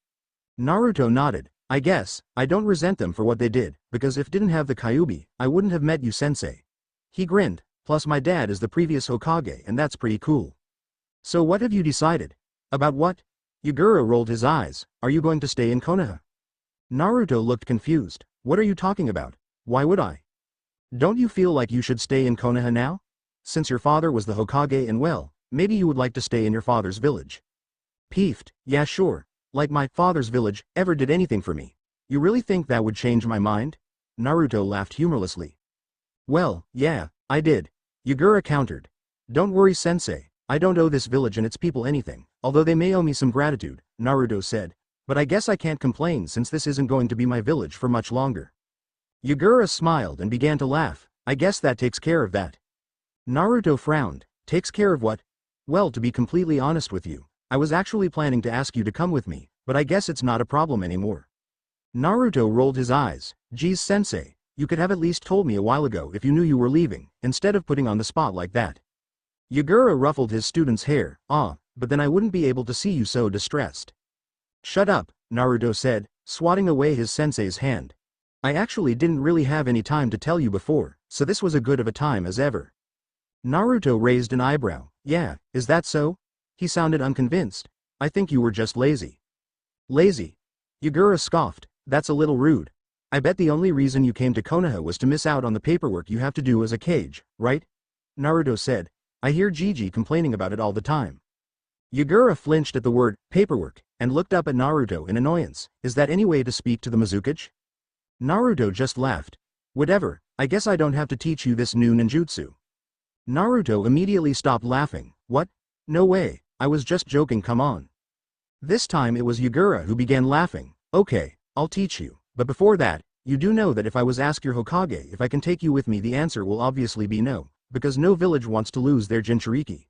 Naruto nodded. I guess, I don't resent them for what they did, because if didn't have the Kyuubi, I wouldn't have met you sensei. He grinned, plus my dad is the previous Hokage and that's pretty cool. So what have you decided? About what? Yagura rolled his eyes. Are you going to stay in Konoha? Naruto looked confused. What are you talking about? Why would I? Don't you feel like you should stay in Konoha now? Since your father was the Hokage and well, maybe you would like to stay in your father's village. Peeved, yeah sure. Like my father's village ever did anything for me. You really think that would change my mind? Naruto laughed humorlessly. Well, yeah, I did. Yagura countered. Don't worry sensei, I don't owe this village and its people anything, although they may owe me some gratitude, Naruto said. But I guess I can't complain since this isn't going to be my village for much longer. Yagura smiled and began to laugh. I guess that takes care of that. Naruto frowned. Takes care of what? Well, to be completely honest with you, I was actually planning to ask you to come with me, but I guess it's not a problem anymore. Naruto rolled his eyes. Geez sensei, you could have at least told me a while ago if you knew you were leaving, instead of putting on the spot like that. Yagura ruffled his student's hair. But then I wouldn't be able to see you so distressed. Shut up, Naruto said, swatting away his sensei's hand. I actually didn't really have any time to tell you before, so this was as good of a time as ever. Naruto raised an eyebrow. Yeah, is that so? He sounded unconvinced. I think you were just lazy. Lazy? Yagura scoffed. That's a little rude. I bet the only reason you came to Konoha was to miss out on the paperwork you have to do as a Kage, right? Naruto said. I hear Gigi complaining about it all the time. Yagura flinched at the word paperwork and looked up at Naruto in annoyance. Is that any way to speak to the Mizukage? Naruto just laughed. Whatever, I guess I don't have to teach you this new ninjutsu. Naruto immediately stopped laughing. What? No way, I was just joking, come on. This time it was Yagura who began laughing. Okay, I'll teach you, but before that, you do know that if I was asked your Hokage if I can take you with me, the answer will obviously be no, because no village wants to lose their Jinchuriki.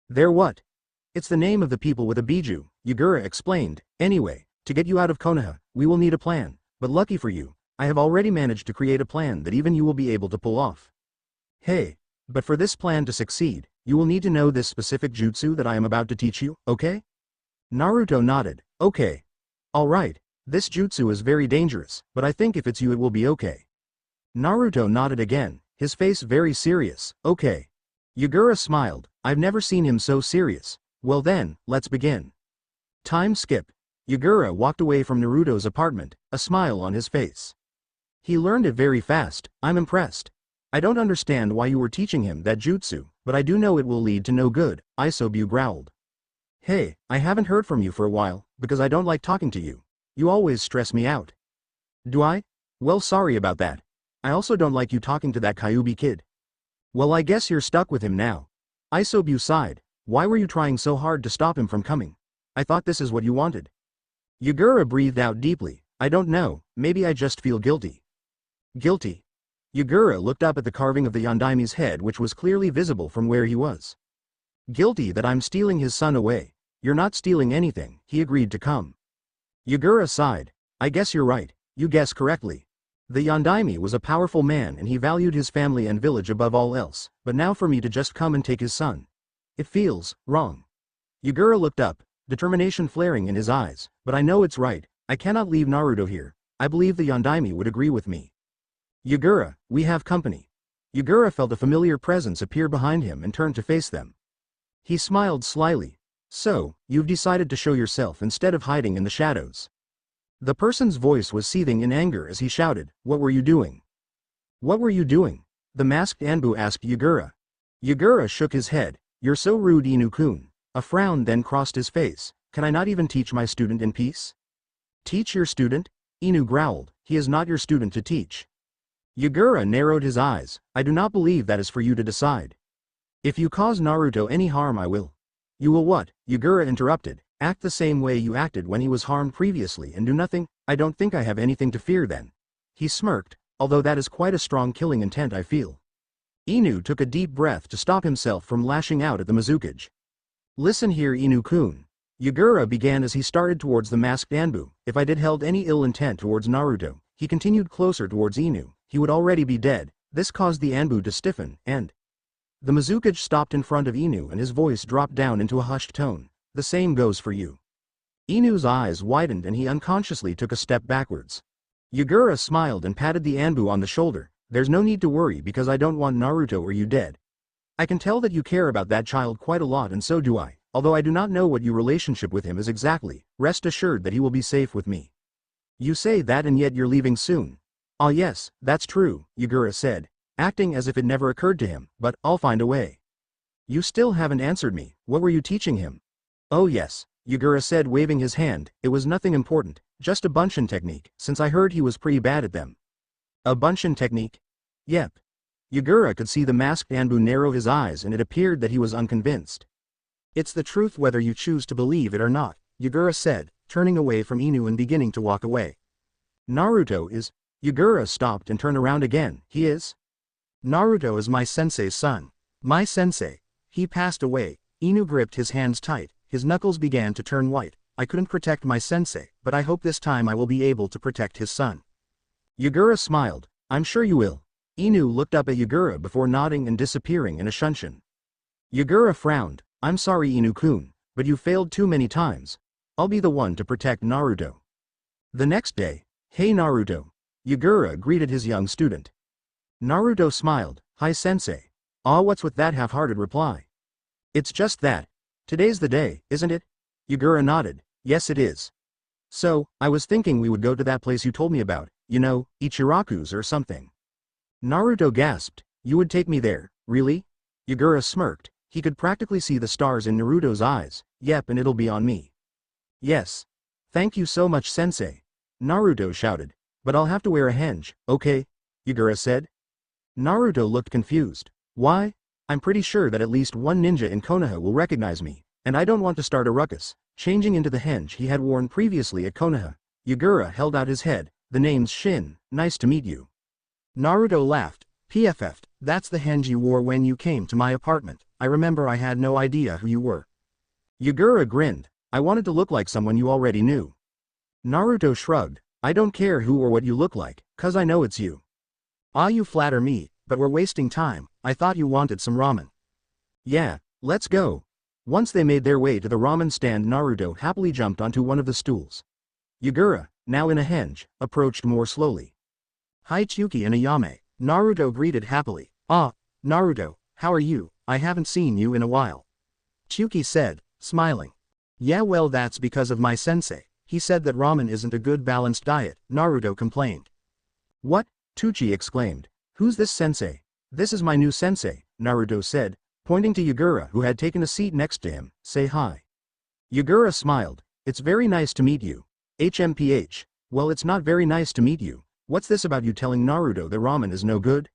Their what? It's the name of the people with a Biju, Yagura explained. Anyway, to get you out of Konoha, we will need a plan, but lucky for you, I have already managed to create a plan that even you will be able to pull off. Hey, but for this plan to succeed, you will need to know this specific jutsu that I am about to teach you, okay? Naruto nodded. Okay. Alright, this jutsu is very dangerous, but I think if it's you it will be okay. Naruto nodded again, his face very serious. Okay. Yagura smiled. I've never seen him so serious. Well then, let's begin. Time skip. Yagura walked away from Naruto's apartment, a smile on his face. He learned it very fast. I'm impressed. I don't understand why you were teaching him that jutsu, but I do know it will lead to no good, Isobu growled. Hey, I haven't heard from you for a while, because I don't like talking to you. You always stress me out. Do I? Well, sorry about that. I also don't like you talking to that Kyuubi kid. Well, I guess you're stuck with him now. Isobu sighed. Why were you trying so hard to stop him from coming? I thought this is what you wanted. Yagura breathed out deeply. I don't know, maybe I just feel guilty. Guilty? Yagura looked up at the carving of the Yondaimi's head, which was clearly visible from where he was. Guilty that I'm stealing his son away. You're not stealing anything, he agreed to come. Yagura sighed. I guess you're right, you guessed correctly. The Yondaime was a powerful man and he valued his family and village above all else, but now for me to just come and take his son. It feels wrong. Yagura looked up, determination flaring in his eyes, but I know it's right, I cannot leave Naruto here. I believe the Yondaime would agree with me. Yagura, we have company. Yagura felt a familiar presence appear behind him and turned to face them. He smiled slyly. So, you've decided to show yourself instead of hiding in the shadows. The person's voice was seething in anger as he shouted, what were you doing? What were you doing? The masked Anbu asked Yagura. Yagura shook his head. You're so rude, Inu-kun. A frown then crossed his face. Can I not even teach my student in peace? Teach your student? Inu growled. He is not your student to teach. Yagura narrowed his eyes. I do not believe that is for you to decide. If you cause Naruto any harm I will. You will what? Yagura interrupted. Act the same way you acted when he was harmed previously and do nothing? I don't think I have anything to fear then. He smirked, although that is quite a strong killing intent I feel. Inu took a deep breath to stop himself from lashing out at the Mizukage. Listen here, Inu-kun. Yagura began as he started towards the masked Anbu. If I did held any ill intent towards Naruto, he continued closer towards Inu, he would already be dead. This caused the Anbu to stiffen, and the Mizukage stopped in front of Inu and his voice dropped down into a hushed tone. The same goes for you. Inu's eyes widened and he unconsciously took a step backwards. Yagura smiled and patted the Anbu on the shoulder. There's no need to worry because I don't want Naruto or you dead. I can tell that you care about that child quite a lot and so do I, although I do not know what your relationship with him is exactly. Rest assured that he will be safe with me. You say that and yet you're leaving soon. Ah yes, that's true, Yagura said, acting as if it never occurred to him, but I'll find a way. You still haven't answered me. What were you teaching him? Oh yes, Yagura said waving his hand. It was nothing important, just a bunshin technique, since I heard he was pretty bad at them. A bunshin technique? Yep. Yagura could see the masked Anbu narrow his eyes and it appeared that he was unconvinced. It's the truth whether you choose to believe it or not, Yagura said, turning away from Inu and beginning to walk away. Naruto is... Yagura stopped and turned around again. He is? Naruto is my sensei's son. My sensei. He passed away. Inu gripped his hands tight, his knuckles began to turn white. I couldn't protect my sensei, but I hope this time I will be able to protect his son. Yagura smiled. I'm sure you will. Inu looked up at Yagura before nodding and disappearing in a shunshin. Yagura frowned. I'm sorry Inu-kun, but you failed too many times. I'll be the one to protect Naruto. The next day, hey Naruto. Yagura greeted his young student. Naruto smiled. Hi sensei. Ah what's with that half-hearted reply? It's just that. Today's the day, isn't it? Yagura nodded. Yes it is. So, I was thinking we would go to that place you told me about, you know, Ichiraku's or something. Naruto gasped. You would take me there, really? Yagura smirked. He could practically see the stars in Naruto's eyes. Yep and it'll be on me. Yes. Thank you so much sensei. Naruto shouted. But I'll have to wear a henge, okay? Yagura said. Naruto looked confused. Why? I'm pretty sure that at least one ninja in Konoha will recognize me, and I don't want to start a ruckus. Changing into the henge he had worn previously at Konoha, Yagura held out his head. The name's Shin, nice to meet you. Naruto laughed. PFF'd, that's the henge you wore when you came to my apartment. I remember I had no idea who you were. Yagura grinned. I wanted to look like someone you already knew. Naruto shrugged. I don't care who or what you look like, cause I know it's you. Ah you flatter me, but we're wasting time. I thought you wanted some ramen. Yeah, let's go. Once they made their way to the ramen stand Naruto happily jumped onto one of the stools. Yagura, now in a henge, approached more slowly. Hi Chuki and Ayame, Naruto greeted happily. Ah, Naruto, how are you? I haven't seen you in a while. Chuki said, smiling. Yeah well that's because of my sensei. He said that ramen isn't a good balanced diet, Naruto complained. What? Tucci exclaimed. Who's this sensei? This is my new sensei, Naruto said, pointing to Yagura who had taken a seat next to him. Say hi. Yagura smiled. It's very nice to meet you. HMPH. Well it's not very nice to meet you. What's this about you telling Naruto that ramen is no good?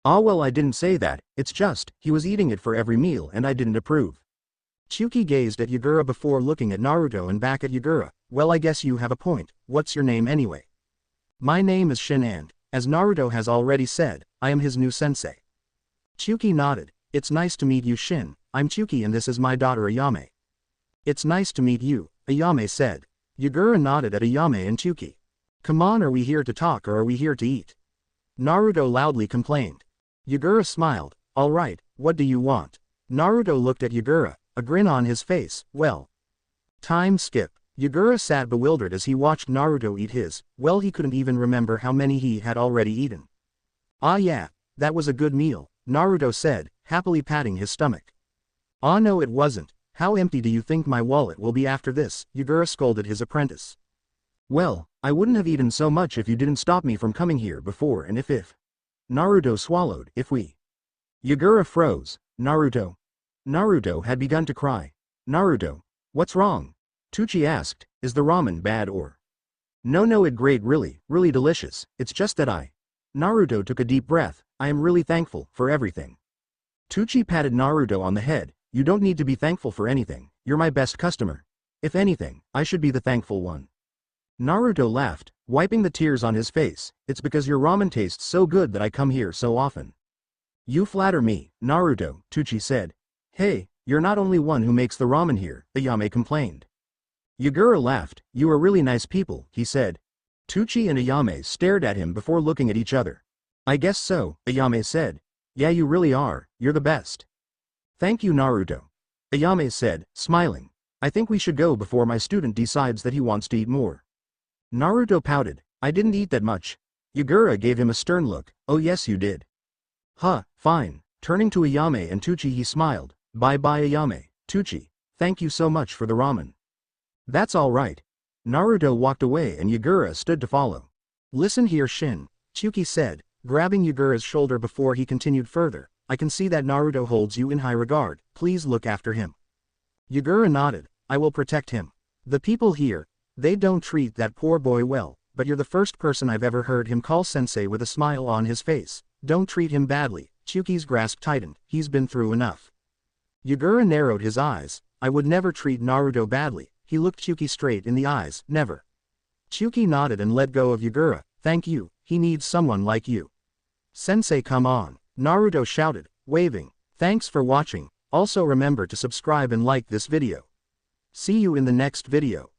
Ah well I didn't say that, it's just, he was eating it for every meal and I didn't approve. Chuki gazed at Yagura before looking at Naruto and back at Yagura. Well I guess you have a point. What's your name anyway? My name is Shin and, as Naruto has already said, I am his new sensei. Chuki nodded. It's nice to meet you Shin. I'm Chuki and this is my daughter Ayame. It's nice to meet you, Ayame said. Yagura nodded at Ayame and Chuki. Come on are we here to talk or are we here to eat? Naruto loudly complained. Yagura smiled. Alright, what do you want? Naruto looked at Yagura, a grin on his face. Well. Time skip. Yagura sat bewildered as he watched Naruto eat his. Well he couldn't even remember how many he had already eaten. Ah yeah, that was a good meal, Naruto said, happily patting his stomach. Ah no it wasn't. How empty do you think my wallet will be after this? Yagura scolded his apprentice. Well, I wouldn't have eaten so much if you didn't stop me from coming here before and if. Naruto swallowed. If we. Yagura froze. Naruto. Naruto had begun to cry. Naruto. What's wrong? Tucci asked, is the ramen bad or? No it great really delicious, it's just that Naruto took a deep breath, I am really thankful for everything. Tucci patted Naruto on the head, you don't need to be thankful for anything, you're my best customer. If anything, I should be the thankful one. Naruto laughed, wiping the tears on his face, it's because your ramen tastes so good that I come here so often. You flatter me, Naruto, Tucci said. Hey, you're not only one who makes the ramen here, Ayame complained. Yagura laughed. You are really nice people, he said. Tucci and Ayame stared at him before looking at each other. I guess so, Ayame said. Yeah you really are, you're the best. Thank you Naruto. Ayame said, smiling. I think we should go before my student decides that he wants to eat more. Naruto pouted, I didn't eat that much. Yagura gave him a stern look, oh yes you did. Huh, fine. Turning to Ayame and Tuchi he smiled, bye bye Ayame, Tuchi, thank you so much for the ramen. That's alright. Naruto walked away and Yagura stood to follow. Listen here Shin, Tsuki said, grabbing Yagura's shoulder before he continued further, I can see that Naruto holds you in high regard, please look after him. Yagura nodded, I will protect him. The people here, they don't treat that poor boy well, but you're the first person I've ever heard him call sensei with a smile on his face. Don't treat him badly. Tsuki's grasp tightened, he's been through enough. Yagura narrowed his eyes, I would never treat Naruto badly, he looked Tsuki straight in the eyes, never. Tsuki nodded and let go of Yagura, thank you, he needs someone like you. Sensei come on, Naruto shouted, waving, thanks for watching, also remember to subscribe and like this video. See you in the next video.